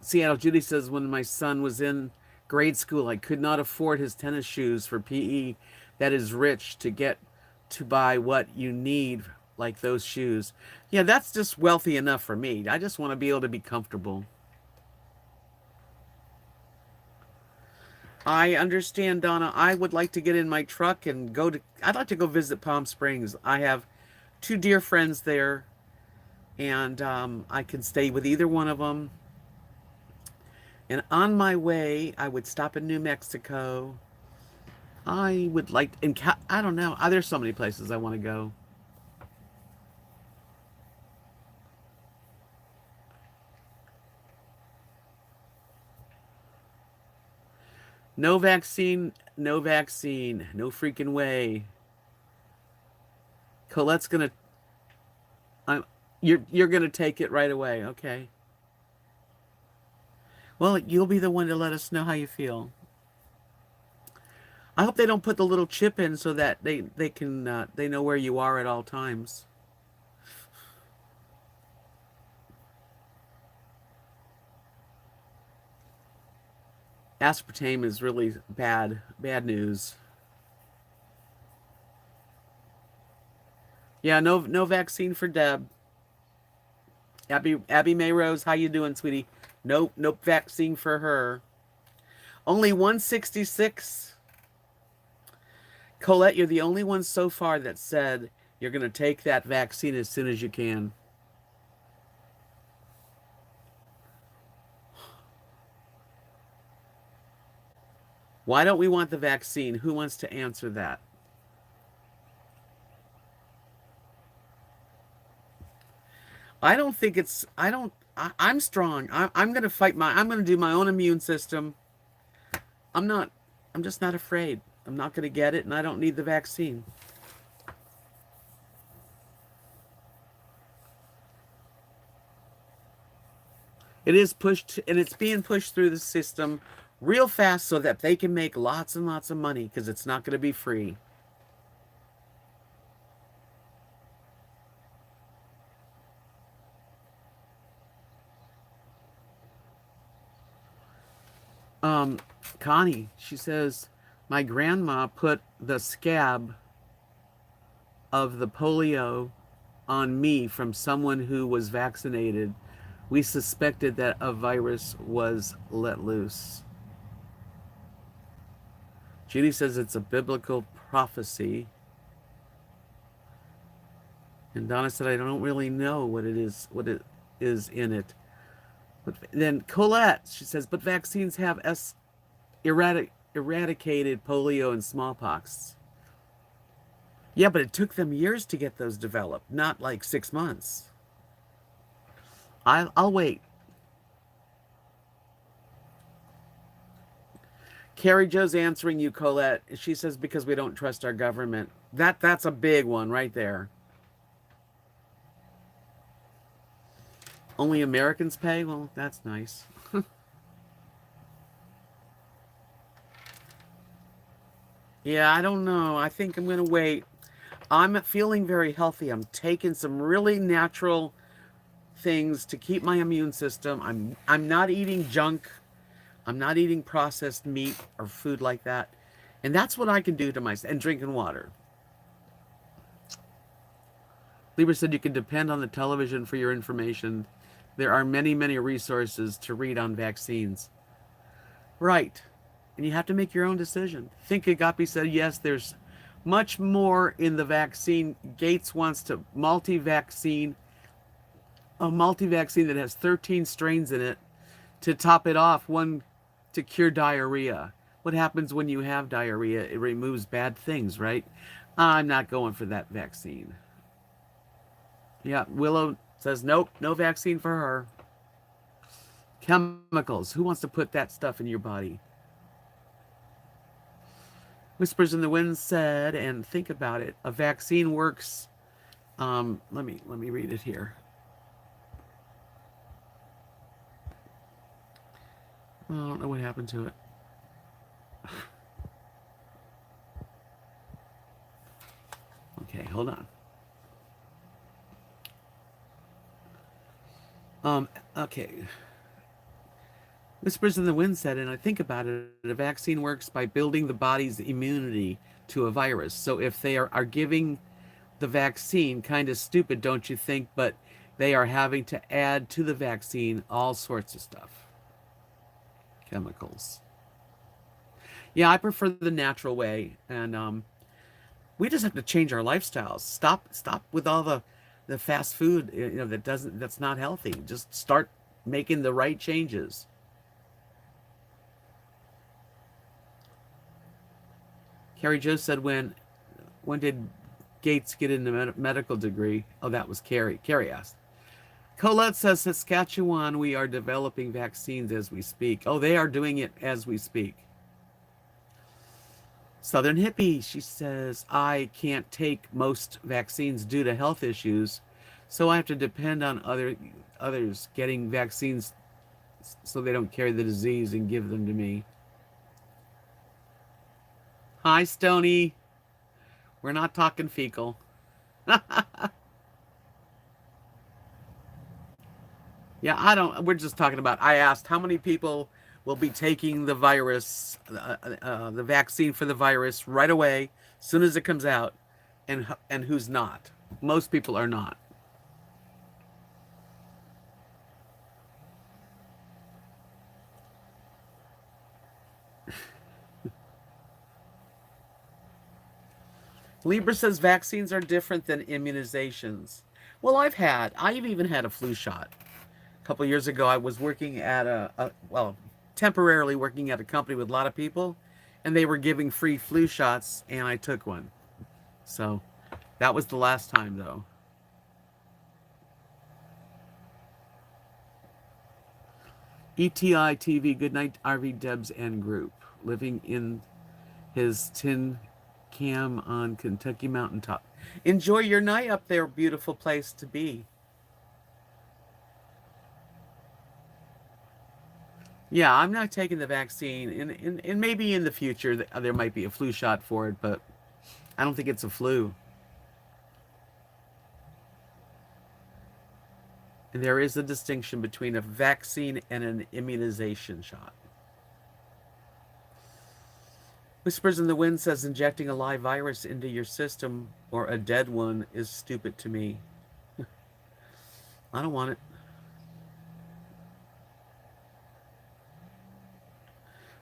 Seattle Judy says, when my son was in grade school, I could not afford his tennis shoes for PE. That is rich to get to buy what you need like those shoes. Yeah, that's just wealthy enough for me. I just want to be able to be comfortable. I understand, Donna. I would like to get in my truck and go to, I'd like to go visit Palm Springs. I have two dear friends there, and I can stay with either one of them. And on my way, I would stop in New Mexico. I would like, I don't know. There's so many places I want to go. No vaccine, no vaccine, no freaking way. Colette's gonna, I'm, you're gonna take it right away, okay? Well, you'll be the one to let us know how you feel. I hope they don't put the little chip in so that they can they know where you are at all times. Aspartame is really bad news. Yeah, no vaccine for Deb. Abby Mayrose, how you doing, sweetie? Nope vaccine for her. Only 166. Colette, you're the only one so far that said you're going to take that vaccine as soon as you can. Why don't we want the vaccine? Who wants to answer that? I don't think it's, I don't, I'm strong. I'm going to I'm going to do my own immune system. I'm not, I'm just not afraid. I'm not going to get it, and I don't need the vaccine. It is pushed, and it's being pushed through the system real fast so that they can make lots and lots of money because it's not going to be free. Um, Connie, she says, my grandma put the scab of the polio on me from someone who was vaccinated. We suspected that a virus was let loose. Judy says it's a biblical prophecy. And Donna said, I don't really know what it is in it. But then Colette, she says, but vaccines have eradicated polio and smallpox. Yeah, but it took them years to get those developed, not like 6 months. I'll wait. Carrie Jo's answering you, Colette. She says because we don't trust our government. That's a big one right there. Only Americans pay? Well, that's nice. Yeah, I don't know. I think I'm going to wait. I'm feeling very healthy. I'm taking some really natural things to keep my immune system. I'm not eating junk. I'm not eating processed meat or food like that. And that's what I can do to myself. And drinking water. Libra said you can depend on the television for your information. There are many, many resources to read on vaccines. Right. And you have to make your own decision. Think Agape said, yes, there's much more in the vaccine. Gates wants to multi-vaccine, a multi-vaccine that has 13 strains in it to top it off, one to cure diarrhea. What happens when you have diarrhea? It removes bad things, right? I'm not going for that vaccine. Yeah, Willow says, nope, no vaccine for her. Chemicals. Who wants to put that stuff in your body? Whispers in the Wind said, and think about it, a vaccine works. Let me read it here. I don't know what happened to it. Okay, hold on. Okay. Whispers in the Wind said, and I think about it, a vaccine works by building the body's immunity to a virus. So if they are giving the vaccine. Kind of stupid, don't you think? But they are having to add to the vaccine all sorts of stuff, chemicals. Yeah, I prefer the natural way, and we just have to change our lifestyles. Stop with all the fast food, that's not healthy. Just start making the right changes. Carrie Jo said, when did Gates get into medical degree? Oh, that was Carrie. Carrie asked. Colette says, Saskatchewan, we are developing vaccines as we speak. Oh, they are doing it as we speak. Southern Hippie, she says, I can't take most vaccines due to health issues, so I have to depend on others getting vaccines so they don't carry the disease and give them to me. Hi, Stony. We're not talking fecal. Yeah, I don't. We're just talking about. I asked how many people will be taking the virus, the vaccine for the virus right away, as soon as it comes out, and who's not. Most people are not. Libra says vaccines are different than immunizations. Well, I've even had a flu shot. A couple of years ago, I was working at well, temporarily working at a company with a lot of people, and they were giving free flu shots, and I took one. So that was the last time, though. ETI TV, good night, RV Debs and group. Living in his tin cam on Kentucky mountaintop. Enjoy your night up there, beautiful place to be. Yeah, I'm not taking the vaccine, and maybe in the future there might be a flu shot for it, but I don't think it's a flu. And there is a distinction between a vaccine and an immunization shot. Whispers in the Wind says injecting a live virus into your system or a dead one is stupid to me. I don't want it.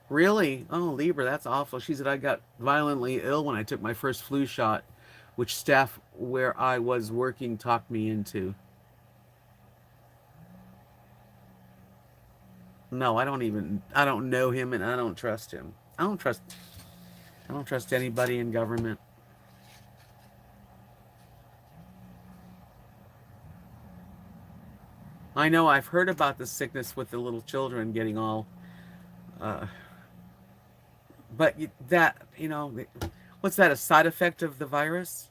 Really? Oh, Libra, that's awful. She said I got violently ill when I took my first flu shot, which staff where I was working talked me into. No, I don't know him and I don't trust him. I don't trust anybody in government. I know I've heard about the sickness with the little children getting all, uh, but what's that, a side effect of the virus?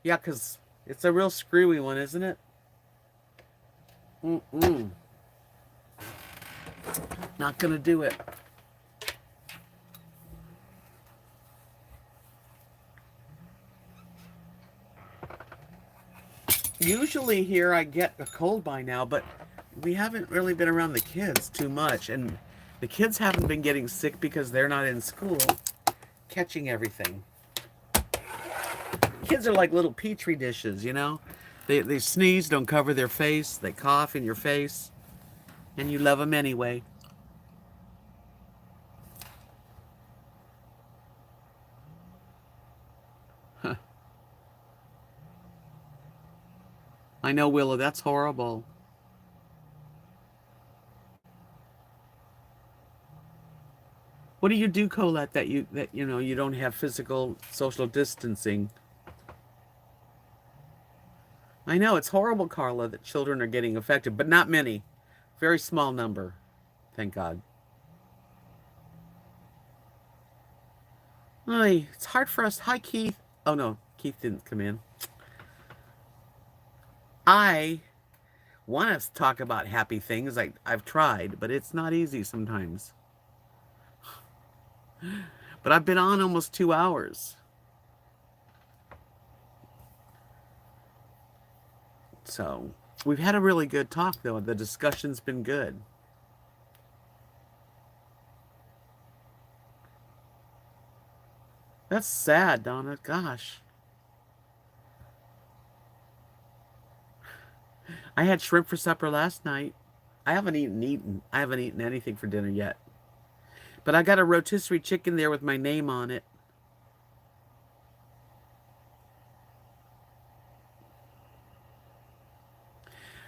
Yeah, because it's a real screwy one, isn't it? Mm-mm. Not gonna do it. Usually here I get a cold by now, but we haven't really been around the kids too much, and the kids haven't been getting sick because they're not in school, catching everything. Kids are like little petri dishes, you know? They sneeze, don't cover their face, they cough in your face, and you love them anyway. I know, Willow, that's horrible. What do you do, Colette, that you don't have physical social distancing? I know it's horrible, Carla, that children are getting affected, but not many. Very small number, thank God. Ay, it's hard for us. Hi, Keith. Oh no, Keith didn't come in. I want to talk about happy things. I've tried, but it's not easy sometimes. But I've been on almost 2 hours. So we've had a really good talk, though. The discussion's been good. That's sad, Donna. Gosh. I had shrimp for supper last night. I haven't eaten anything for dinner yet. But I got a rotisserie chicken there with my name on it.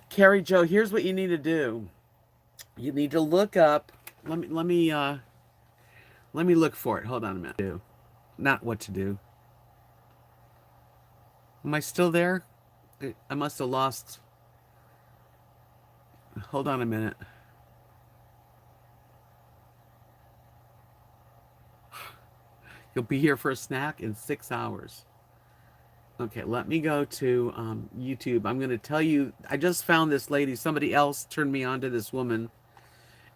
Carrie Joe, here's what you need to do. You need to look up. Let me look for it. Hold on a minute. Not what to do. Am I still there? I must have lost. Hold on a minute. You'll be here for a snack in 6 hours. Okay, let me go to YouTube. I'm going to tell you, I just found this lady. Somebody else turned me on to this woman,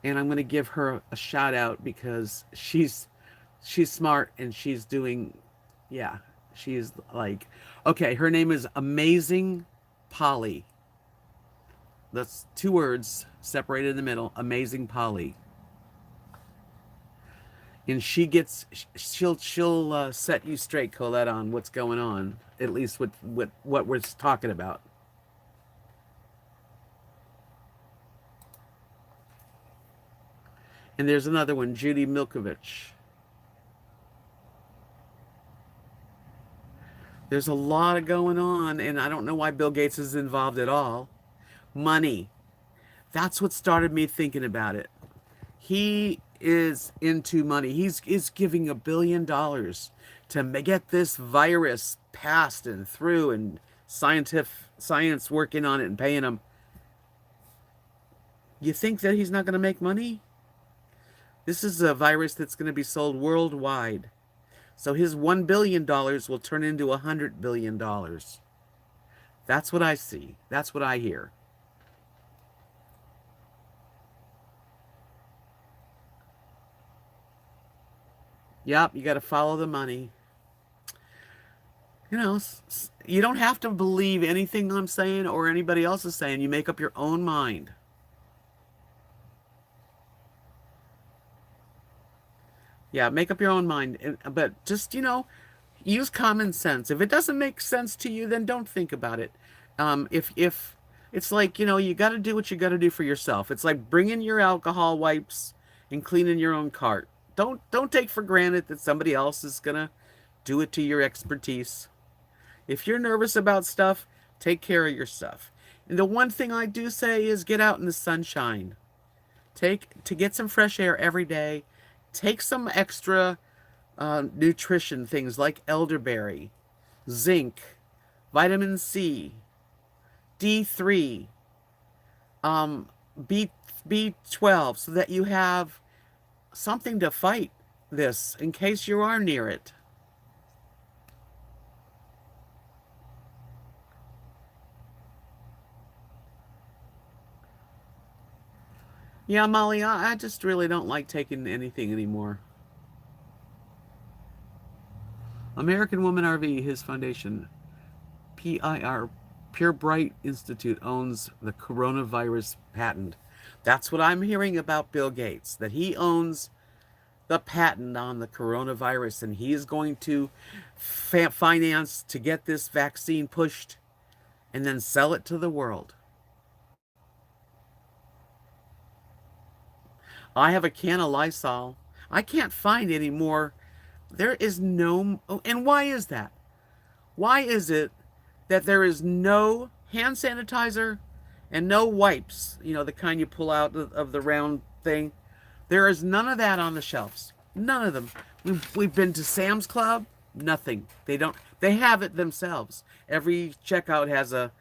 and I'm going to give her a shout out because she's smart and she's doing, yeah, she's like, okay, her name is Amazing Polly. That's 2 words separated in the middle. Amazing Polly. And she'll set you straight, Colette, on what's going on, at least with what we're talking about. And there's another one, Judy Milkovich. There's a lot of going on, and I don't know why Bill Gates is involved at all. Money. That's what started me thinking about it. He is into money. He's giving $1 billion to get this virus passed and through, and science working on it and paying him. You think that he's not going to make money? This is a virus that's going to be sold worldwide. So his $1 billion will turn into $100 billion. That's what I see. That's what I hear. Yep, you got to follow the money. You know, you don't have to believe anything I'm saying or anybody else is saying. You make up your own mind. Yeah, make up your own mind. But just, use common sense. If it doesn't make sense to you, then don't think about it. If it's like, you got to do what you got to do for yourself. It's like bringing your alcohol wipes and cleaning your own cart. Don't take for granted that somebody else is going to do it to your expertise. If you're nervous about stuff, take care of your stuff. And the one thing I do say is get out in the sunshine. To get some fresh air every day. Take some extra nutrition things like elderberry, zinc, vitamin C, D3, B12, so that you have something to fight this in case you are near it. Yeah, Molly, I just really don't like taking anything anymore. American Woman RV, his foundation, PIR, Pure Bright Institute, owns the coronavirus patent. That's what I'm hearing about Bill Gates, that he owns the patent on the coronavirus, and he is going to finance to get this vaccine pushed and then sell it to the world. I have a can of Lysol. I can't find any more. There is no... Oh, and why is that? Why is it that there is no hand sanitizer and no wipes, the kind you pull out of the round thing? There is none of that on the shelves. None of them. We've been to Sam's Club. Nothing. They have it themselves. Every checkout has a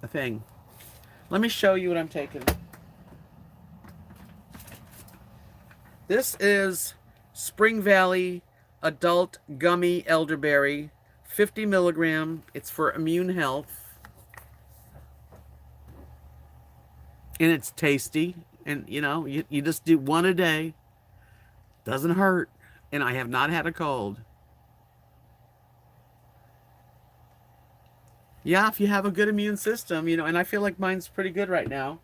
thing. Let me show you what I'm taking. This is Spring Valley Adult Gummy Elderberry, 50 milligram. It's for immune health. And it's tasty. And, you just do one a day. Doesn't hurt. And I have not had a cold. Yeah, if you have a good immune system, and I feel like mine's pretty good right now.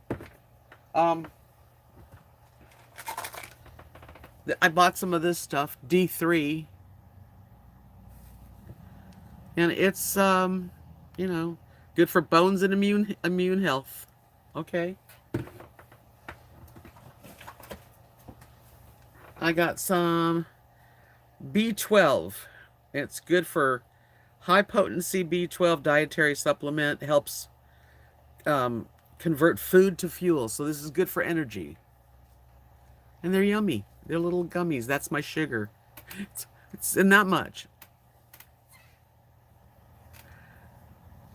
I bought some of this stuff, D3. And it's, good Good for bones and immune health. Okay. I got some B12. It's good for high potency B12 dietary supplement. Helps um, convert food to fuel. So this is good for energy. And they're yummy. They're little gummies. That's my sugar. It's not much.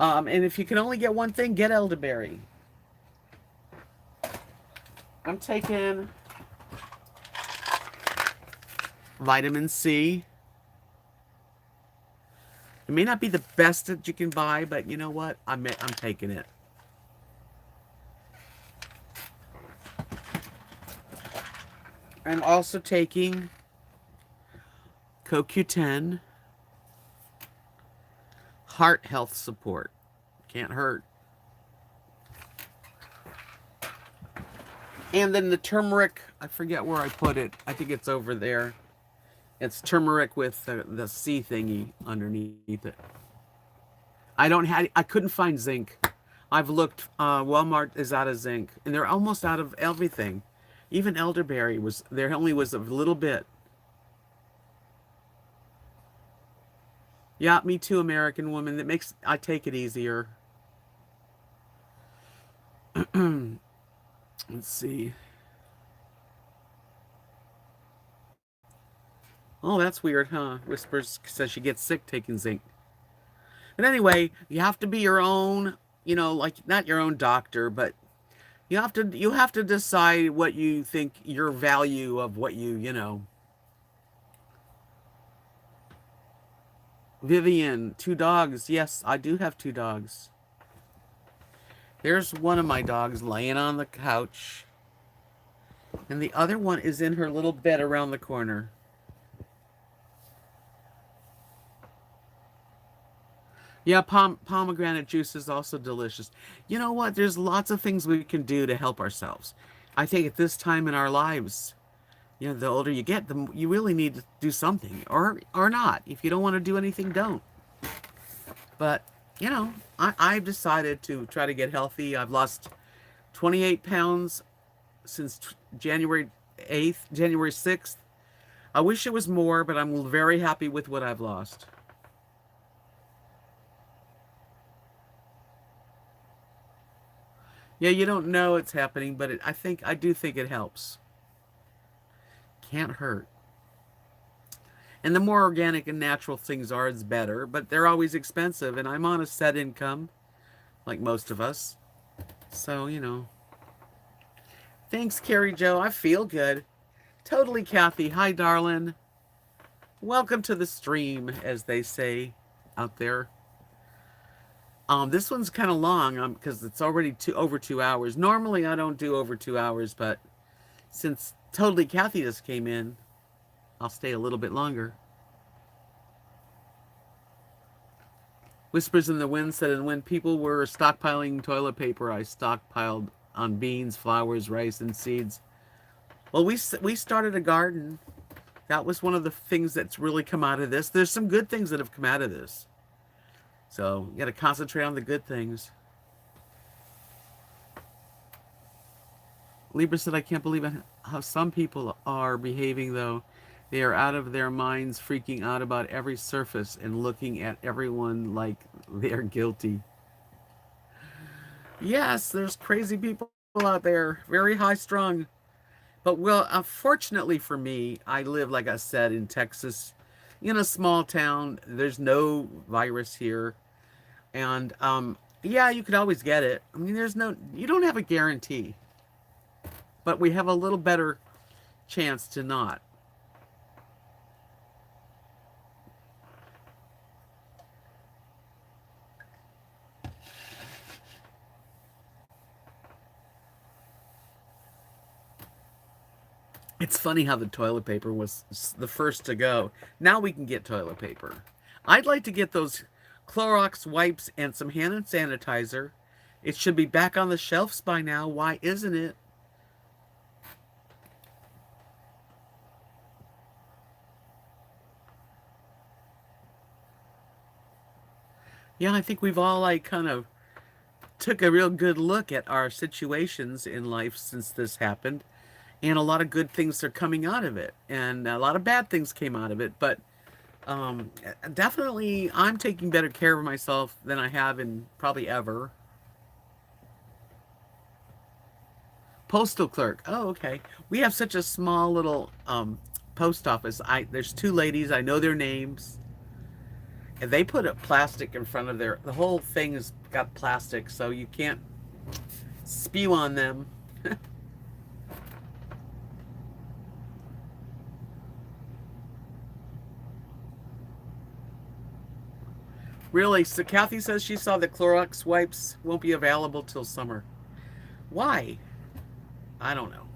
And if you can only get one thing, get elderberry. I'm taking vitamin C. It may not be the best that you can buy, but you know what? I'm taking it. I'm also taking CoQ10 heart health support. Can't hurt. And then the turmeric, I forget where I put it. I think it's over there. It's turmeric with the C thingy underneath it. I couldn't find zinc. I've looked, Walmart is out of zinc. And they're almost out of everything. Even elderberry there only was a little bit. Yeah, me too, American woman. I take it easier. Let's see. Oh, that's weird, huh? Whispers says she gets sick taking zinc. But anyway, you have to be your own, like not your own doctor, but you have to decide what you think your value of what you. Vivian, 2 dogs. Yes, I do have 2 dogs. There's one of my dogs laying on the couch. And the other one is in her little bed around the corner. Yeah, pomegranate juice is also delicious. You know what? There's lots of things we can do to help ourselves. I think at this time in our lives, the older you get, you really need to do something, or not. If you don't want to do anything, don't. But I've decided to try to get healthy. I've lost 28 pounds since January 8th, January 6th. I wish it was more, but I'm very happy with what I've lost. Yeah, you don't know it's happening, but I do think it helps. Can't hurt. And the more organic and natural things are, it's better, but they're always expensive, and I'm on a set income, like most of us. So. Thanks, Carrie Joe. I feel good. Totally, Kathy. Hi, darling. Welcome to the stream, as they say out there. This one's kind of long because it's already over 2 hours. Normally, I don't do over 2 hours, but since Totally Kathy just came in, I'll stay a little bit longer. Whispers in the Wind said, and when people were stockpiling toilet paper, I stockpiled on beans, flowers, rice, and seeds. Well, we started a garden. That was one of the things that's really come out of this. There's some good things that have come out of this. So you got to concentrate on the good things. Libra said, I can't believe how some people are behaving, though. They are out of their minds, freaking out about every surface and looking at everyone like they're guilty. Yes, there's crazy people out there, very high strung. But unfortunately for me, I live, like I said, in Texas, in a small town. There's no virus here. And yeah, you could always get it. I mean, you don't have a guarantee. But we have a little better chance to not. It's funny how the toilet paper was the first to go. Now we can get toilet paper. I'd like to get those Clorox wipes and some hand sanitizer. It should be back on the shelves by now. Why isn't it? Yeah, I think we've all kind of took a real good look at our situations in life since this happened, and a lot of good things are coming out of it, and a lot of bad things came out of it. But um, definitely, I'm taking better care of myself than I have in probably ever. Postal clerk. Oh, okay. We have such a small little post office. There's two ladies. I know their names. And they put a plastic in front of the whole thing has got plastic, so you can't spew on them. Really? So Kathy says she saw the Clorox wipes won't be available till summer. Why? I don't know.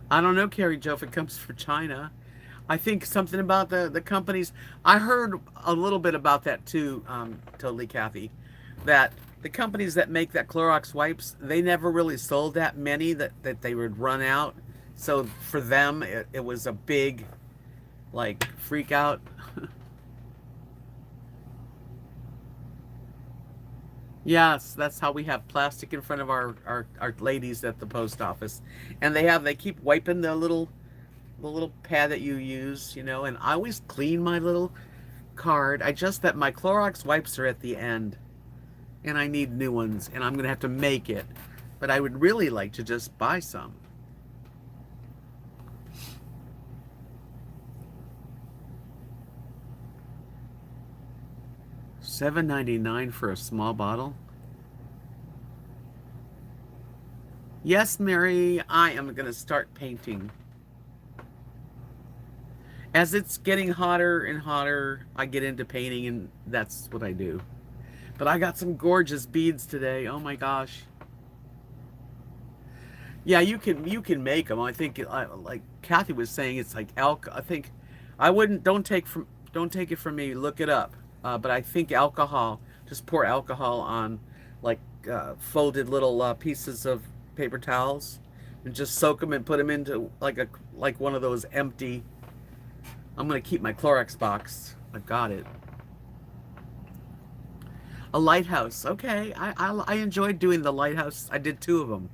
I don't know, Carrie Joe, if it comes for China. I think something about the companies. I heard a little bit about that too, totally, Kathy. That the companies that make that Clorox wipes, they never really sold that many that they would run out. So for them, it was a big, like, freak out. Yes, that's how we have plastic in front of our ladies at the post office. And they keep wiping the little pad that you use, and I always clean my little card. I just that my Clorox wipes are at the end and I need new ones and I'm gonna have to make it. But I would really like to just buy some. $7.99 for a small bottle. Yes, Mary, I am gonna start painting. As it's getting hotter and hotter, I get into painting, and that's what I do. But I got some gorgeous beads today. Oh my gosh. Yeah, you can make them. I think like Kathy was saying, it's like alcohol. I think I wouldn't don't take it from me. Look it up. But I think alcohol. Just pour alcohol on like folded little pieces of paper towels, and just soak them and put them into like one of those empty. I'm gonna keep my Clorox box. I've got it. A lighthouse. Okay, I enjoyed doing the lighthouse. I did two of them.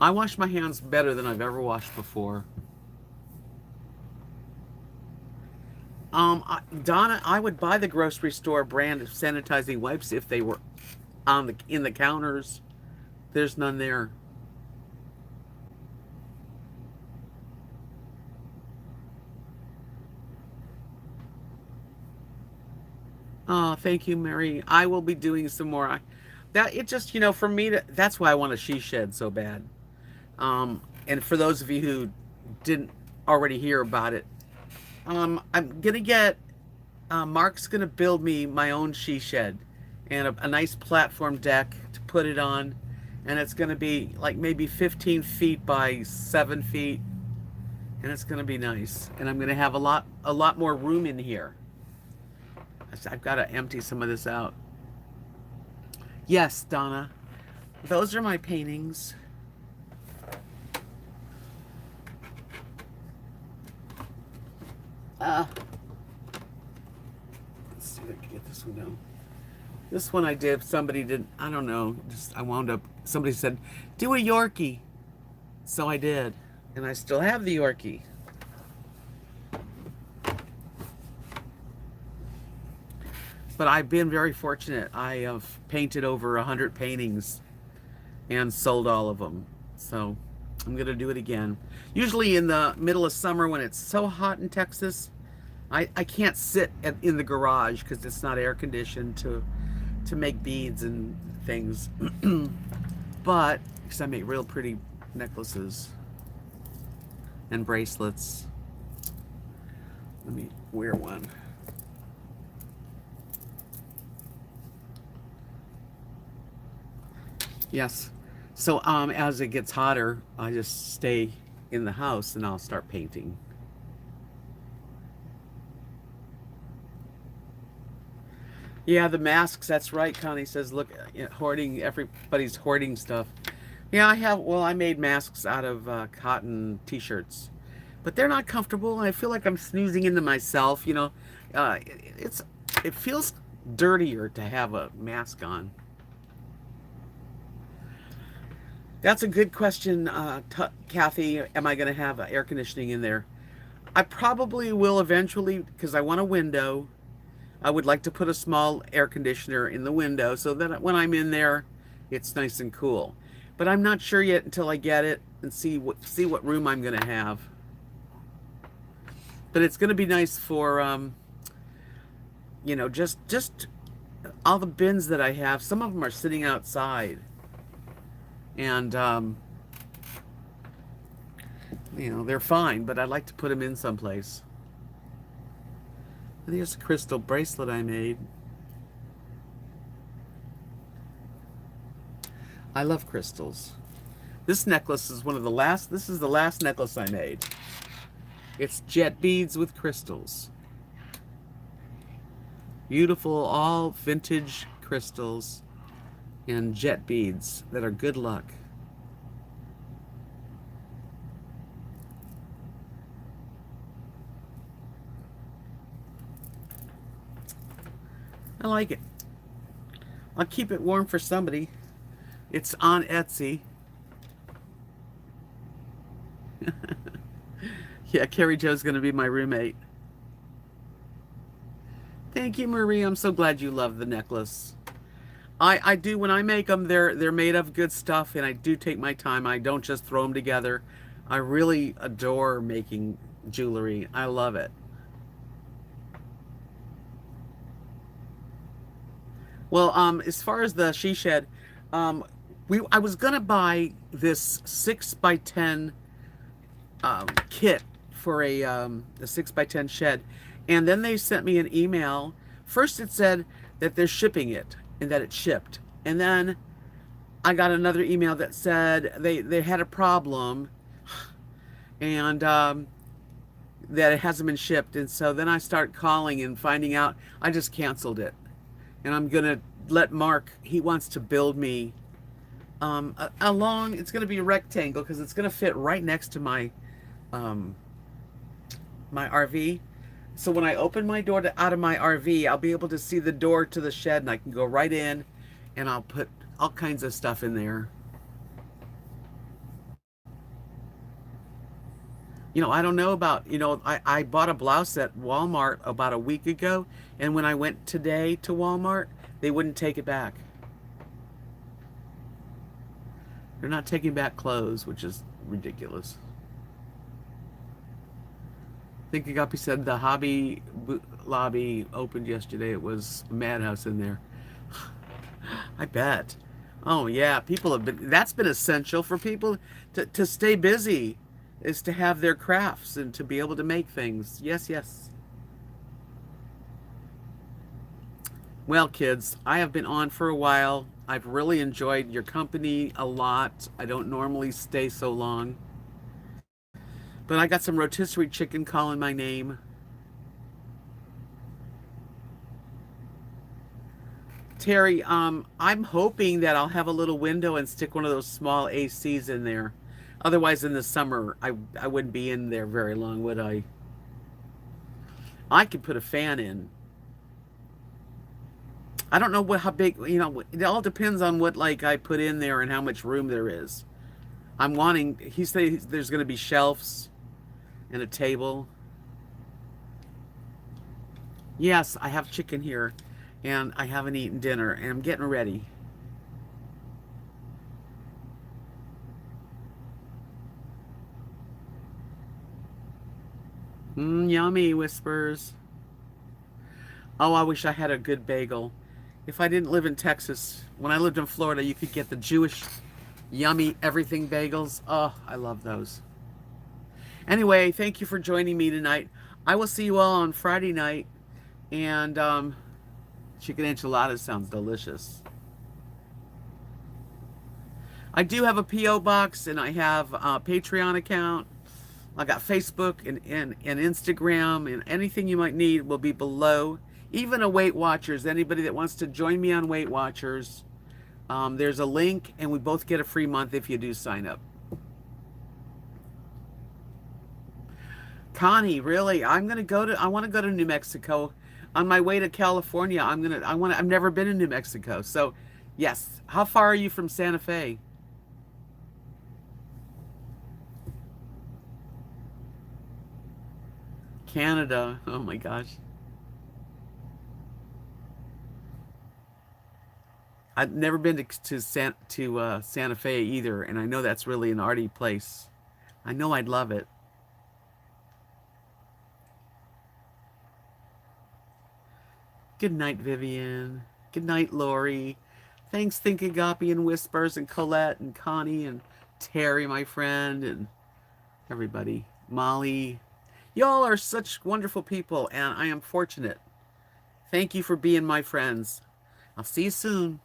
I wash my hands better than I've ever washed before. Donna, I would buy the grocery store brand of sanitizing wipes if they were on the in the counters. There's none there. Oh, thank you, Mary. I will be doing some more. That it just, for me that's why I want a she shed so bad. And for those of you who didn't already hear about it, I'm gonna get Mark's gonna build me my own she shed and a nice platform deck to put it on, and it's gonna be like maybe 15 feet by 7 feet, and it's gonna be nice. And I'm gonna have a lot more room in here. I've got to empty some of this out. Yes, Donna, those are my paintings. Let's see if I can get this one down. This one I did. Somebody did. I don't know. I wound up. Somebody said, "Do a Yorkie," so I did, and I still have the Yorkie. But I've been very fortunate. I have painted over 100 paintings and sold all of them. So I'm gonna do it again. Usually in the middle of summer when it's so hot in Texas, I can't sit in the garage because it's not air conditioned to make beads and things. But because I make real pretty necklaces and bracelets. Let me wear one. Yes. So as it gets hotter, I just stay in the house and I'll start painting. Yeah, the masks, that's right. Connie says, look, hoarding, everybody's hoarding stuff. Yeah, I made masks out of cotton t-shirts. but they're not comfortable, and I feel like I'm snoozing into myself. You know, uh, it's it feels dirtier to have a mask on. That's a good question, Kathy. Am I going to have air conditioning in there? I probably will eventually because I want a window. I would like to put a small air conditioner in the window so that when I'm in there, it's nice and cool. But I'm not sure yet until I get it and see what room I'm going to have. But it's going to be nice for you know, just all the bins that I have. Some of them are sitting outside, and you know, they're fine. But I'd like to put them in someplace. There's a crystal bracelet I made. I love crystals. This necklace is one of the last. This is the last necklace I made. It's jet beads with crystals. Beautiful, all vintage crystals and jet beads that are good luck. I like it. I'll keep it warm for somebody. It's on Etsy. Yeah, Carrie Jo's going to be my roommate. Thank you, Marie. I'm so glad you love the necklace. I do, when I make them, they're made of good stuff, and I do take my time. I don't just throw them together. I really adore making jewelry. I love it. Well, as far as the she shed, I was gonna buy this 6x10 kit for a 6x10 shed, and then they sent me an email. First, it said that they're shipping it and that it shipped, and then I got another email that said they had a problem and that it hasn't been shipped. And so then I start calling and finding out. I just canceled it, and I'm gonna let Mark. He wants to build me a long. It's gonna be a rectangle because it's gonna fit right next to my my RV. So when I open my door out of my RV, I'll be able to see the door to the shed, and I can go right in, and I'll put all kinds of stuff in there. You know, I don't know about, you know, I bought a blouse at Walmart about a week ago, and when I went today to Walmart, they wouldn't take it back. They're not taking back clothes, which is ridiculous. I think Agapi said the Hobby Lobby opened yesterday. It was a madhouse in there. I bet. Oh yeah, people have been. That's been essential for people to stay busy, is to have their crafts and to be able to make things. Yes, yes. Well, kids, I have been on for a while. I've really enjoyed your company a lot. I don't normally stay so long. But I got some rotisserie chicken calling my name. Terry, I'm hoping that I'll have a little window and stick one of those small ACs in there. Otherwise, in the summer, I wouldn't be in there very long, would I? I could put a fan in. I don't know how big, you know, it all depends on what, like, I put in there and how much room there is. I'm wanting, he says there's going to be shelves and a table. Yes, I have chicken here, and I haven't eaten dinner, and I'm getting ready. Yummy, Whispers. Oh, I wish I had a good bagel. If I didn't live in Texas, when I lived in Florida, you could get the Jewish yummy everything bagels. Oh, I love those. Anyway, thank you for joining me tonight. I will see you all on Friday night. And chicken enchiladas sounds delicious. I do have a P.O. box, and I have a Patreon account. I got Facebook and Instagram, and anything you might need will be below. Even a Weight Watchers, anybody that wants to join me on Weight Watchers, there's a link, and we both get a free month if you do sign up. Connie, really? I want to go to New Mexico. On my way to California, I've never been in New Mexico. So, yes. How far are you from Santa Fe? Canada. Oh my gosh. I've never been to Santa Fe either, and I know that's really an arty place. I know I'd love it. Good night, Vivian. Good night, Lori. Thanks, Think Agape and Whispers and Colette and Connie and Terry, my friend, and everybody. Molly. Y'all are such wonderful people, and I am fortunate. Thank you for being my friends. I'll see you soon.